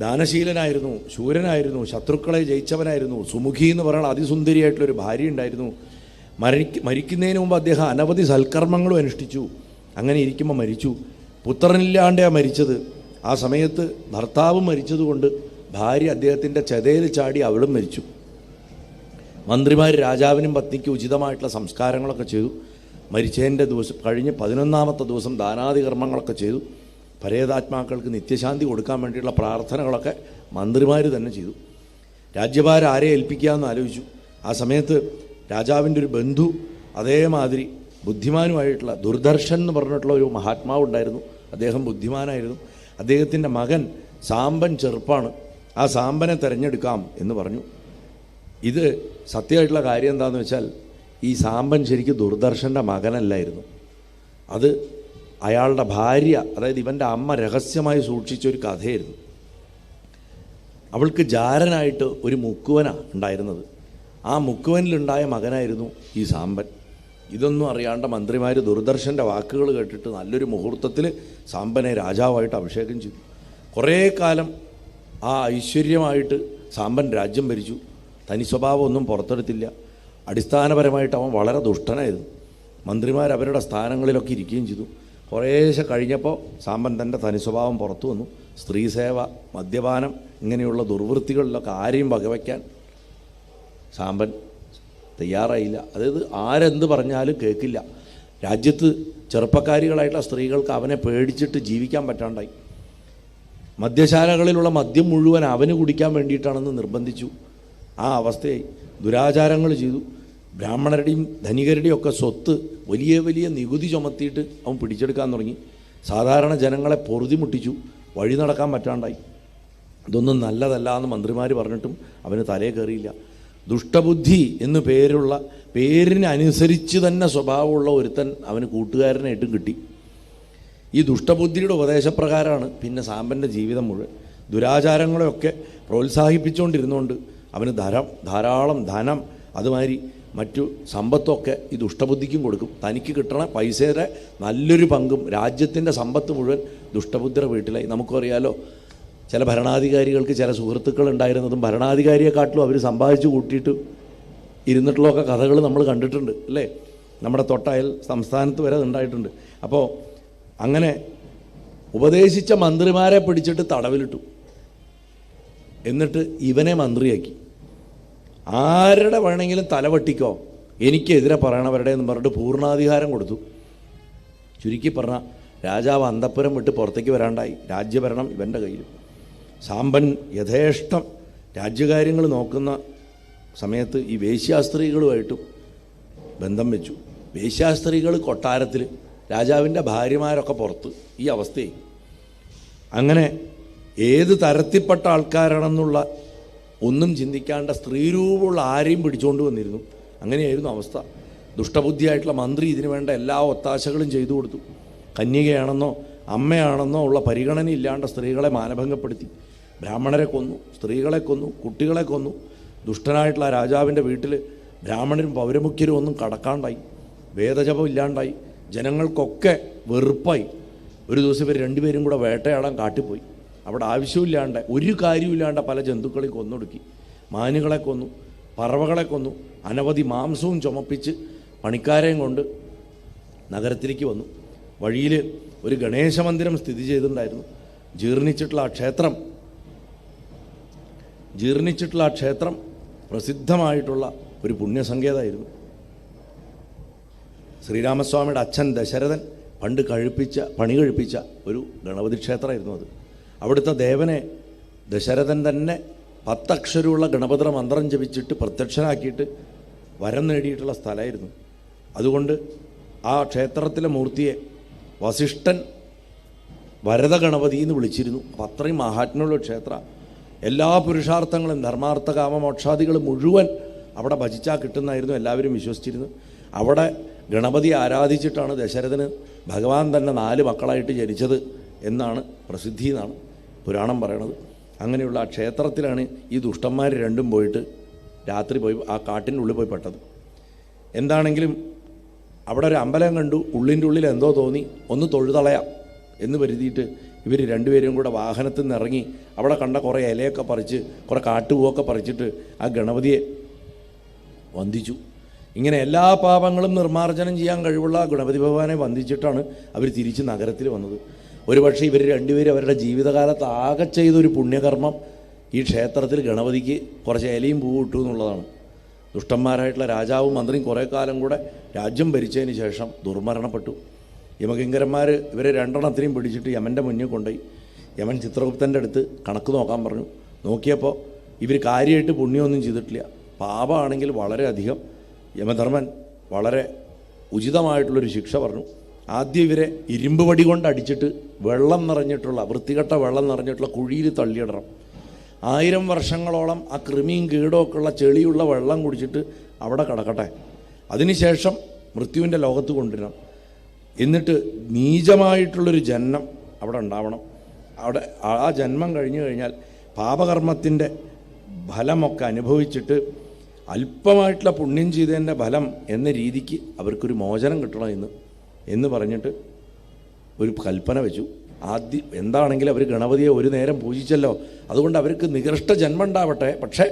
ദാനശീലനായിരുന്നു, ശൂരനായിരുന്നു, ശത്രുക്കളെ ജയിച്ചവനായിരുന്നു. സുമുഖി എന്ന് പറയുന്ന അതിസുന്ദരിയായിട്ടുള്ളൊരു ഭാര്യ ഉണ്ടായിരുന്നു. മരിക്കുന്നതിന് മുമ്പ് അദ്ദേഹം അനവധി സൽക്കർമ്മങ്ങളും അനുഷ്ഠിച്ചു. അങ്ങനെ ഇരിക്കുമ്പോൾ മരിച്ചു. പുത്രനില്ലാണ്ടാണ് മരിച്ചത്. ആ സമയത്ത് ഭർത്താവ് മരിച്ചതുകൊണ്ട് ഭാര്യ അദ്ദേഹത്തിൻ്റെ ചെതയിൽ ചാടി അവളും മരിച്ചു. മന്ത്രിമാർ രാജാവിനും പത്നിക്കും ഉചിതമായിട്ടുള്ള സംസ്കാരങ്ങളൊക്കെ ചെയ്തു. മരിച്ചതിൻ്റെ ദിവസം കഴിഞ്ഞ് 11ാമത്തെ ദിവസം ദാനാദി കർമ്മങ്ങളൊക്കെ ചെയ്തു. പരേതാത്മാക്കൾക്ക് നിത്യശാന്തി കൊടുക്കാൻ വേണ്ടിയുള്ള പ്രാർത്ഥനകളൊക്കെ മന്ത്രിമാർ തന്നെ ചെയ്തു. രാജ്യഭാരം ആരെ ഏൽപ്പിക്കാമെന്ന് ആലോചിച്ചു. ആ സമയത്ത് രാജാവിൻ്റെ ഒരു ബന്ധു അതേമാതിരി ബുദ്ധിമാനുമായിട്ടുള്ള ദുർദർശൻ എന്ന് പറഞ്ഞിട്ടുള്ള ഒരു മഹാത്മാവ് ഉണ്ടായിരുന്നു. അദ്ദേഹം ബുദ്ധിമാനായിരുന്നു. അദ്ദേഹത്തിൻ്റെ മകൻ സാമ്പൻ ചെറുപ്പാണ്. ആ സാമ്പനെ തിരഞ്ഞെടുക്കാം എന്ന് പറഞ്ഞു. ഇത് സത്യമായിട്ടുള്ള കാര്യം എന്താണെന്ന് വെച്ചാൽ, ഈ സാമ്പൻ ശരിക്കും ദുർദർശൻ്റെ മകനല്ലായിരുന്നു. അത് അയാളുടെ ഭാര്യ, അതായത് ഇവൻ്റെ അമ്മ രഹസ്യമായി സൂക്ഷിച്ചൊരു കഥയായിരുന്നു. അവൾക്ക് ജാരനായിട്ട് ഒരു മുക്കുവനാണ് ഉണ്ടായിരുന്നത്. ആ മുക്കുവനിലുണ്ടായ മകനായിരുന്നു ഈ സാമ്പൻ. ഇതൊന്നും അറിയാണ്ട മന്ത്രിമാർ ദുർദർശൻ്റെ വാക്കുകൾ കേട്ടിട്ട് നല്ലൊരു മുഹൂർത്തത്തിൽ സാമ്പനെ രാജാവായിട്ട് അഭിഷേകം ചെയ്തു. കുറേ കാലം ആ ഐശ്വര്യമായിട്ട് സാമ്പൻ രാജ്യം ഭരിച്ചു. തനി സ്വഭാവമൊന്നും പുറത്തെടുത്തില്ല. അടിസ്ഥാനപരമായിട്ട് അവൻ വളരെ ദുഷ്ടനായിരുന്നു. മന്ത്രിമാർ അവരുടെ സ്ഥാനങ്ങളിലൊക്കെ ഇരിക്കുകയും ചെയ്തു. കുറേശ്ശെ കഴിഞ്ഞപ്പോൾ സാമ്പൻ തൻ്റെ തനി സ്വഭാവം പുറത്തു വന്നു. സ്ത്രീസേവ, മദ്യപാനം, ഇങ്ങനെയുള്ള ദുർവൃത്തികളിലൊക്കെ ആരെയും വകവയ്ക്കാൻ സാമ്പൻ തയ്യാറായില്ല. അതായത് ആരെന്ത് പറഞ്ഞാലും കേൾക്കില്ല. രാജ്യത്ത് ചെറുപ്പക്കാരികളായിട്ടുള്ള സ്ത്രീകൾക്ക് അവനെ പേടിച്ചിട്ട് ജീവിക്കാൻ പറ്റാണ്ടായി. മദ്യശാലകളിലുള്ള മദ്യം മുഴുവൻ അവന് കുടിക്കാൻ വേണ്ടിയിട്ടാണെന്ന് നിർബന്ധിച്ചു. ആ അവസ്ഥയായി. ദുരാചാരങ്ങൾ ചെയ്തു. ബ്രാഹ്മണരുടെയും ധനികരുടെയും ഒക്കെ സ്വത്ത് വലിയ വലിയ നികുതി ചുമത്തിയിട്ട് അവൻ പിടിച്ചെടുക്കാൻ തുടങ്ങി. സാധാരണ ജനങ്ങളെ പൊറുതി മുട്ടിച്ചു. വഴി നടക്കാൻ പറ്റാണ്ടായി. ഇതൊന്നും നല്ലതല്ല എന്ന് മന്ത്രിമാർ പറഞ്ഞിട്ടും അവന് തലേ കയറിയില്ല. ദുഷ്ടബുദ്ധി എന്ന് പേരിനനുസരിച്ച് തന്നെ സ്വഭാവമുള്ള ഒരുത്തൻ അവന് കൂട്ടുകാരനായിട്ടും കിട്ടി. ഈ ദുഷ്ടബുദ്ധിയുടെ ഉപദേശപ്രകാരമാണ് പിന്നെ സാമ്പൻ്റെ ജീവിതം മുഴുവൻ. ദുരാചാരങ്ങളെയൊക്കെ പ്രോത്സാഹിപ്പിച്ചുകൊണ്ടിരുന്നുകൊണ്ട് അവന് ധാരാളം ധനം, അതുമാതിരി മറ്റു സമ്പത്തൊക്കെ ഈ ദുഷ്ടബുദ്ധിക്കും കൊടുക്കും. തനിക്ക് കിട്ടണ പൈസയുടെ നല്ലൊരു പങ്കും രാജ്യത്തിൻ്റെ സമ്പത്ത് മുഴുവൻ ദുഷ്ടബുദ്ധിയുടെ വീട്ടിലായി. നമുക്കറിയാലോ, ചില ഭരണാധികാരികൾക്ക് ചില സുഹൃത്തുക്കൾ ഉണ്ടായിരുന്നതും ഭരണാധികാരിയെക്കാട്ടിലും അവർ സമ്പാദിച്ചു കൂട്ടിയിട്ട് ഇരുന്നിട്ടുള്ളതൊക്കെ കഥകൾ നമ്മൾ കണ്ടിട്ടുണ്ട്, അല്ലേ? നമ്മുടെ തൊട്ടയൽ സംസ്ഥാനത്ത് വരെ ഉണ്ടായിട്ടുണ്ട്. അപ്പോൾ അങ്ങനെ ഉപദേശിച്ച മന്ത്രിമാരെ പിടിച്ചിട്ട് തടവിലിട്ടു. എന്നിട്ട് ഇവനെ മന്ത്രിയാക്കി. ആരുടെ വേണമെങ്കിലും തലവെട്ടിക്കോ, എനിക്കെതിരെ പറയണവരുടെ എന്ന് പറഞ്ഞിട്ട് പൂർണ്ണാധികാരം കൊടുത്തു. ചുരുക്കി പറഞ്ഞാൽ രാജാവ് അന്തഃപുരം വിട്ട് പുറത്തേക്ക് വരാണ്ടായി. രാജ്യഭരണം ഇവൻ്റെ കയ്യിൽ. സാമ്പൻ യഥേഷ്ടം രാജ്യകാര്യങ്ങൾ നോക്കുന്ന സമയത്ത് ഈ വേശ്യാസ്ത്രീകളുമായിട്ടും ബന്ധം വെച്ചു. വേശ്യാസ്ത്രീകൾ കൊട്ടാരത്തിൽ, രാജാവിൻ്റെ ഭാര്യമാരൊക്കെ പുറത്ത്. ഈ അവസ്ഥയായി. അങ്ങനെ ഏത് തരത്തിൽപ്പെട്ട ആൾക്കാരാണെന്നുള്ള ഒന്നും ചിന്തിക്കാണ്ട സ്ത്രീരൂപമുള്ള ആരെയും പിടിച്ചുകൊണ്ട് വന്നിരുന്നു. അങ്ങനെയായിരുന്നു അവസ്ഥ. ദുഷ്ടബുദ്ധിയായിട്ടുള്ള മന്ത്രി ഇതിനു വേണ്ട എല്ലാ ഒത്താശകളും ചെയ്തു കൊടുത്തു. കന്യകയാണെന്നോ അമ്മയാണെന്നോ ഉള്ള പരിഗണന ഇല്ലാണ്ട സ്ത്രീകളെ മാനഭംഗപ്പെടുത്തി. ബ്രാഹ്മണരെ കൊന്നു, സ്ത്രീകളെ കൊന്നു, കുട്ടികളെ കൊന്നു. ദുഷ്ടനായിട്ടുള്ള രാജാവിൻ്റെ വീട്ടിൽ ബ്രാഹ്മണരും പൗരമുഖ്യരും ഒന്നും കടക്കാണ്ടായി. വേദജപം ഇല്ലാണ്ടായി. ജനങ്ങൾക്കൊക്കെ വെറുപ്പായി. ഒരു ദിവസം ഇവർ രണ്ടുപേരും കൂടെ വേട്ടയാടാൻ കാട്ടിപ്പോയി. അവിടെ ആവശ്യമില്ലാണ്ട്, ഒരു കാര്യമില്ലാണ്ട് പല ജന്തുക്കളെയും കൊന്നൊടുക്കി. മാനുകളെ കൊന്നു, പറവകളെ കൊന്നു. അനവധി മാംസവും ചുമപ്പിച്ച് പണിക്കാരെയും കൊണ്ട് നഗരത്തിലേക്ക് വന്നു. വഴിയിൽ ഒരു ഗണേശ മന്ദിരം സ്ഥിതി ചെയ്തിട്ടുണ്ടായിരുന്നു. ജീർണിച്ചിട്ടുള്ള ആ ക്ഷേത്രം പ്രസിദ്ധമായിട്ടുള്ള ഒരു പുണ്യസങ്കേതമായിരുന്നു. ശ്രീരാമസ്വാമിയുടെ അച്ഛൻ ദശരഥൻ പണ്ട് പണി കഴിപ്പിച്ച ഒരു ഗണപതി ക്ഷേത്രമായിരുന്നു അത്. അവിടുത്തെ ദേവനെ ദശരഥൻ തന്നെ 10 അക്ഷരമുള്ള ഗണപതിയുടെ മന്ത്രം ജപിച്ചിട്ട് പ്രത്യക്ഷനാക്കിയിട്ട് വരം നേടിയിട്ടുള്ള സ്ഥലമായിരുന്നു. അതുകൊണ്ട് ആ ക്ഷേത്രത്തിലെ മൂർത്തിയെ വസിഷ്ഠൻ വരദ ഗണപതി എന്ന് വിളിച്ചിരുന്നു. അപ്പം അത്രയും മഹാത്മ്യമുള്ള ക്ഷേത്ര. എല്ലാ പുരുഷാർത്ഥങ്ങളും ധർമാർത്ഥ കാമമോക്ഷാദികൾ മുഴുവൻ അവിടെ ഭജിച്ചാൽ കിട്ടുന്നായിരുന്നു എല്ലാവരും വിശ്വസിച്ചിരുന്നു. അവിടെ ഗണപതി ആരാധിച്ചിട്ടാണ് ദശരഥന് ഭഗവാൻ തന്നെ 4 മക്കളായിട്ട് ജനിച്ചത് എന്നാണ് പ്രസിദ്ധി എന്നാണ് പുരാണം പറയണത്. അങ്ങനെയുള്ള ആ ക്ഷേത്രത്തിലാണ് ഈ ദുഷ്ടന്മാർ രണ്ടും പോയിട്ട് രാത്രി പോയി ആ കാട്ടിൻ്റെ ഉള്ളിൽ പോയി പെട്ടത്. എന്താണെങ്കിലും അവിടെ ഒരു അമ്പലം കണ്ടു. ഉള്ളിൻ്റെ ഉള്ളിൽ എന്തോ തോന്നി, ഒന്ന് തൊഴുതളയാം എന്ന് കരുതിയിട്ട് ഇവർ രണ്ടുപേരും കൂടെ വാഹനത്തിൽ നിന്ന് ഇറങ്ങി അവിടെ കണ്ട കുറേ ഇലയൊക്കെ പറിച്ച് കുറേ കാട്ടുപൂവൊക്കെ പറിച്ചിട്ട് ആ ഗണപതിയെ വന്ദിച്ചു. ഇങ്ങനെ എല്ലാ പാപങ്ങളും നിർമ്മാർജ്ജനം ചെയ്യാൻ കഴിവുള്ള ഗണപതി ഭഗവാനെ വന്ദിച്ചിട്ടാണ് അവർ തിരിച്ച് നഗരത്തിൽ വന്നത്. ഒരുപക്ഷെ ഇവർ രണ്ടുപേരും അവരുടെ ജീവിതകാലത്ത് ആകെ ചെയ്തൊരു പുണ്യകർമ്മം ഈ ക്ഷേത്രത്തിൽ ഗണപതിക്ക് കുറച്ച് ഇലയും പൂവും ഇട്ടു എന്നുള്ളതാണ്. ദുഷ്ടന്മാരായിട്ടുള്ള രാജാവും മന്ത്രിയും കുറേ കാലം കൂടെ രാജ്യം ഭരിച്ചതിന് ശേഷം ദുർമരണപ്പെട്ടു. യമകിങ്കരന്മാർ ഇവരെ രണ്ടെണ്ണത്തിനെയും പിടിച്ചിട്ട് യമൻ്റെ മുന്നിൽ കൊണ്ടുപോയി. യമൻ ചിത്രഗുപ്തൻ്റെ അടുത്ത് കണക്ക് നോക്കാൻ പറഞ്ഞു. നോക്കിയപ്പോൾ ഇവർ കാര്യമായിട്ട് പുണ്യമൊന്നും ചെയ്തിട്ടില്ല, പാപമാണെങ്കിൽ വളരെയധികം. യമധർമ്മൻ വളരെ ഉചിതമായിട്ടുള്ളൊരു ശിക്ഷ പറഞ്ഞു. ആദ്യം ഇവരെ ഇരുമ്പ് വടി കൊണ്ട് അടിച്ചിട്ട് വെള്ളം നിറഞ്ഞിട്ടുള്ള വൃത്തികെട്ട വെള്ളം നിറഞ്ഞിട്ടുള്ള കുഴിയിൽ തള്ളിയിടണം. 1000 വർഷങ്ങളോളം ആ കൃമിയും കീടമൊക്കെ ഉള്ള ചെളിയുള്ള വെള്ളം കുടിച്ചിട്ട് അവിടെ കിടക്കട്ടെ. അതിനുശേഷം മൃത്യുവിൻ്റെ ലോകത്ത് കൊണ്ടുവരണം. എന്നിട്ട് നീചമായിട്ടുള്ളൊരു ജന്മം അവിടെ ഉണ്ടാവണം. അവിടെ ആ ജന്മം കഴിഞ്ഞു കഴിഞ്ഞാൽ പാപകർമ്മത്തിൻ്റെ ഫലമൊക്കെ അനുഭവിച്ചിട്ട് അല്പമായിട്ടുള്ള പുണ്യം ചെയ്തതിൻ്റെ ഫലം എന്ന രീതിക്ക് അവർക്കൊരു മോചനം കിട്ടണം എന്ന് പറഞ്ഞിട്ട് ഒരു കൽപ്പന വെച്ചു. ആദ്യം എന്താണെങ്കിലും അവർ ഗണപതിയെ ഒരു നേരം പൂജിച്ചല്ലോ, അതുകൊണ്ട് അവർക്ക് നികൃഷ്ട ജന്മം ഉണ്ടാവട്ടെ, പക്ഷേ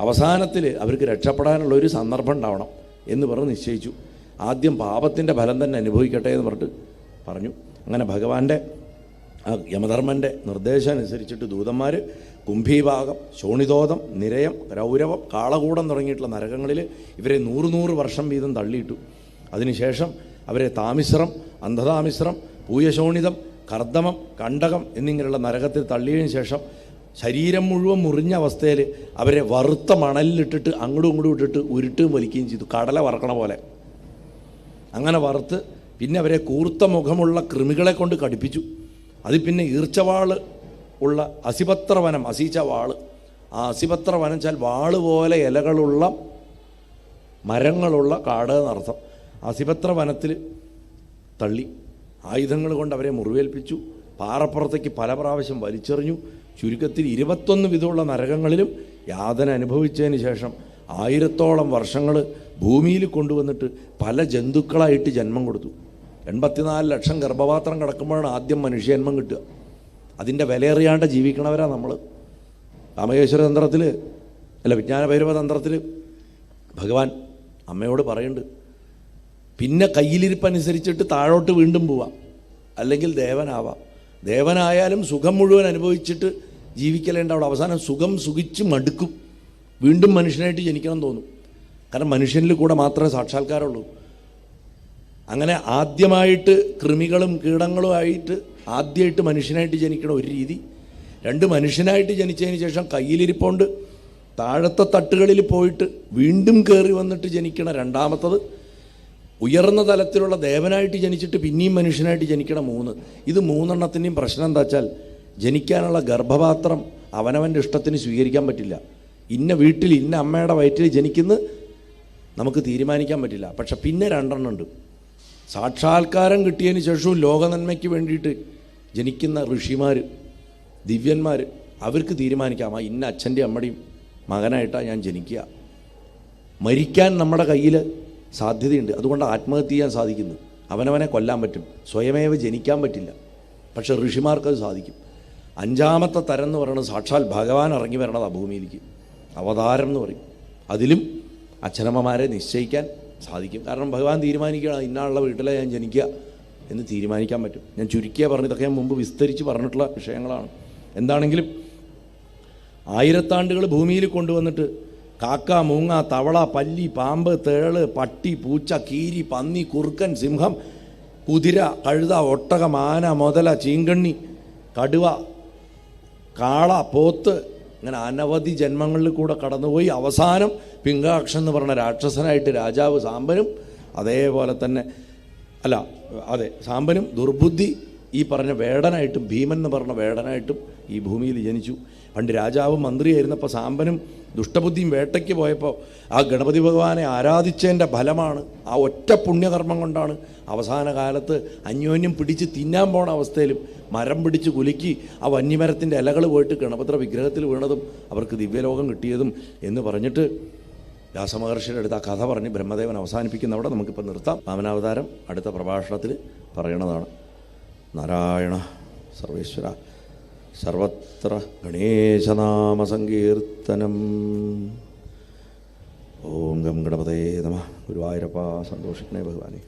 അവസാനത്തിൽ അവർക്ക് രക്ഷപ്പെടാനുള്ള ഒരു സന്ദർഭം ഉണ്ടാവണം എന്ന് പറഞ്ഞ് നിശ്ചയിച്ചു. ആദ്യം പാപത്തിൻ്റെ ഫലം തന്നെ അനുഭവിക്കട്ടെ എന്ന് പറഞ്ഞിട്ട് പറഞ്ഞു. അങ്ങനെ ഭഗവാന്റെ യമധർമ്മൻ്റെ നിർദ്ദേശം അനുസരിച്ചിട്ട് ദൂതന്മാർ കുംഭീഭാഗം, ശോണിതോദം, നിരയം, രൗരവം, കാളകൂടം തുടങ്ങിയിട്ടുള്ള നരകങ്ങളിൽ ഇവരെ 100 വർഷം വീതം തള്ളിയിട്ടു. അതിനുശേഷം അവരെ താമിശ്രം, അന്ധതാമിശ്രം, പൂയശോണിതം, കർദ്ദമം, കണ്ടകം എന്നിങ്ങനെയുള്ള നരകത്തിൽ തള്ളിയതിനു ശേഷം ശരീരം മുഴുവൻ മുറിഞ്ഞ അവസ്ഥയിൽ അവരെ വറുത്ത മണലിലിട്ടിട്ട് അങ്ങോട്ടും ഇങ്ങോട്ടും ഇട്ടിട്ട് ഉരുട്ടും വലിക്കുകയും ചെയ്തു, കടല വറക്കണ പോലെ. അങ്ങനെ വറുത്ത് പിന്നെ അവരെ കൂർത്ത മുഖമുള്ള കൃമികളെ കൊണ്ട് കടിപ്പിച്ചു. അത് പിന്നെ ഈർച്ചവാള് ഉള്ള അസിപത്ര വനം, അസീച്ച വാള്, ആ അസിപത്ര വനം വെച്ചാൽ വാള് പോലെ ഇലകളുള്ള മരങ്ങളുള്ള കാട് എന്നർത്ഥം. അസിപത്ര വനത്തിൽ തള്ളി ആയുധങ്ങൾ കൊണ്ട് അവരെ മുറിവേൽപ്പിച്ചു. പാറപ്പുറത്തേക്ക് പല പ്രാവശ്യം വലിച്ചെറിഞ്ഞു. ചുരുക്കത്തിൽ 21 വിധമുള്ള നരകങ്ങളിലും യാതന അനുഭവിച്ചതിന് ശേഷം 1000ഓളം വർഷങ്ങൾ ഭൂമിയിൽ കൊണ്ടുവന്നിട്ട് പല ജന്തുക്കളായിട്ട് ജന്മം കൊടുത്തു. 84 ലക്ഷം ഗർഭപാത്രം കിടക്കുമ്പോഴാണ് ആദ്യം മനുഷ്യജന്മം കിട്ടുക. അതിൻ്റെ വിലയറിയാണ്ട് ജീവിക്കണവരാണ് നമ്മൾ. രാമകേശ്വര തന്ത്രത്തിൽ വിജ്ഞാനഭൈരവ തന്ത്രത്തിൽ ഭഗവാൻ അമ്മയോട് പറയുന്നുണ്ട്, പിന്നെ കയ്യിലിരിപ്പനുസരിച്ചിട്ട് താഴോട്ട് വീണ്ടും പോവാം, അല്ലെങ്കിൽ ദേവനാവാം. ദേവനായാലും സുഖം മുഴുവൻ അനുഭവിച്ചിട്ട് ജീവിക്കലേണ്ടാവുള്ളൂ. അവസാനം സുഖം സുഖിച്ച് മടുക്കും, വീണ്ടും മനുഷ്യനായിട്ട് ജനിക്കണം തോന്നും. കാരണം മനുഷ്യനിൽ കൂടെ മാത്രമേ സാക്ഷാത്കാരമുള്ളൂ. അങ്ങനെ ആദ്യമായിട്ട് കൃമികളും കീടങ്ങളുമായിട്ട് ആദ്യമായിട്ട് മനുഷ്യനായിട്ട് ജനിക്കണ ഒരു രീതി. 2 മനുഷ്യനായിട്ട് ജനിച്ചതിന് ശേഷം കയ്യിലിരിപ്പോണ്ട് താഴത്തെ തട്ടുകളിൽ പോയിട്ട് വീണ്ടും കയറി വന്നിട്ട് ജനിക്കണ രണ്ടാമത്തത്. ഉയർന്ന തലത്തിലുള്ള ദേവനായിട്ട് ജനിച്ചിട്ട് പിന്നെയും മനുഷ്യനായിട്ട് ജനിക്കണം 3. ഇത് 3 പ്രശ്നം എന്താ വെച്ചാൽ ജനിക്കാനുള്ള ഗർഭപാത്രം അവനവൻ്റെ ഇഷ്ടത്തിന് സ്വീകരിക്കാൻ പറ്റില്ല. ഇന്ന വീട്ടിൽ ഇന്ന അമ്മയുടെ വയറ്റിൽ ജനിക്കുന്ന നമുക്ക് തീരുമാനിക്കാൻ പറ്റില്ല. പക്ഷെ പിന്നെ 2 ഉണ്ട്. സാക്ഷാത്കാരം കിട്ടിയതിന് ശേഷവും ലോകനന്മയ്ക്ക് വേണ്ടിയിട്ട് ജനിക്കുന്ന ഋഷിമാർ, ദിവ്യന്മാർ, അവർക്ക് തീരുമാനിക്കാം ഇന്ന അച്ഛൻ്റെ അമ്മയുടെയും മകനായിട്ടാണ് ഞാൻ ജനിക്കുക. മരിക്കാൻ നമ്മുടെ കയ്യിൽ സാധ്യതയുണ്ട്. അതുകൊണ്ട് ആത്മഹത്യ ചെയ്യാൻ സാധിക്കുന്നു. അവനവനെ കൊല്ലാൻ പറ്റും, സ്വയമേവ ജനിക്കാൻ പറ്റില്ല. പക്ഷെ ഋഷിമാർക്കത് സാധിക്കും. 5ാമത്തെ തരം എന്ന് പറയുന്നത് സാക്ഷാൽ ഭഗവാൻ ഇറങ്ങി വരണത് ഭൂമിയിലേക്ക്, അവതാരം എന്ന് പറയും. അതിലും അച്ഛനമ്മമാരെ നിശ്ചയിക്കാൻ സാധിക്കും. കാരണം ഭഗവാൻ തീരുമാനിക്കുകയാണ് ഇന്നാളുള്ള വീട്ടിലെ ഞാൻ ജനിക്കുക എന്ന് തീരുമാനിക്കാൻ പറ്റും. ഞാൻ ചുരുക്കിയ പറഞ്ഞതൊക്കെ ഞാൻ മുമ്പ് വിസ്തരിച്ച് പറഞ്ഞിട്ടുള്ള വിഷയങ്ങളാണ്. എന്താണെങ്കിലും 1000 ആണ്ടുകൾ ഭൂമിയിൽ കൊണ്ടുവന്നിട്ട് കാക്ക, മൂങ്ങ, തവള, പല്ലി, പാമ്പ്, തേള്, പട്ടി, പൂച്ച, കീരി, പന്നി, കുറുക്കൻ, സിംഹം, കുതിര, കഴുത, ഒട്ടകം, ആന, മുതല, ചീങ്കണ്ണി, കടുവ, കാള, പോത്ത്, അങ്ങനെ അനവധി ജന്മങ്ങളിൽ കൂടെ കടന്നുപോയി അവസാനം പിങ്കാക്ഷൻ എന്ന് പറഞ്ഞ രാക്ഷസനായിട്ട് രാജാവ് സാമ്പനും, അതേപോലെ തന്നെ സാമ്പനും ദുർബുദ്ധി ഈ പറഞ്ഞ വേടനായിട്ടും, ഭീമൻ എന്ന് പറഞ്ഞ വേടനായിട്ടും ഈ ഭൂമിയിൽ ജനിച്ചു. പണ്ട് രാജാവും മന്ത്രിയായിരുന്നപ്പോൾ സാമ്പനും ദുഷ്ടബുദ്ധിയും വേട്ടയ്ക്ക് പോയപ്പോൾ ആ ഗണപതി ഭഗവാനെ ആരാധിച്ചതിൻ്റെ ഫലമാണ്, ആ ഒറ്റ പുണ്യകർമ്മം കൊണ്ടാണ് അവസാന കാലത്ത് അന്യോന്യം പിടിച്ച് തിന്നാൻ പോണ അവസ്ഥയിലും മരം പിടിച്ച് കുലുക്കി ആ വന്യമരത്തിൻ്റെ ഇലകൾ പോയിട്ട് ഗണപത്ര വിഗ്രഹത്തിൽ വീണതും അവർക്ക് ദിവ്യലോകം കിട്ടിയതും എന്ന് പറഞ്ഞിട്ട് വ്യാസമഹർഷിയുടെ അടുത്ത് ആ കഥ പറഞ്ഞ് ബ്രഹ്മദേവൻ അവസാനിപ്പിക്കുന്നവിടെ നമുക്കിപ്പോൾ നിർത്താം. വാമനാവതാരം അടുത്ത പ്രഭാഷണത്തിൽ പറയണതാണ്. നാരായണ സർവേശ്വര. സർവത്ര ഗണേശനാമസങ്കീർത്തനം. ഓം ഗം ഗണപതേ നമഃ. ഗുരുവായൂരപ്പ സന്തോഷിക്കണേ ഭഗവാനെ.